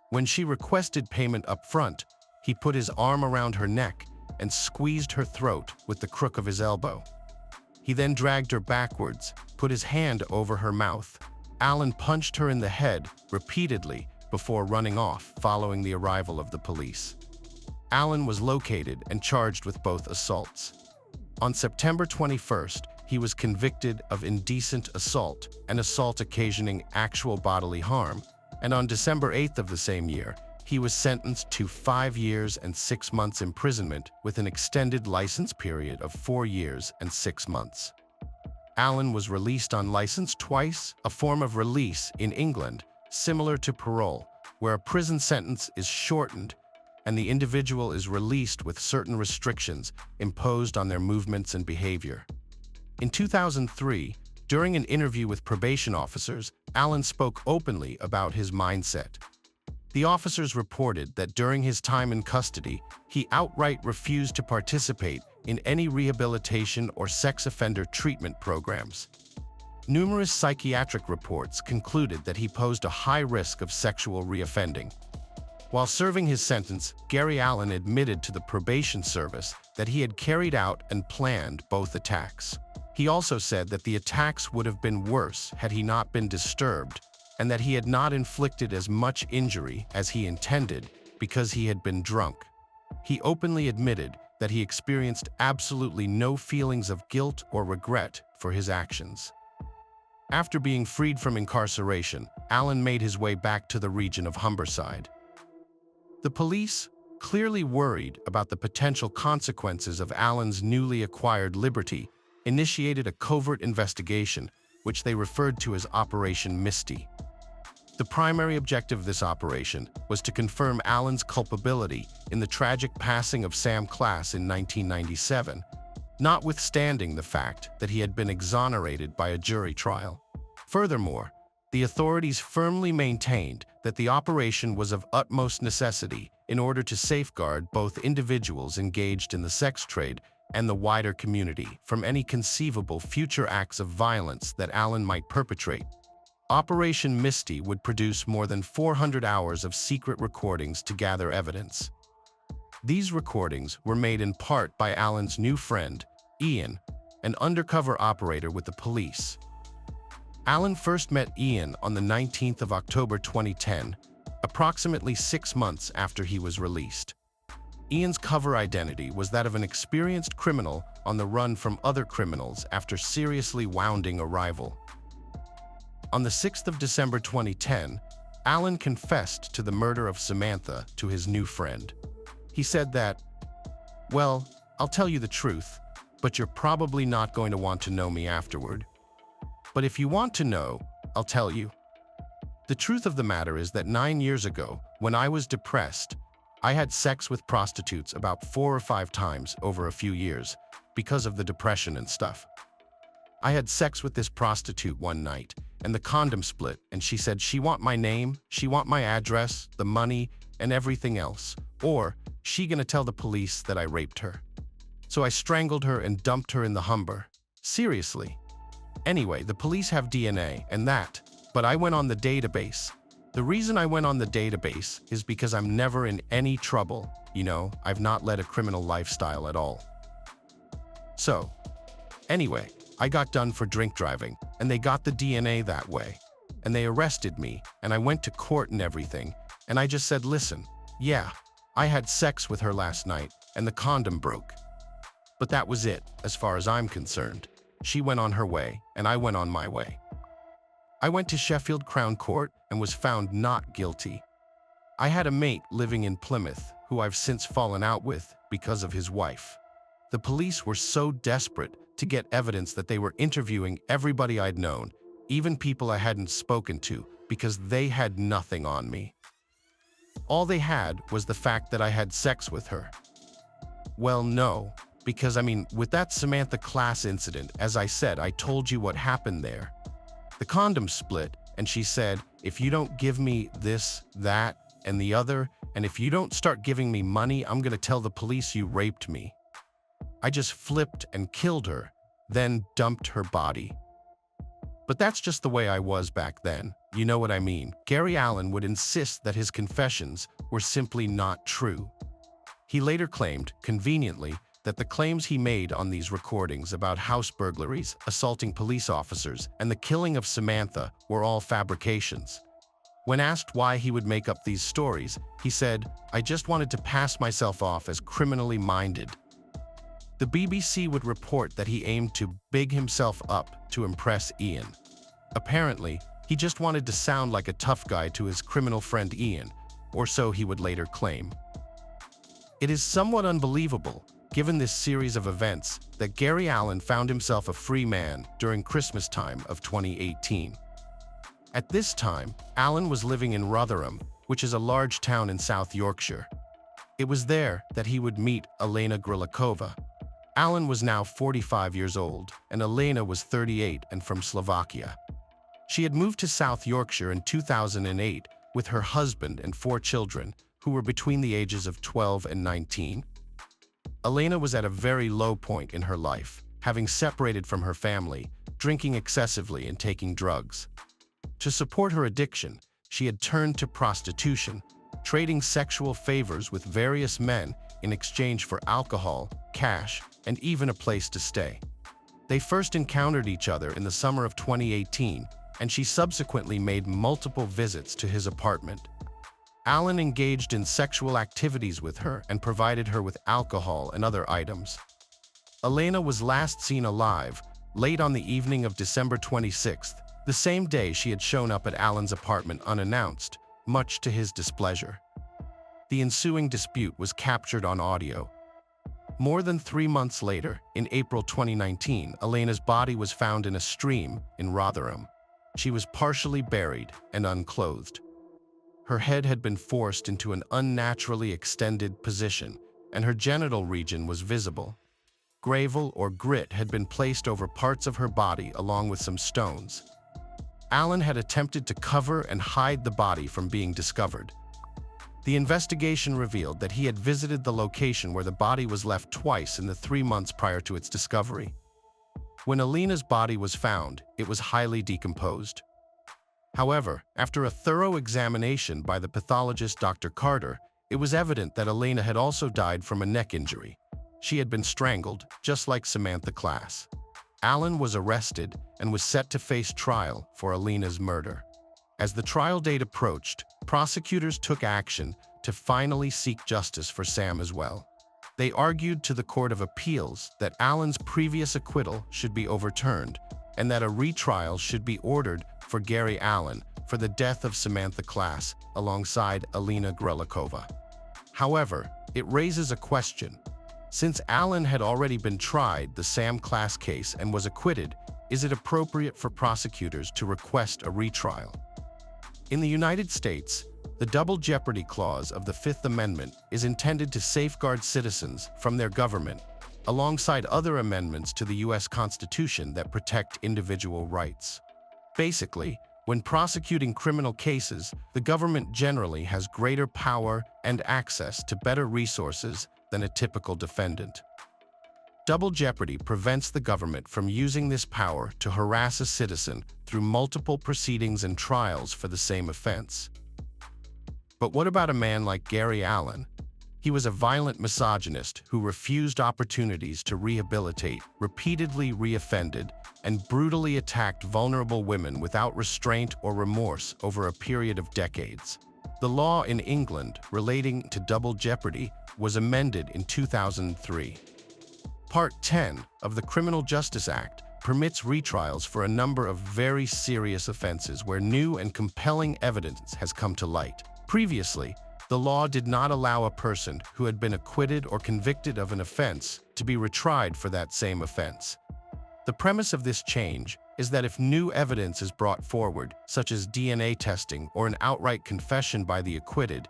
When she requested payment up front, he put his arm around her neck and squeezed her throat with the crook of his elbow. He then dragged her backwards, put his hand over her mouth, Allen punched her in the head repeatedly before running off following the arrival of the police. Allen was located and charged with both assaults. On September 21st, he was convicted of indecent assault and assault occasioning actual bodily harm, and on December 8th of the same year, he was sentenced to 5 years and 6 months imprisonment with an extended license period of 4 years and 6 months. Allen was released on license twice, a form of release in England, similar to parole, where a prison sentence is shortened and the individual is released with certain restrictions imposed on their movements and behavior. In 2003, during an interview with probation officers, Allen spoke openly about his mindset. The officers reported that during his time in custody, he outright refused to participate in any rehabilitation or sex offender treatment programs. Numerous psychiatric reports concluded that he posed a high risk of sexual reoffending. While serving his sentence, Gary Allen admitted to the probation service that he had carried out and planned both attacks. He also said that the attacks would have been worse had he not been disturbed, and that he had not inflicted as much injury as he intended because he had been drunk. He openly admitted that he experienced absolutely no feelings of guilt or regret for his actions. After being freed from incarceration, Allen made his way back to the region of Humberside. The police, clearly worried about the potential consequences of Allen's newly acquired liberty, initiated a covert investigation, which they referred to as Operation Misty. The primary objective of this operation was to confirm Allen's culpability in the tragic passing of Sam Class in 1997, notwithstanding the fact that he had been exonerated by a jury trial. Furthermore, the authorities firmly maintained that the operation was of utmost necessity in order to safeguard both individuals engaged in the sex trade and the wider community from any conceivable future acts of violence that Allen might perpetrate. Operation Misty would produce more than 400 hours of secret recordings to gather evidence. These recordings were made in part by Allen's new friend, Ian, an undercover operator with the police. Allen first met Ian on the 19th of October 2010, approximately 6 months after he was released. Ian's cover identity was that of an experienced criminal on the run from other criminals after seriously wounding a rival. On the 6th of December 2010, Allen confessed to the murder of Samantha to his new friend. He said that, "Well, I'll tell you the truth, but you're probably not going to want to know me afterward. But if you want to know, I'll tell you. The truth of the matter is that 9 years ago, when I was depressed, I had sex with prostitutes about 4 or 5 times over a few years because of the depression and stuff. I had sex with this prostitute one night, and the condom split, and she said she want my name, she want my address, the money, and everything else, or she gonna tell the police that I raped her. So I strangled her and dumped her in the Humber. Seriously. Anyway, the police have DNA and that, but I went on the database. The reason I went on the database is because I'm never in any trouble. You know, I've not led a criminal lifestyle at all. So, anyway, I got done for drink driving, and they got the DNA that way. And they arrested me, and I went to court and everything, and I just said, listen, yeah, I had sex with her last night, and the condom broke. But that was it, as far as I'm concerned. She went on her way, and I went on my way. I went to Sheffield Crown Court and was found not guilty. I had a mate living in Plymouth who I've since fallen out with because of his wife. The police were so desperate to get evidence that they were interviewing everybody I'd known, even people I hadn't spoken to, because they had nothing on me. All they had was the fact that I had sex with her. Well, no, because with that Samantha Class incident, as I said, I told you what happened there. The condom split, and she said, if you don't give me this, that, and the other, and if you don't start giving me money, I'm gonna tell the police you raped me. I just flipped and killed her, then dumped her body. But that's just the way I was back then. You know what I mean? Gary Allen would insist that his confessions were simply not true. He later claimed, conveniently, that the claims he made on these recordings about house burglaries, assaulting police officers, and the killing of Samantha were all fabrications. When asked why he would make up these stories, he said, "I just wanted to pass myself off as criminally minded." The BBC would report that he aimed to big himself up to impress Ian. Apparently, he just wanted to sound like a tough guy to his criminal friend Ian, or so he would later claim. It is somewhat unbelievable, given this series of events, that Gary Allen found himself a free man during Christmas time of 2018. At this time, Allen was living in Rotherham, which is a large town in South Yorkshire. It was there that he would meet Elena Grilikova. Allen was now 45 years old, and Elena was 38 and from Slovakia. She had moved to South Yorkshire in 2008 with her husband and 4 children, who were between the ages of 12 and 19. Elena was at a very low point in her life, having separated from her family, drinking excessively and taking drugs. To support her addiction, she had turned to prostitution, trading sexual favors with various men in exchange for alcohol, cash, and even a place to stay. They first encountered each other in the summer of 2018, and she subsequently made multiple visits to his apartment. Allen engaged in sexual activities with her and provided her with alcohol and other items. Elena was last seen alive late on the evening of December 26th, the same day she had shown up at Allen's apartment unannounced, much to his displeasure. The ensuing dispute was captured on audio. More than 3 months later, in April 2019, Elena's body was found in a stream in Rotherham. She was partially buried and unclothed. Her head had been forced into an unnaturally extended position, and her genital region was visible. Gravel or grit had been placed over parts of her body along with some stones. Allen had attempted to cover and hide the body from being discovered. The investigation revealed that he had visited the location where the body was left twice in the 3 months prior to its discovery. When Elena's body was found, it was highly decomposed. However, after a thorough examination by the pathologist Dr. Carter, it was evident that Elena had also died from a neck injury. She had been strangled, just like Samantha Class. Allen was arrested and was set to face trial for Elena's murder. As the trial date approached, prosecutors took action to finally seek justice for Sam as well. They argued to the Court of Appeals that Allen's previous acquittal should be overturned and that a retrial should be ordered for Gary Allen for the death of Samantha Class alongside Elena Grilikova. However, it raises a question. Since Allen had already been tried the Sam Class case and was acquitted, is it appropriate for prosecutors to request a retrial? In the United States, the Double Jeopardy Clause of the Fifth Amendment is intended to safeguard citizens from their government, alongside other amendments to the U.S. Constitution that protect individual rights. Basically, when prosecuting criminal cases, the government generally has greater power and access to better resources than a typical defendant. Double jeopardy prevents the government from using this power to harass a citizen through multiple proceedings and trials for the same offense. But what about a man like Gary Allen? He was a violent misogynist who refused opportunities to rehabilitate, repeatedly reoffended, and brutally attacked vulnerable women without restraint or remorse over a period of decades. The law in England relating to double jeopardy was amended in 2003. Part 10 of the Criminal Justice Act permits retrials for a number of very serious offenses where new and compelling evidence has come to light. Previously, the law did not allow a person who had been acquitted or convicted of an offense to be retried for that same offense. The premise of this change is that if new evidence is brought forward, such as DNA testing or an outright confession by the acquitted,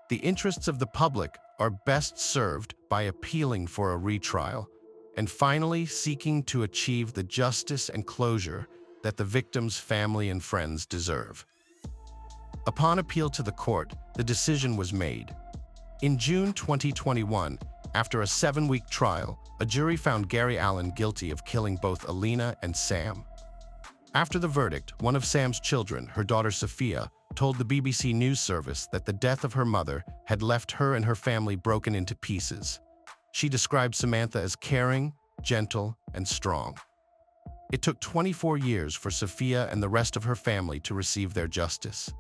the interests of the public are best served by appealing for a retrial and finally seeking to achieve the justice and closure that the victim's family and friends deserve. Upon appeal to the court, the decision was made. In June 2021, after a 7-week trial, a jury found Gary Allen guilty of killing both Elena and Sam. After the verdict, one of Sam's children, her daughter Sophia, told the BBC News Service that the death of her mother had left her and her family broken into pieces. She described Samantha as caring, gentle, and strong. It took 24 years for Sophia and the rest of her family to receive their justice.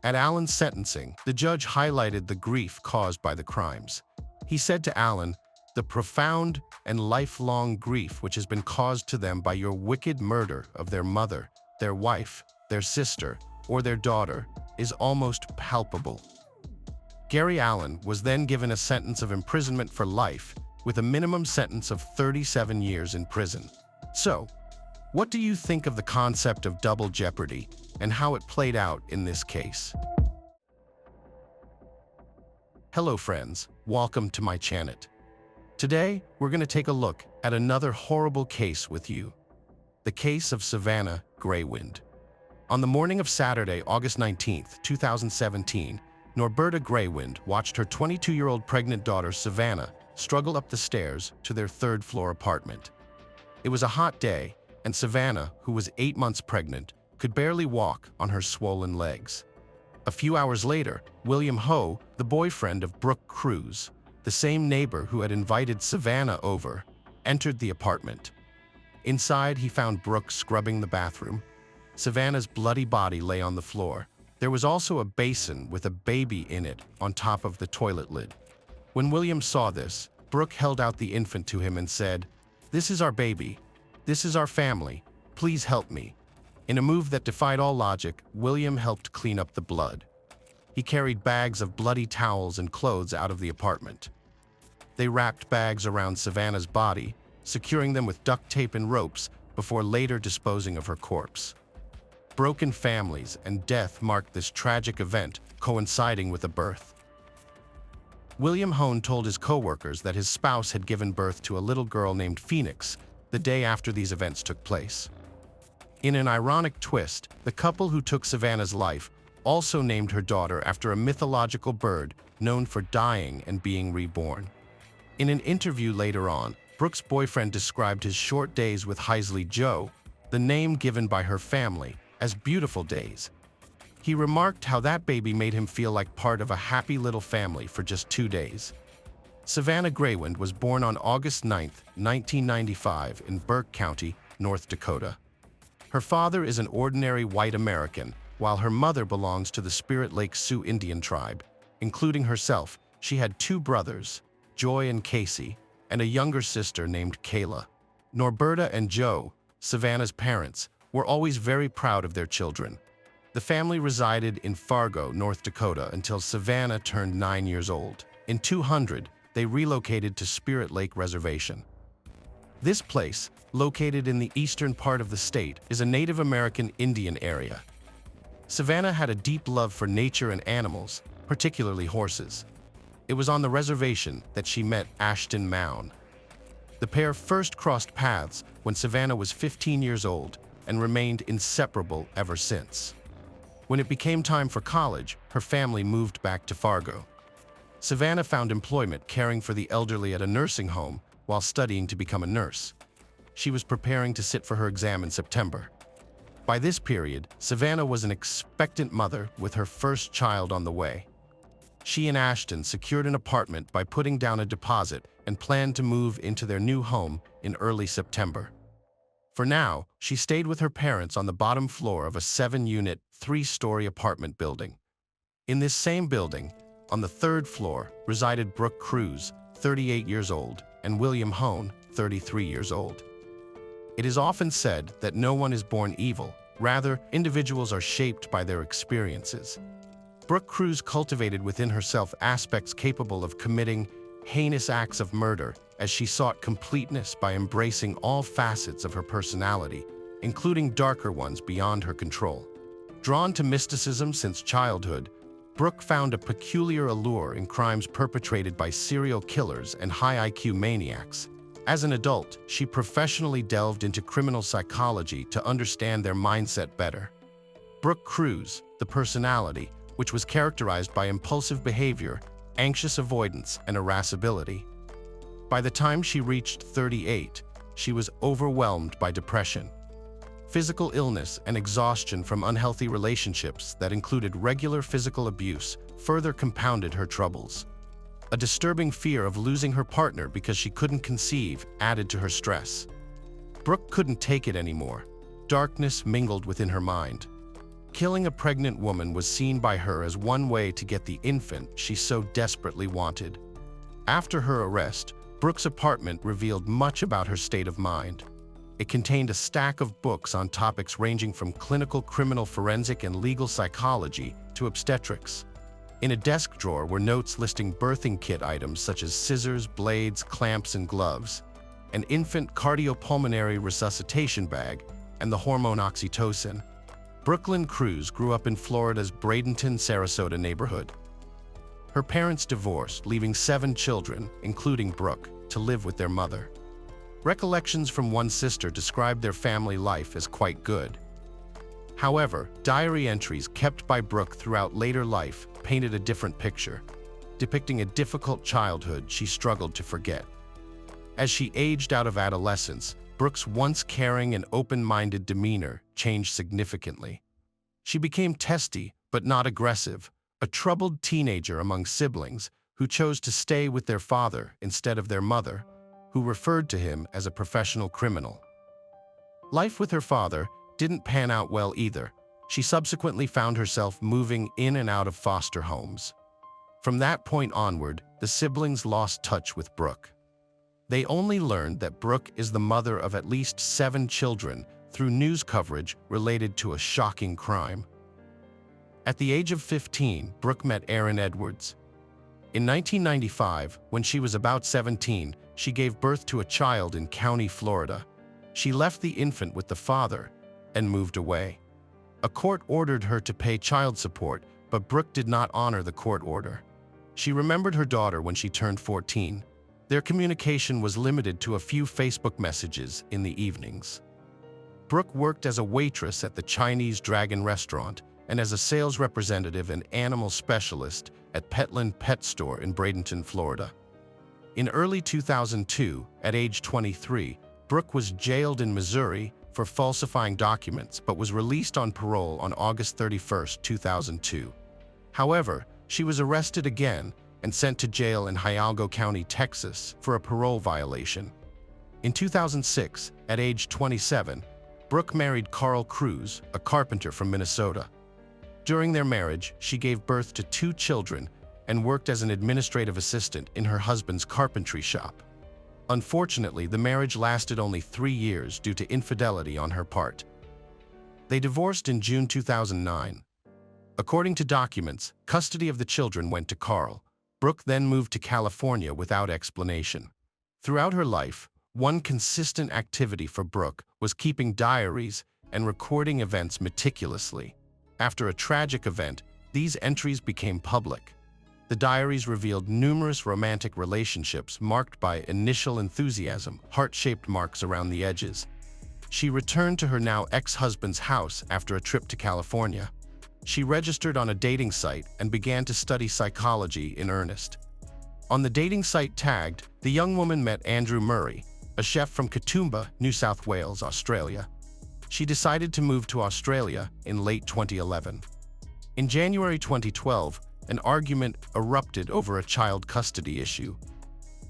At Alan's sentencing, the judge highlighted the grief caused by the crimes. He said to Alan, "The profound and lifelong grief which has been caused to them by your wicked murder of their mother, their wife, their sister, or their daughter is almost palpable." Gary Allen was then given a sentence of imprisonment for life, with a minimum sentence of 37 years in prison. So, what do you think of the concept of double jeopardy and how it played out in this case? Hello friends, welcome to my channel. Today, we're going to take a look at another horrible case with you. The case of Savannah Greywind. On the morning of Saturday, August 19, 2017, Norberta Greywind watched her 22-year-old pregnant daughter Savannah struggle up the stairs to their third-floor apartment. It was a hot day, and Savannah, who was 8 months pregnant, could barely walk on her swollen legs. A few hours later, William Ho, the boyfriend of Brooke Cruz, the same neighbor who had invited Savannah over, entered the apartment. Inside, he found Brooke scrubbing the bathroom. Savannah's bloody body lay on the floor. There was also a basin with a baby in it on top of the toilet lid. When William saw this, Brooke held out the infant to him and said, "This is our baby. This is our family. Please help me." In a move that defied all logic, William helped clean up the blood. He carried bags of bloody towels and clothes out of the apartment. They wrapped bags around Savannah's body, securing them with duct tape and ropes before later disposing of her corpse. Broken families and death marked this tragic event, coinciding with a birth. William Hone told his co-workers that his spouse had given birth to a little girl named Phoenix the day after these events took place. In an ironic twist, the couple who took Savannah's life also named her daughter after a mythological bird known for dying and being reborn. In an interview later on, Brooke's boyfriend described his short days with Heisley Joe, the name given by her family, as beautiful days. He remarked how that baby made him feel like part of a happy little family for just 2 days. Savannah Greywind was born on August 9, 1995 in Burke County, North Dakota. Her father is an ordinary white American, while her mother belongs to the Spirit Lake Sioux Indian tribe. Including herself, she had 2 brothers, Joy and Casey, and a younger sister named Kayla. Norberta and Joe, Savannah's parents, were always very proud of their children. The family resided in Fargo, North Dakota until Savannah turned 9 years old. In 200, they relocated to Spirit Lake Reservation. This place, located in the eastern part of the state, is a Native American Indian area. Savannah had a deep love for nature and animals, particularly horses. It was on the reservation that she met Ashton Mound. The pair first crossed paths when Savannah was 15 years old and remained inseparable ever since. When it became time for college, her family moved back to Fargo. Savannah found employment caring for the elderly at a nursing home while studying to become a nurse. She was preparing to sit for her exam in September. By this period, Savannah was an expectant mother with her first child on the way. She and Ashton secured an apartment by putting down a deposit and planned to move into their new home in early September. For now, she stayed with her parents on the bottom floor of a 7-unit, 3-story apartment building. In this same building, on the 3rd floor, resided Brooke Cruz, 38 years old, and William Hone, 33 years old. It is often said that no one is born evil. Rather, individuals are shaped by their experiences. Brooke Cruz cultivated within herself aspects capable of committing heinous acts of murder as she sought completeness by embracing all facets of her personality, including darker ones beyond her control. Drawn to mysticism since childhood, Brooke found a peculiar allure in crimes perpetrated by serial killers and high-IQ maniacs. As an adult, she professionally delved into criminal psychology to understand their mindset better. Brooke Cruz, the personality, which was characterized by impulsive behavior, anxious avoidance, and irascibility. By the time she reached 38, she was overwhelmed by depression. Physical illness and exhaustion from unhealthy relationships that included regular physical abuse further compounded her troubles. A disturbing fear of losing her partner because she couldn't conceive added to her stress. Brooke couldn't take it anymore. Darkness mingled within her mind. Killing a pregnant woman was seen by her as one way to get the infant she so desperately wanted. After her arrest, Brooke's apartment revealed much about her state of mind. It contained a stack of books on topics ranging from clinical criminal forensic and legal psychology to obstetrics. In a desk drawer were notes listing birthing kit items such as scissors, blades, clamps, and gloves, an infant cardiopulmonary resuscitation bag, and the hormone oxytocin. Brooklyn Cruz grew up in Florida's Bradenton, Sarasota neighborhood. Her parents divorced, leaving 7 children, including Brooke, to live with their mother. Recollections from one sister described their family life as quite good. However, diary entries kept by Brooke throughout later life painted a different picture, depicting a difficult childhood she struggled to forget. As she aged out of adolescence, Brooke's once caring and open-minded demeanor changed significantly. She became testy, but not aggressive, a troubled teenager among siblings who chose to stay with their father instead of their mother, who referred to him as a professional criminal. Life with her father didn't pan out well either. She subsequently found herself moving in and out of foster homes. From that point onward, the siblings lost touch with Brooke. They only learned that Brooke is the mother of at least 7 children through news coverage related to a shocking crime. At the age of 15, Brooke met Elle Edwards. In 1995, when she was about 17, she gave birth to a child in County, Florida. She left the infant with the father and moved away. A court ordered her to pay child support, but Brooke did not honor the court order. She remembered her daughter when she turned 14. Their communication was limited to a few Facebook messages in the evenings. Brooke worked as a waitress at the Chinese Dragon restaurant and as a sales representative and animal specialist at Petland Pet Store in Bradenton, Florida. In early 2002, at age 23, Brooke was jailed in Missouri for falsifying documents but was released on parole on August 31, 2002. However, she was arrested again and sent to jail in Hidalgo County, Texas, for a parole violation. In 2006, at age 27, Brooke married Carl Cruz, a carpenter from Minnesota. During their marriage, she gave birth to 2 children and worked as an administrative assistant in her husband's carpentry shop. Unfortunately, the marriage lasted only 3 years due to infidelity on her part. They divorced in June 2009. According to documents, custody of the children went to Carl. Brooke then moved to California without explanation. Throughout her life, one consistent activity for Brooke was keeping diaries and recording events meticulously. After a tragic event, these entries became public. The diaries revealed numerous romantic relationships marked by initial enthusiasm, heart-shaped marks around the edges. She returned to her now ex-husband's house after a trip to California. She registered on a dating site and began to study psychology in earnest. On the dating site tagged, the young woman met Andrew Murray, a chef from Katoomba, New South Wales, Australia. She decided to move to Australia in late 2011. In January 2012, an argument erupted over a child custody issue.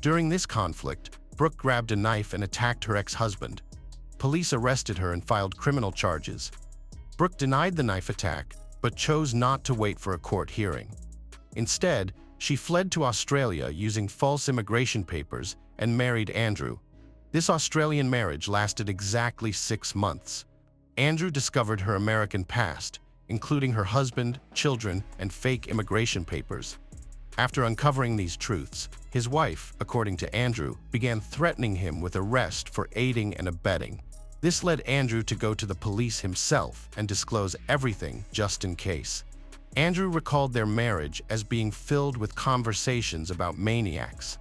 During this conflict, Brooke grabbed a knife and attacked her ex-husband. Police arrested her and filed criminal charges. Brooke denied the knife attack, but chose not to wait for a court hearing. Instead, she fled to Australia using false immigration papers and married Andrew. This Australian marriage lasted exactly 6 months. Andrew discovered her American past, including her husband, children, and fake immigration papers. After uncovering these truths, his wife, according to Andrew, began threatening him with arrest for aiding and abetting. This led Andrew to go to the police himself and disclose everything just in case. Andrew recalled their marriage as being filled with conversations about maniacs.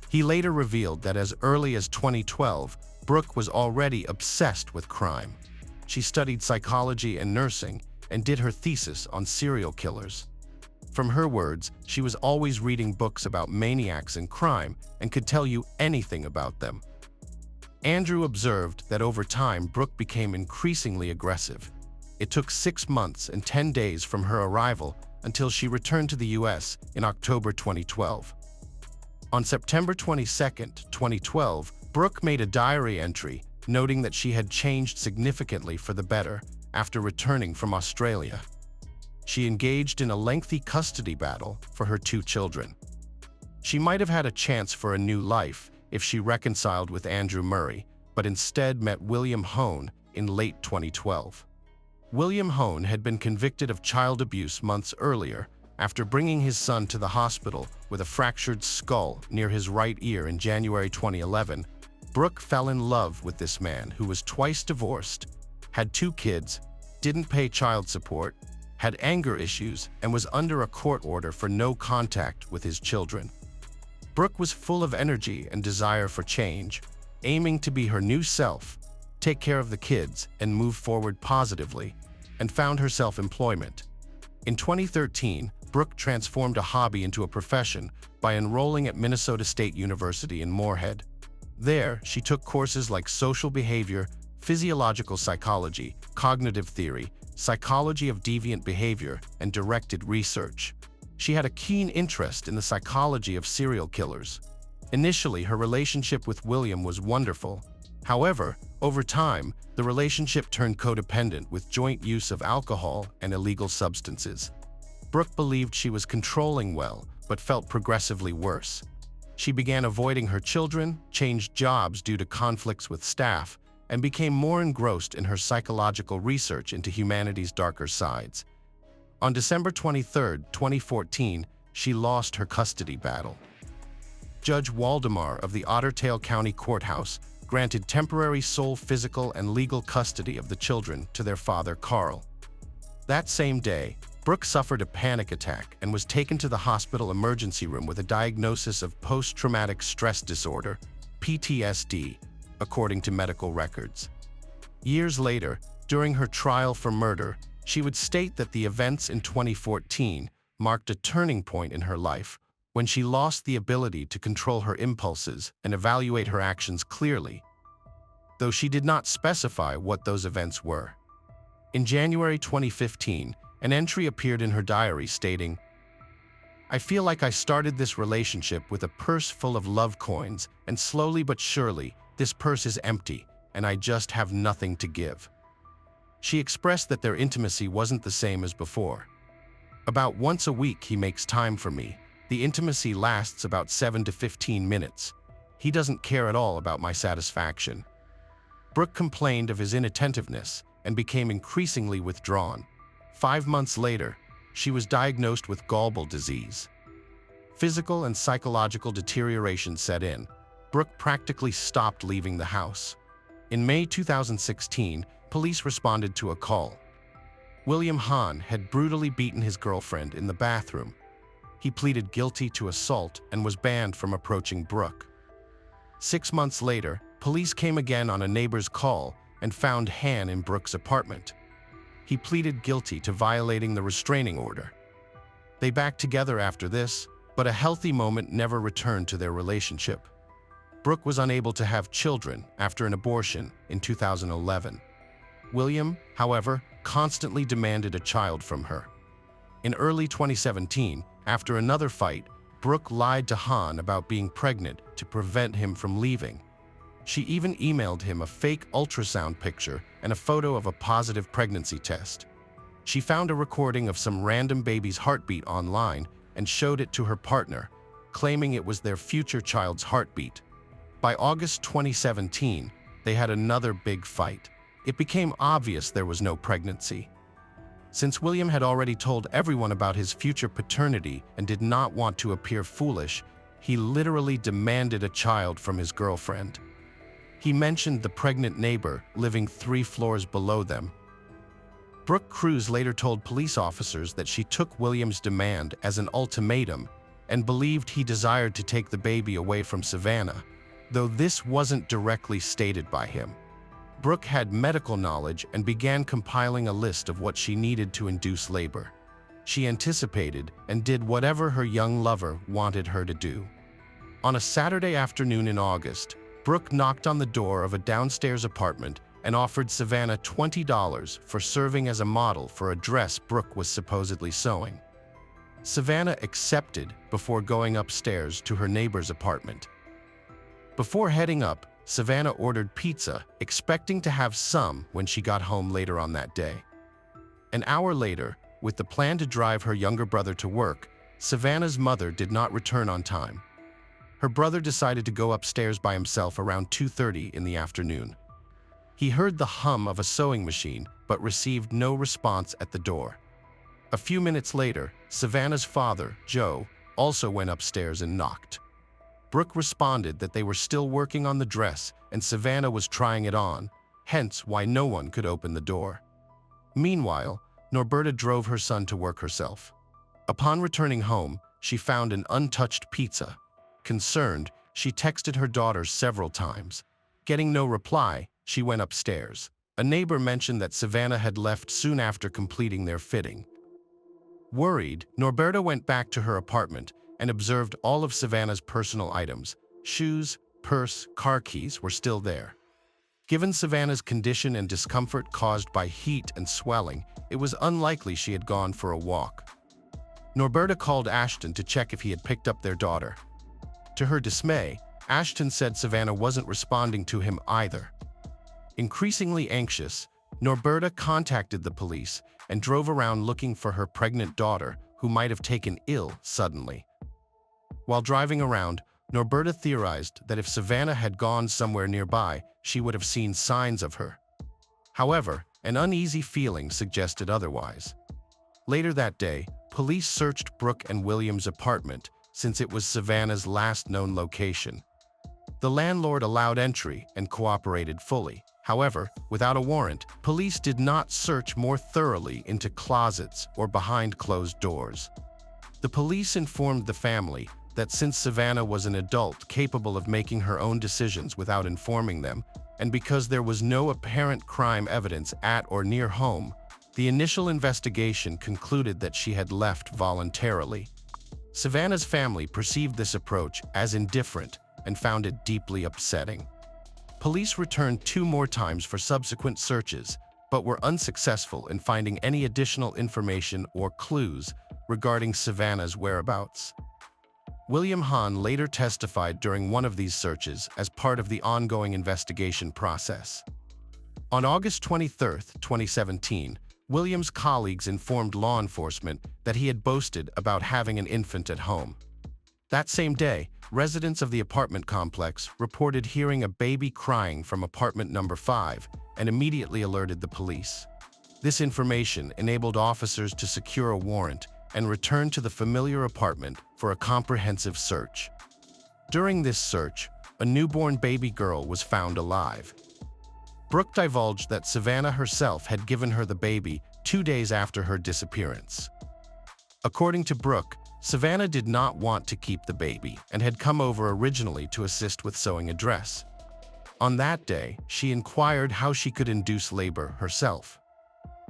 He later revealed that as early as 2012, Brooke was already obsessed with crime. She studied psychology and nursing and did her thesis on serial killers. From her words, she was always reading books about maniacs and crime and could tell you anything about them. Andrew observed that over time, Brooke became increasingly aggressive. It took 6 months and 10 days from her arrival until she returned to the U.S. in October 2012. On September 22, 2012, Brooke made a diary entry noting that she had changed significantly for the better after returning from Australia. She engaged in a lengthy custody battle for her 2 children. She might have had a chance for a new life if she reconciled with Andrew Murray, but instead met William Hone in late 2012. William Hone had been convicted of child abuse months earlier after bringing his son to the hospital with a fractured skull near his right ear in January 2011. Brooke fell in love with this man who was twice divorced, had 2 kids, didn't pay child support, had anger issues, and was under a court order for no contact with his children. Brooke was full of energy and desire for change, aiming to be her new self, take care of the kids, and move forward positively, and found herself employment. In 2013, Brooke transformed a hobby into a profession by enrolling at Minnesota State University in Moorhead. There, she took courses like social behavior, physiological psychology, cognitive theory, psychology of deviant behavior, and directed research. She had a keen interest in the psychology of serial killers. Initially, her relationship with William was wonderful. However, over time, the relationship turned codependent with joint use of alcohol and illegal substances. Brooke believed she was controlling well, but felt progressively worse. She began avoiding her children, changed jobs due to conflicts with staff, and became more engrossed in her psychological research into humanity's darker sides. On December 23, 2014, she lost her custody battle. Judge Waldemar of the Otter Tail County Courthouse granted temporary sole physical and legal custody of the children to their father, Carl. That same day, Brooke suffered a panic attack and was taken to the hospital emergency room with a diagnosis of post-traumatic stress disorder, PTSD, according to medical records. Years later, during her trial for murder, she would state that the events in 2014 marked a turning point in her life when she lost the ability to control her impulses and evaluate her actions clearly, though she did not specify what those events were. In January 2015, an entry appeared in her diary stating, "I feel like I started this relationship with a purse full of love coins, and slowly but surely, this purse is empty, and I just have nothing to give." She expressed that their intimacy wasn't the same as before. "About once a week he makes time for me. The intimacy lasts about 7 to 15 minutes. He doesn't care at all about my satisfaction." Brooke complained of his inattentiveness and became increasingly withdrawn. 5 months later, she was diagnosed with gallbladder disease. Physical and psychological deterioration set in. Brooke practically stopped leaving the house. In May 2016, police responded to a call. William Hahn had brutally beaten his girlfriend in the bathroom. He pleaded guilty to assault and was banned from approaching Brooke. 6 months later, police came again on a neighbor's call and found Hahn in Brooke's apartment. He pleaded guilty to violating the restraining order. They backed together after this, but a healthy moment never returned to their relationship. Brooke was unable to have children after an abortion in 2011. William, however, constantly demanded a child from her. In early 2017, after another fight, Brooke lied to Hahn about being pregnant to prevent him from leaving. She even emailed him a fake ultrasound picture and a photo of a positive pregnancy test. She found a recording of some random baby's heartbeat online and showed it to her partner, claiming it was their future child's heartbeat. By August 2017, they had another big fight. It became obvious there was no pregnancy. Since William had already told everyone about his future paternity and did not want to appear foolish, he literally demanded a child from his girlfriend. He mentioned the pregnant neighbor living 3 floors below them. Brooke Cruz later told police officers that she took William's demand as an ultimatum and believed he desired to take the baby away from Savannah, though this wasn't directly stated by him. Brooke had medical knowledge and began compiling a list of what she needed to induce labor. She anticipated and did whatever her young lover wanted her to do. On a Saturday afternoon in August, Brooke knocked on the door of a downstairs apartment and offered Savannah $20 for serving as a model for a dress Brooke was supposedly sewing. Savannah accepted before going upstairs to her neighbor's apartment. Before heading up, Savannah ordered pizza, expecting to have some when she got home later on that day. An hour later, with the plan to drive her younger brother to work, Savannah's mother did not return on time. Her brother decided to go upstairs by himself around 2:30 in the afternoon. He heard the hum of a sewing machine but received no response at the door. A few minutes later, Savannah's father, Joe, also went upstairs and knocked. Brooke responded that they were still working on the dress and Savannah was trying it on, hence why no one could open the door. Meanwhile, Norberta drove her son to work herself. Upon returning home, she found an untouched pizza. Concerned, she texted her daughter several times. Getting no reply, she went upstairs. A neighbor mentioned that Savannah had left soon after completing their fitting. Worried, Norberta went back to her apartment and observed all of Savannah's personal items. Shoes, purse, car keys were still there. Given Savannah's condition and discomfort caused by heat and swelling, it was unlikely she had gone for a walk. Norberta called Ashton to check if he had picked up their daughter. To her dismay, Ashton said Savannah wasn't responding to him either. Increasingly anxious, Norberta contacted the police and drove around looking for her pregnant daughter, who might have taken ill suddenly. While driving around, Norberta theorized that if Savannah had gone somewhere nearby, she would have seen signs of her. However, an uneasy feeling suggested otherwise. Later that day, police searched Brooke and William's apartment since it was Savannah's last known location. The landlord allowed entry and cooperated fully. However, without a warrant, police did not search more thoroughly into closets or behind closed doors. The police informed the family that since Savannah was an adult capable of making her own decisions without informing them, and because there was no apparent crime evidence at or near home, the initial investigation concluded that she had left voluntarily. Savannah's family perceived this approach as indifferent and found it deeply upsetting. Police returned 2 more times for subsequent searches, but were unsuccessful in finding any additional information or clues regarding Savannah's whereabouts. William Hahn later testified during one of these searches as part of the ongoing investigation process. On August 23, 2017, William's colleagues informed law enforcement that he had boasted about having an infant at home. That same day, residents of the apartment complex reported hearing a baby crying from apartment number 5 and immediately alerted the police. This information enabled officers to secure a warrant and return to the familiar apartment for a comprehensive search. During this search, a newborn baby girl was found alive. Brooke divulged that Savannah herself had given her the baby 2 days after her disappearance. According to Brooke, Savannah did not want to keep the baby and had come over originally to assist with sewing a dress. On that day, she inquired how she could induce labor herself.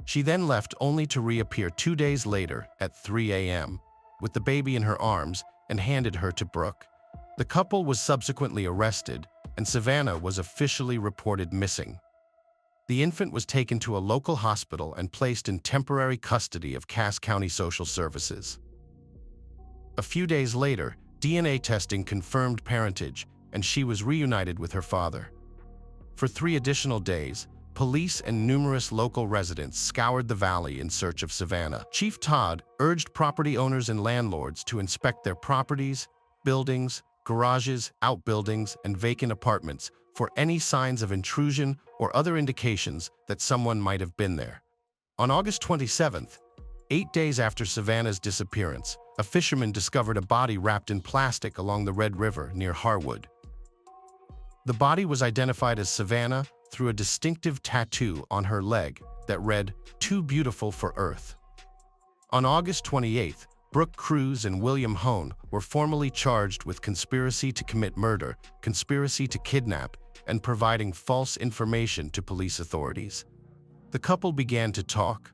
She then left only to reappear 2 days later at 3 a.m. with the baby in her arms and handed her to Brooke. The couple was subsequently arrested, and Savannah was officially reported missing. The infant was taken to a local hospital and placed in temporary custody of Cass County Social Services. A few days later, DNA testing confirmed parentage, and she was reunited with her father. For 3 additional days, police and numerous local residents scoured the valley in search of Savannah. Chief Todd urged property owners and landlords to inspect their properties, buildings, garages, outbuildings, and vacant apartments for any signs of intrusion or other indications that someone might have been there. On August 27th, 8 days after Savannah's disappearance, a fisherman discovered a body wrapped in plastic along the Red River near Harwood. The body was identified as Savannah through a distinctive tattoo on her leg that read, "Too beautiful for Earth." On August 28th, Brooke Cruz and William Hone were formally charged with conspiracy to commit murder, conspiracy to kidnap, and providing false information to police authorities. The couple began to talk.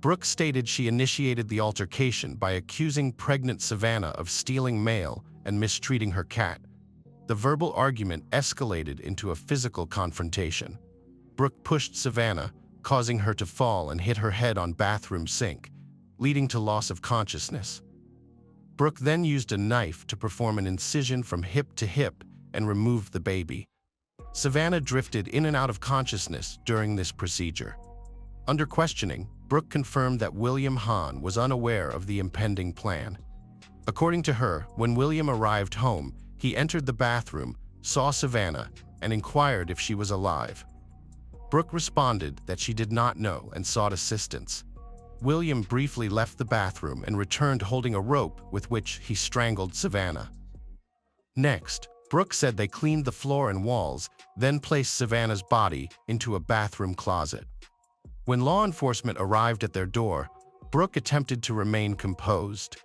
Brooke stated she initiated the altercation by accusing pregnant Savannah of stealing mail and mistreating her cat. The verbal argument escalated into a physical confrontation. Brooke pushed Savannah, causing her to fall and hit her head on bathroom sink, leading to loss of consciousness. Brooke then used a knife to perform an incision from hip to hip and removed the baby. Savannah drifted in and out of consciousness during this procedure. Under questioning, Brooke confirmed that William Hahn was unaware of the impending plan. According to her, when William arrived home, he entered the bathroom, saw Savannah, and inquired if she was alive. Brooke responded that she did not know and sought assistance. William briefly left the bathroom and returned holding a rope with which he strangled Savannah. Next, Brooke said they cleaned the floor and walls, then placed Savannah's body into a bathroom closet. When law enforcement arrived at their door, Brooke attempted to remain composed.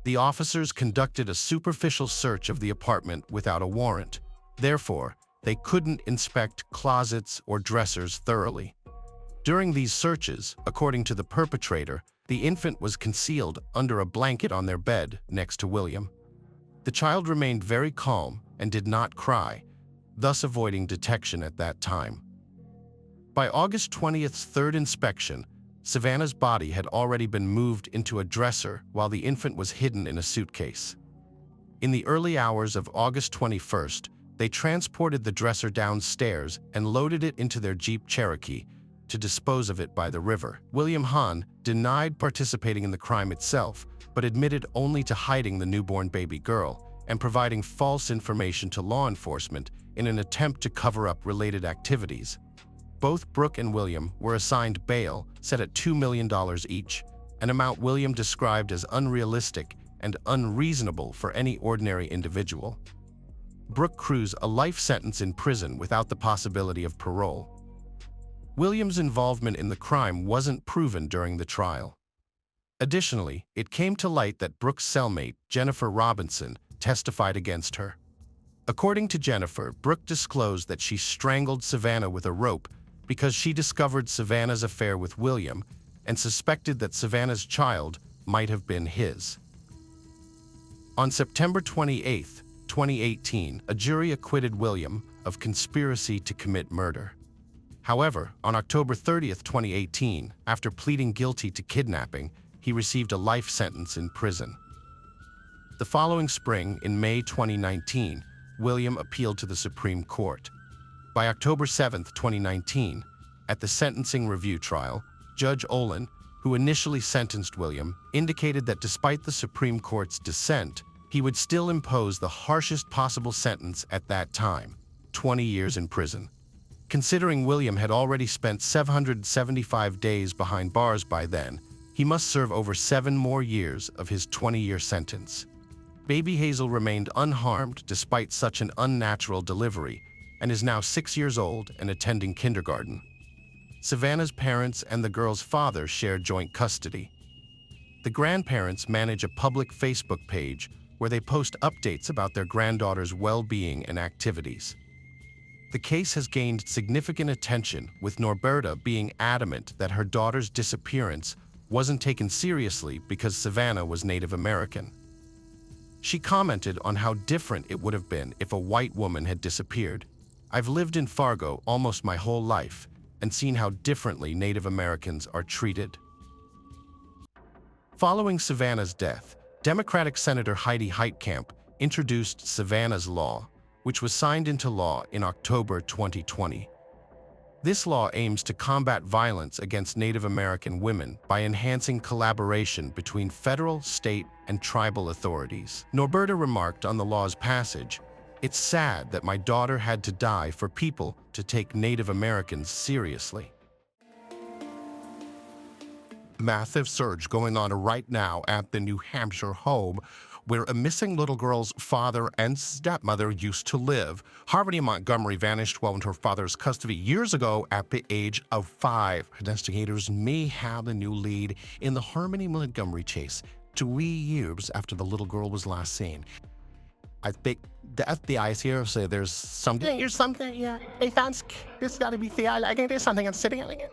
The officers conducted a superficial search of the apartment without a warrant. Therefore, they couldn't inspect closets or dressers thoroughly. During these searches, according to the perpetrator, the infant was concealed under a blanket on their bed next to William. The child remained very calm and did not cry, thus avoiding detection at that time. By August 20th's third inspection, Savannah's body had already been moved into a dresser while the infant was hidden in a suitcase. In the early hours of August 21st, they transported the dresser downstairs and loaded it into their Jeep Cherokee to dispose of it by the river. William Hahn denied participating in the crime itself, but admitted only to hiding the newborn baby girl and providing false information to law enforcement in an attempt to cover up related activities. Both Brooke and William were assigned bail set at $2 million each, an amount William described as unrealistic and unreasonable for any ordinary individual. Brooke crews a life sentence in prison without the possibility of parole. William's involvement in the crime wasn't proven during the trial. Additionally, it came to light that Brooke's cellmate, Jennifer Robinson, testified against her. According to Jennifer, Brooke disclosed that she strangled Savannah with a rope because she discovered Savannah's affair with William and suspected that Savannah's child might have been his. On September 28, 2018, a jury acquitted William of conspiracy to commit murder. However, on October 30, 2018, after pleading guilty to kidnapping, he received a life sentence in prison. The following spring, in May 2019, William appealed to the Supreme Court. By October 7, 2019, at the sentencing review trial, Judge Olin, who initially sentenced William, indicated that despite the Supreme Court's dissent, he would still impose the harshest possible sentence at that time, 20 years in prison. Considering William had already spent 775 days behind bars by then, he must serve over 7 more years of his 20-year sentence. Baby Hazel remained unharmed despite such an unnatural delivery and is now 6 years old and attending kindergarten. Savannah's parents and the girl's father share joint custody. The grandparents manage a public Facebook page where they post updates about their granddaughter's well-being and activities. The case has gained significant attention, with Norberta being adamant that her daughter's disappearance wasn't taken seriously because Savannah was Native American. She commented on how different it would have been if a white woman had disappeared. "I've lived in Fargo almost my whole life and seen how differently Native Americans are treated." Following Savannah's death, Democratic Senator Heidi Heitkamp introduced Savannah's Law, which was signed into law in October 2020. This law aims to combat violence against Native American women by enhancing collaboration between federal, state, and tribal authorities. Norberta remarked on the law's passage, "It's sad that my daughter had to die for people to take Native Americans seriously." Massive surge going on right now at the New Hampshire home where a missing little girl's father and stepmother used to live. Harmony Montgomery vanished while in her father's custody years ago at the age of 5. Investigators may have a new lead in the Harmony Montgomery chase 3 years after the little girl was last seen. I think the FBI is here, so there's something. There's something, yeah. They found, there's gotta be the, I think there's something I'm sitting on it.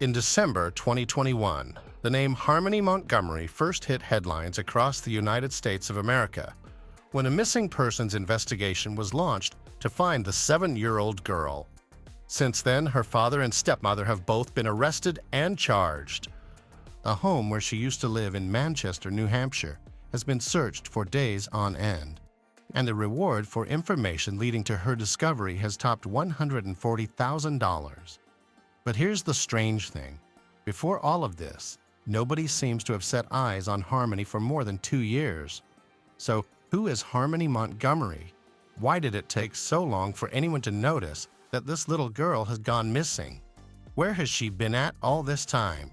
In December 2021, the name Harmony Montgomery first hit headlines across the United States of America when a missing persons investigation was launched to find the 7-year-old girl. Since then, her father and stepmother have both been arrested and charged. A home where she used to live in Manchester, New Hampshire, has been searched for days on end, and the reward for information leading to her discovery has topped $140,000. But here's the strange thing. Before all of this, nobody seems to have set eyes on Harmony for more than 2 years. So, who is Harmony Montgomery? Why did it take so long for anyone to notice that this little girl has gone missing? Where has she been at all this time?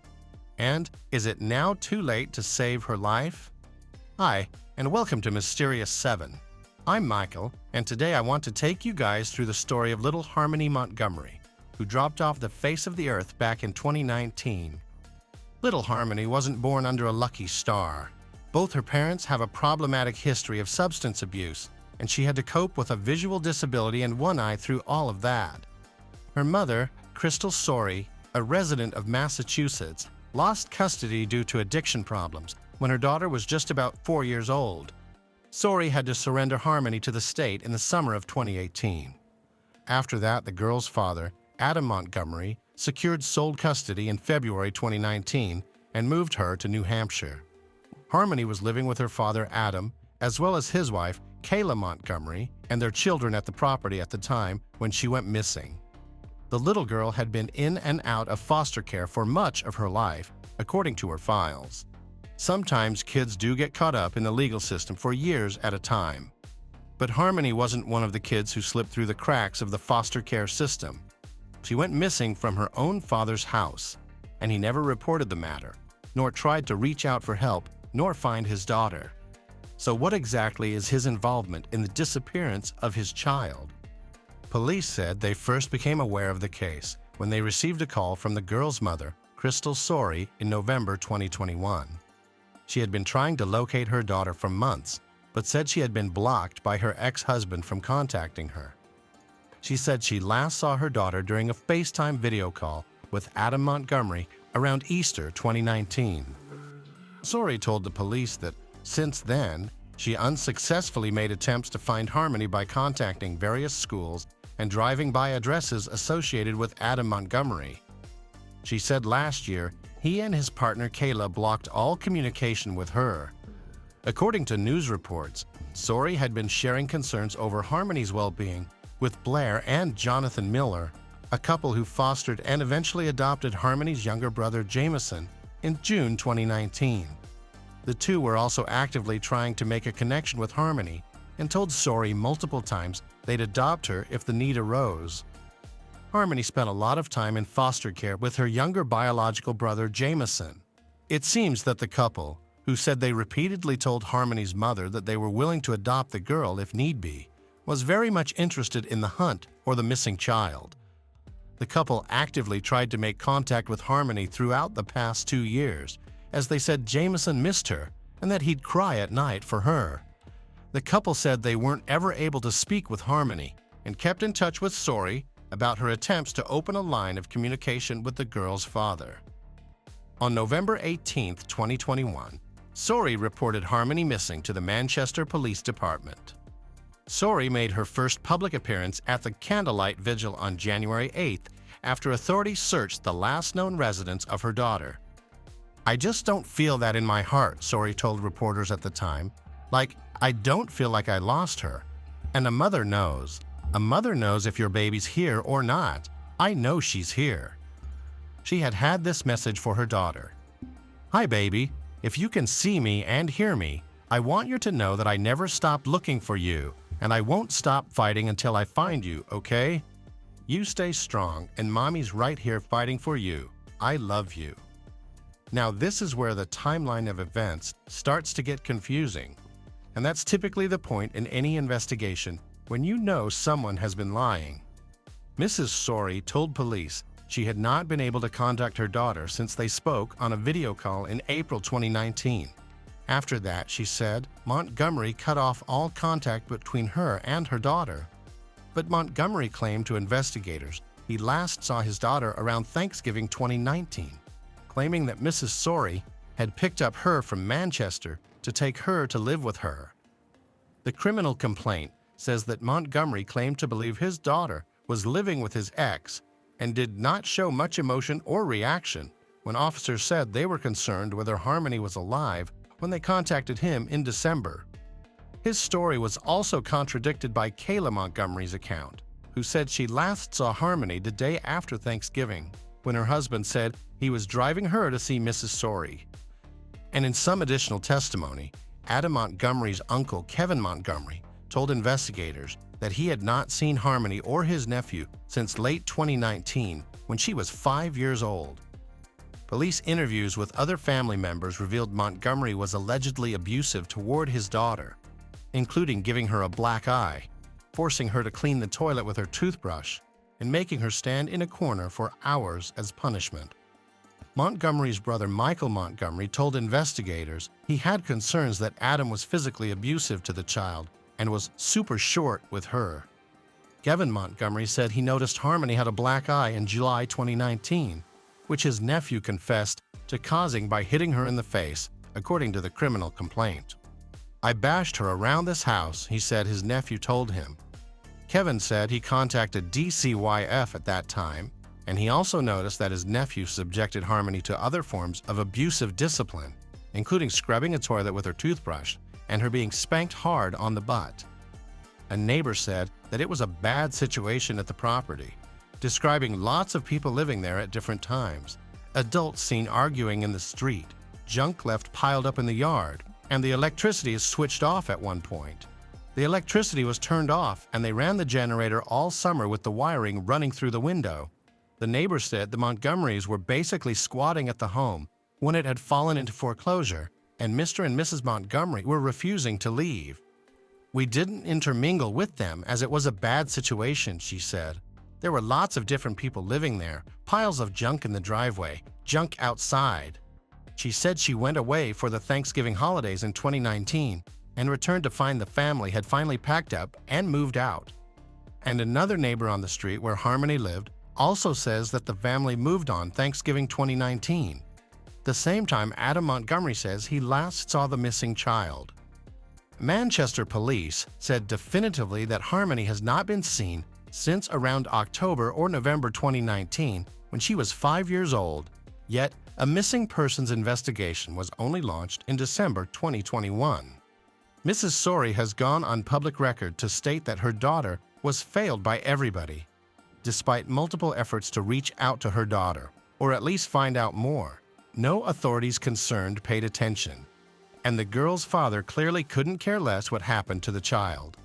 And is it now too late to save her life? Hi, and welcome to Mysterious 7. I'm Michael, and today I want to take you guys through the story of little Harmony Montgomery, who dropped off the face of the earth back in 2019. Little Harmony wasn't born under a lucky star. Both her parents have a problematic history of substance abuse, and she had to cope with a visual disability and one eye through all of that. Her mother, Crystal Sorey, a resident of Massachusetts, lost custody due to addiction problems when her daughter was just about 4 years old. Sorey had to surrender Harmony to the state in the summer of 2018. After that, the girl's father, Adam Montgomery, secured sole custody in February 2019 and moved her to New Hampshire. Harmony was living with her father, Adam, as well as his wife, Kayla Montgomery, and their children at the property at the time when she went missing. The little girl had been in and out of foster care for much of her life, according to her files. Sometimes kids do get caught up in the legal system for years at a time. But Harmony wasn't one of the kids who slipped through the cracks of the foster care system. She went missing from her own father's house, and he never reported the matter, nor tried to reach out for help, nor find his daughter. So what exactly is his involvement in the disappearance of his child? Police said they first became aware of the case when they received a call from the girl's mother, Crystal Sorey, in November 2021. She had been trying to locate her daughter for months, but said she had been blocked by her ex-husband from contacting her. She said she last saw her daughter during a FaceTime video call with Adam Montgomery around Easter 2019. Sorey told the police that since then, she unsuccessfully made attempts to find Harmony by contacting various schools and driving by addresses associated with Adam Montgomery. She said last year, he and his partner Kayla blocked all communication with her. According to news reports, Sorey had been sharing concerns over Harmony's well-being with Blair and Jonathan Miller, a couple who fostered and eventually adopted Harmony's younger brother Jameson in June 2019. The two were also actively trying to make a connection with Harmony and told Sorey multiple times they'd adopt her if the need arose. Harmony spent a lot of time in foster care with her younger biological brother Jameson. It seems that the couple, who said they repeatedly told Harmony's mother that they were willing to adopt the girl if need be, was very much interested in the hunt or the missing child. The couple actively tried to make contact with Harmony throughout the past 2 years, as they said Jameson missed her and that he'd cry at night for her. The couple said they weren't ever able to speak with Harmony and kept in touch with Sorey about her attempts to open a line of communication with the girl's father. On November 18, 2021, Sorey reported Harmony missing to the Manchester Police Department. Sorey made her first public appearance at the candlelight vigil on January 8th after authorities searched the last known residence of her daughter. "I just don't feel that in my heart," Sorey told reporters at the time. "Like, I don't feel like I lost her. And a mother knows. A mother knows if your baby's here or not. I know she's here." She had this message for her daughter. "Hi, baby. If you can see me and hear me, I want you to know that I never stopped looking for you, and I won't stop fighting until I find you, okay? You stay strong, and Mommy's right here fighting for you. I love you." Now, this is where the timeline of events starts to get confusing, and that's typically the point in any investigation when you know someone has been lying. Mrs. Sorey told police she had not been able to contact her daughter since they spoke on a video call in April 2019. After that, she said, Montgomery cut off all contact between her and her daughter. But Montgomery claimed to investigators he last saw his daughter around Thanksgiving 2019, claiming that Mrs. Sorey had picked up her from Manchester to take her to live with her. The criminal complaint says that Montgomery claimed to believe his daughter was living with his ex and did not show much emotion or reaction when officers said they were concerned whether Harmony was alive when they contacted him in December. His story was also contradicted by Kayla Montgomery's account, who said she last saw Harmony the day after Thanksgiving, when her husband said he was driving her to see Mrs. Sorey. And in some additional testimony, Adam Montgomery's uncle, Kevin Montgomery, told investigators that he had not seen Harmony or his nephew since late 2019, when she was 5 years old. Police interviews with other family members revealed Montgomery was allegedly abusive toward his daughter, including giving her a black eye, forcing her to clean the toilet with her toothbrush, and making her stand in a corner for hours as punishment. Montgomery's brother Michael Montgomery told investigators he had concerns that Adam was physically abusive to the child and was super short with her. Kevin Montgomery said he noticed Harmony had a black eye in July 2019, which his nephew confessed to causing by hitting her in the face, according to the criminal complaint. "I bashed her around this house," he said his nephew told him. Kevin said he contacted DCYF at that time, and he also noticed that his nephew subjected Harmony to other forms of abusive discipline, including scrubbing a toilet with her toothbrush and her being spanked hard on the butt. A neighbor said that it was a bad situation at the property, describing lots of people living there at different times, adults seen arguing in the street, junk left piled up in the yard, and the electricity is switched off at one point. The electricity was turned off and they ran the generator all summer with the wiring running through the window. The neighbor said the Montgomerys were basically squatting at the home when it had fallen into foreclosure, and Mr. and Mrs. Montgomery were refusing to leave. "We didn't intermingle with them as it was a bad situation," she said. "There were lots of different people living there, piles of junk in the driveway, junk outside." She said she went away for the Thanksgiving holidays in 2019 and returned to find the family had finally packed up and moved out. And another neighbor on the street where Harmony lived also says that the family moved on Thanksgiving 2019, the same time Adam Montgomery says he last saw the missing child. Manchester police said definitively that Harmony has not been seen since around October or November 2019, when she was 5 years old, yet a missing persons investigation was only launched in December 2021. Mrs. Sorey has gone on public record to state that her daughter was failed by everybody, despite multiple efforts to reach out to her daughter, or at least find out more. No authorities concerned paid attention, and the girl's father clearly couldn't care less what happened to the child.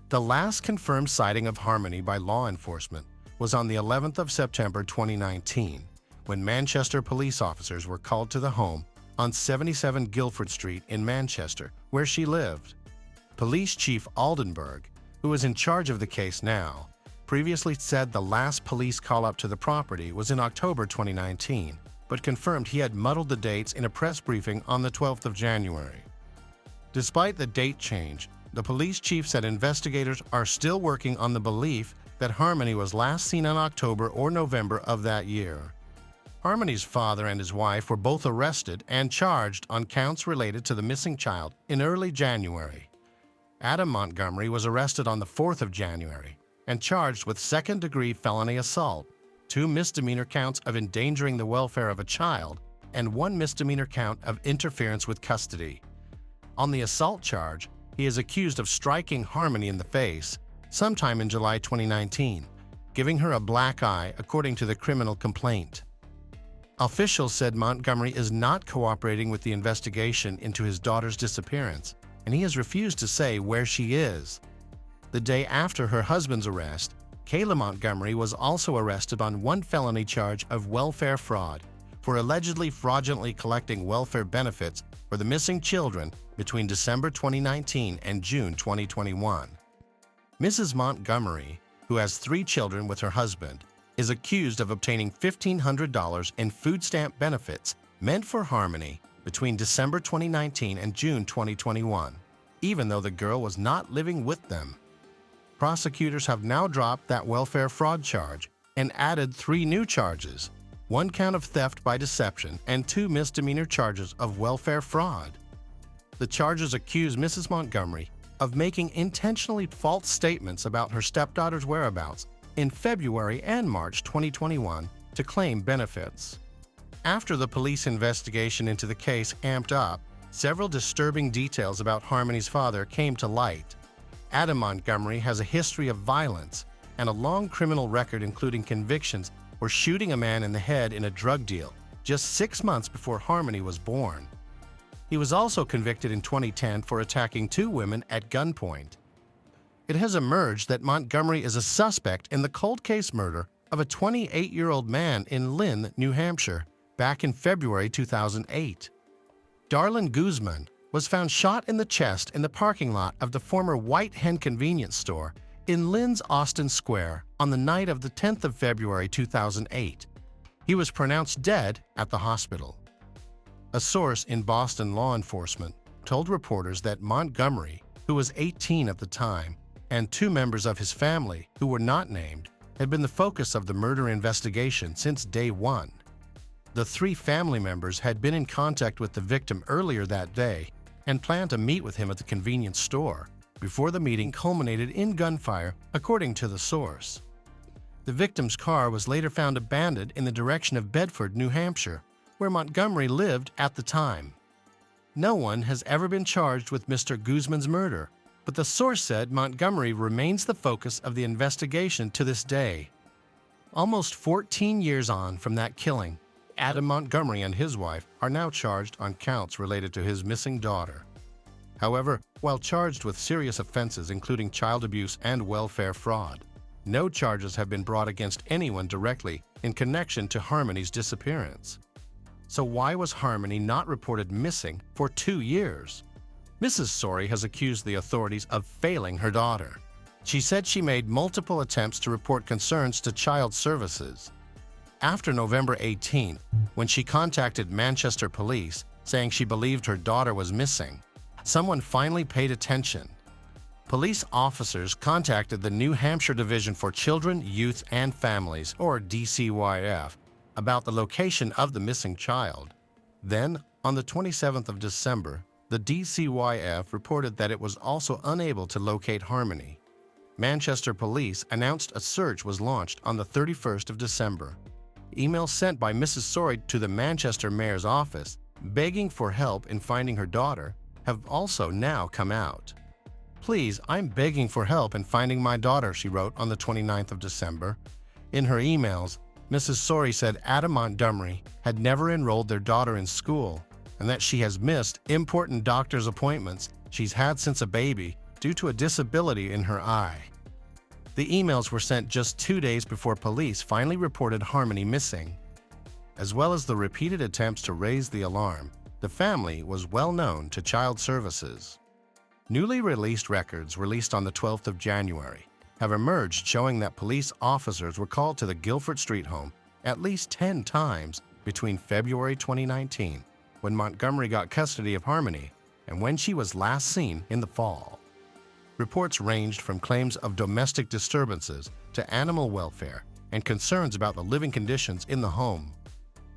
The last confirmed sighting of Harmony by law enforcement was on the 11th of September 2019, when Manchester police officers were called to the home on 77 Guildford Street in Manchester, where she lived. Police Chief Aldenburg, who is in charge of the case now, previously said the last police call-up to the property was in October 2019, but confirmed he had muddled the dates in a press briefing on the 12th of January. Despite the date change, the police chief said investigators are still working on the belief that Harmony was last seen in October or November of that year. Harmony's father and his wife were both arrested and charged on counts related to the missing child in early January. Adam Montgomery was arrested on the 4th of January and charged with second-degree felony assault, 2 misdemeanor counts of endangering the welfare of a child, and 1 misdemeanor count of interference with custody. On the assault charge, he is accused of striking Harmony in the face sometime in July 2019, giving her a black eye according to the criminal complaint. Officials said Montgomery is not cooperating with the investigation into his daughter's disappearance, and he has refused to say where she is. The day after her husband's arrest, Kayla Montgomery was also arrested on 1 felony charge of welfare fraud for allegedly fraudulently collecting welfare benefits for the missing children between December 2019 and June 2021. Mrs. Montgomery, who has 3 children with her husband, is accused of obtaining $1,500 in food stamp benefits meant for Harmony between December 2019 and June 2021, even though the girl was not living with them. Prosecutors have now dropped that welfare fraud charge and added 3 new charges, 1 count of theft by deception and 2 misdemeanor charges of welfare fraud. The charges accuse Mrs. Montgomery of making intentionally false statements about her stepdaughter's whereabouts in February and March 2021 to claim benefits. After the police investigation into the case amped up, Several disturbing details about Harmony's father came to light. Adam Montgomery has a history of violence and a long criminal record, including convictions for shooting a man in the head in a drug deal just 6 months before Harmony was born. He was also convicted in 2010 for attacking 2 women at gunpoint. It has emerged that Montgomery is a suspect in the cold case murder of a 28-year-old man in Lynn, New Hampshire, back in February 2008. Darlin Guzman was found shot in the chest in the parking lot of the former White Hen convenience store in Lynn's Austin Square on the night of the 10th of February 2008. He was pronounced dead at the hospital. A source in Boston law enforcement told reporters that Montgomery, who was 18 at the time, and 2 members of his family, who were not named, had been the focus of the murder investigation since day one. The 3 family members had been in contact with the victim earlier that day and planned to meet with him at the convenience store before the meeting culminated in gunfire, according to the source. The victim's car was later found abandoned in the direction of Bedford, New Hampshire, where Montgomery lived at the time. No one has ever been charged with Mr. Guzman's murder, but the source said Montgomery remains the focus of the investigation to this day. Almost 14 years on from that killing, Adam Montgomery and his wife are now charged on counts related to his missing daughter. However, while charged with serious offenses including child abuse and welfare fraud, no charges have been brought against anyone directly in connection to Harmony's disappearance. So why was Harmony not reported missing for 2 years? Mrs. Sorey has accused the authorities of failing her daughter. She said she made multiple attempts to report concerns to child services. After November 18, when she contacted Manchester police saying she believed her daughter was missing, someone finally paid attention. Police officers contacted the New Hampshire Division for Children, Youth, and Families, or DCYF, about the location of the missing child. Then, on the 27th of December, the DCYF reported that it was also unable to locate Harmony. Manchester police announced a search was launched on the 31st of December. Emails sent by Mrs. Sorey to the Manchester mayor's office begging for help in finding her daughter have also now come out. "Please, I'm begging for help in finding my daughter," she wrote on the 29th of December. In her emails, Mrs. Sorey said Adam Montgomery had never enrolled their daughter in school and that she has missed important doctor's appointments she's had since a baby due to a disability in her eye. The emails were sent just 2 days before police finally reported Harmony missing. As well as the repeated attempts to raise the alarm, the family was well known to child services. Newly released records released on the 12th of January have emerged showing that police officers were called to the Guilford Street home at least 10 times between February 2019, when Montgomery got custody of Harmony, and when she was last seen in the fall. Reports ranged from claims of domestic disturbances to animal welfare and concerns about the living conditions in the home.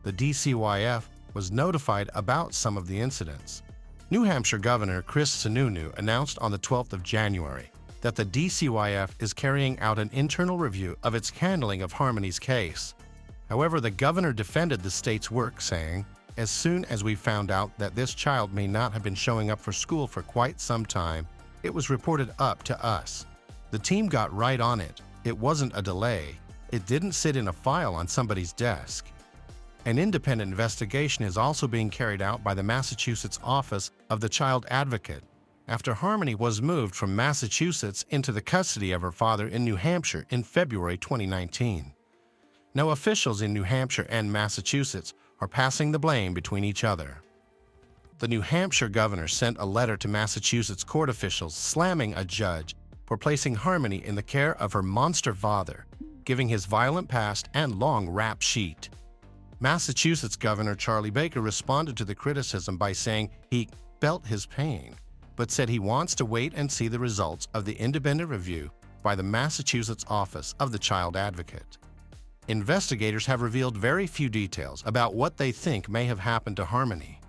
The DCYF was notified about some of the incidents. New Hampshire Governor Chris Sununu announced on the 12th of January that the DCYF is carrying out an internal review of its handling of Harmony's case. However, the governor defended the state's work, saying, "As soon as we found out that this child may not have been showing up for school for quite some time, it was reported up to us. The team got right on it. It wasn't a delay. It didn't sit in a file on somebody's desk." An independent investigation is also being carried out by the Massachusetts Office of the Child Advocate after Harmony was moved from Massachusetts into the custody of her father in New Hampshire in February 2019. Now, officials in New Hampshire and Massachusetts are passing the blame between each other. The New Hampshire governor sent a letter to Massachusetts court officials slamming a judge for placing Harmony in the care of her monster father, giving his violent past and long rap sheet. Massachusetts Governor Charlie Baker responded to the criticism by saying he felt his pain, but said he wants to wait and see the results of the independent review by the Massachusetts Office of the Child Advocate. Investigators have revealed very few details about what they think may have happened to Harmony.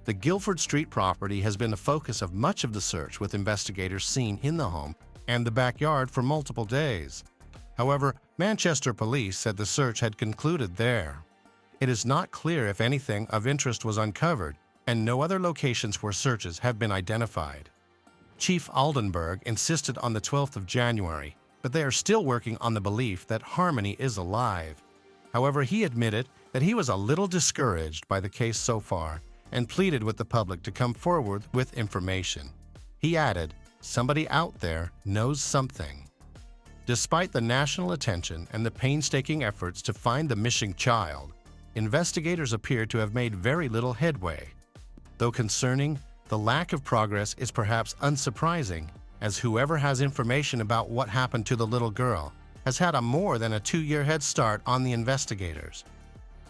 The Guilford Street property has been the focus of much of the search, with investigators seen in the home and the backyard for multiple days. However, Manchester police said the search had concluded there. It is not clear if anything of interest was uncovered, and no other locations where searches have been identified. Chief Aldenberg insisted on the 12th of January, but they are still working on the belief that Harmony is alive. However, he admitted that he was a little discouraged by the case so far and pleaded with the public to come forward with information. He added, "Somebody out there knows something." Despite the national attention and the painstaking efforts to find the missing child, investigators appear to have made very little headway. Though concerning, the lack of progress is perhaps unsurprising, as whoever has information about what happened to the little girl has had a more than a 2-year head start on the investigators.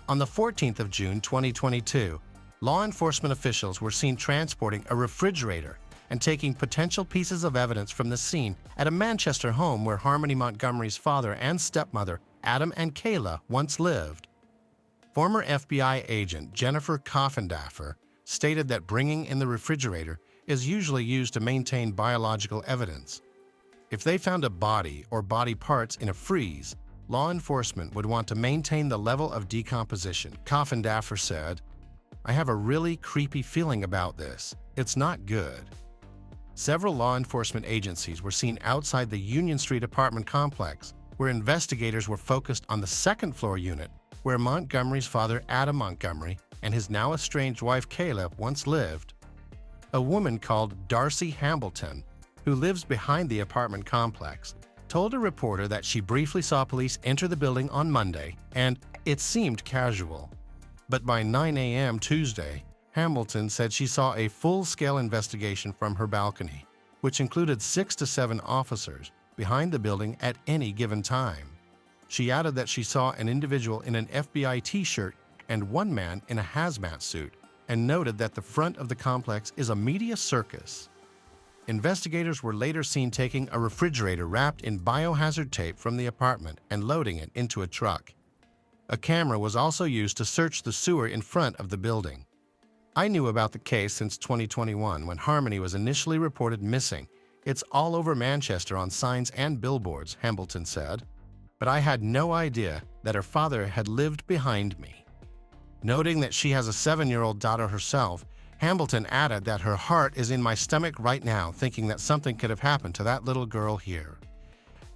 On the 14th of June 2022, law enforcement officials were seen transporting a refrigerator and taking potential pieces of evidence from the scene at a Manchester home where Harmony Montgomery's father and stepmother, Adam and Kayla, once lived. Former FBI agent Jennifer Coffindaffer stated that bringing in the refrigerator is usually used to maintain biological evidence. If they found a body or body parts in a freeze, law enforcement would want to maintain the level of decomposition. Coffindaffer said, "I have a really creepy feeling about this. It's not good." Several law enforcement agencies were seen outside the Union Street apartment complex, where investigators were focused on the second-floor unit where Montgomery's father, Adam Montgomery, and his now estranged wife, Kayla, once lived. A woman called Darcy Hambleton, who lives behind the apartment complex, told a reporter that she briefly saw police enter the building on Monday, and it seemed casual. But by 9 a.m. Tuesday, Hambleton said she saw a full-scale investigation from her balcony, which included 6 to 7 officers behind the building at any given time. She added that she saw an individual in an FBI t-shirt and one man in a hazmat suit, and noted that the front of the complex is a media circus. Investigators were later seen taking a refrigerator wrapped in biohazard tape from the apartment and loading it into a truck. A camera was also used to search the sewer in front of the building. "I knew about the case since 2021 when Harmony was initially reported missing. It's all over Manchester on signs and billboards," Hambleton said. "But I had no idea that her father had lived behind me." Noting that she has a 7-year-old daughter herself, Hambleton added that her heart is in my stomach right now thinking that something could have happened to that little girl here.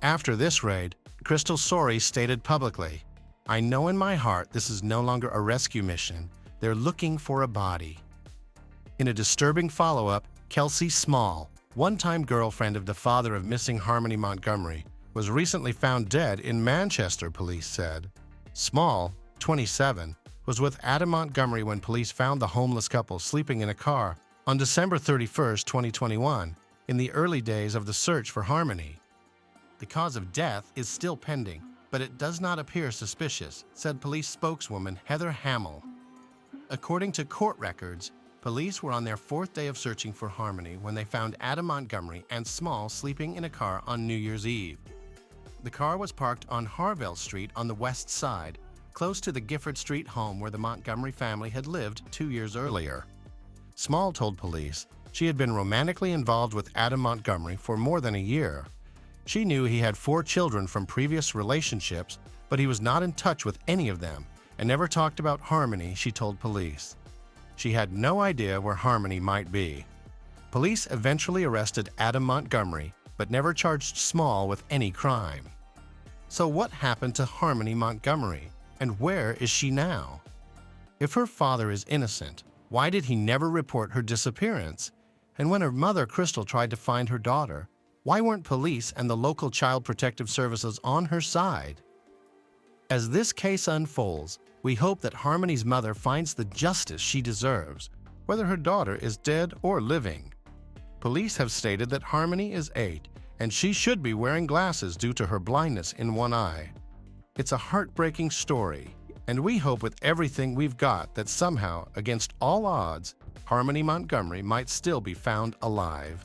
After this raid, Crystal Sorey stated publicly, "I know in my heart this is no longer a rescue mission. They're looking for a body." In a disturbing follow-up, Kelsey Small, one-time girlfriend of the father of missing Harmony Montgomery, was recently found dead in Manchester, police said. Small, 27, was with Adam Montgomery when police found the homeless couple sleeping in a car on December 31, 2021, in the early days of the search for Harmony. "The cause of death is still pending, but it does not appear suspicious," said police spokeswoman Heather Hamill. According to court records, police were on their 4th day of searching for Harmony when they found Adam Montgomery and Small sleeping in a car on New Year's Eve. The car was parked on Harvell Street on the west side, close to the Gifford Street home where the Montgomery family had lived 2 years earlier. Small told police she had been romantically involved with Adam Montgomery for more than a year. She knew he had 4 children from previous relationships, but he was not in touch with any of them and never talked about Harmony, she told police. She had no idea where Harmony might be. Police eventually arrested Adam Montgomery, but never charged Small with any crime. So what happened to Harmony Montgomery? And where is she now? If her father is innocent, why did he never report her disappearance? And when her mother, Crystal, tried to find her daughter, why weren't police and the local child protective services on her side? As this case unfolds, we hope that Harmony's mother finds the justice she deserves, whether her daughter is dead or living. Police have stated that Harmony is 8, and she should be wearing glasses due to her blindness in one eye. It's a heartbreaking story, and we hope with everything we've got that somehow, against all odds, Harmony Montgomery might still be found alive.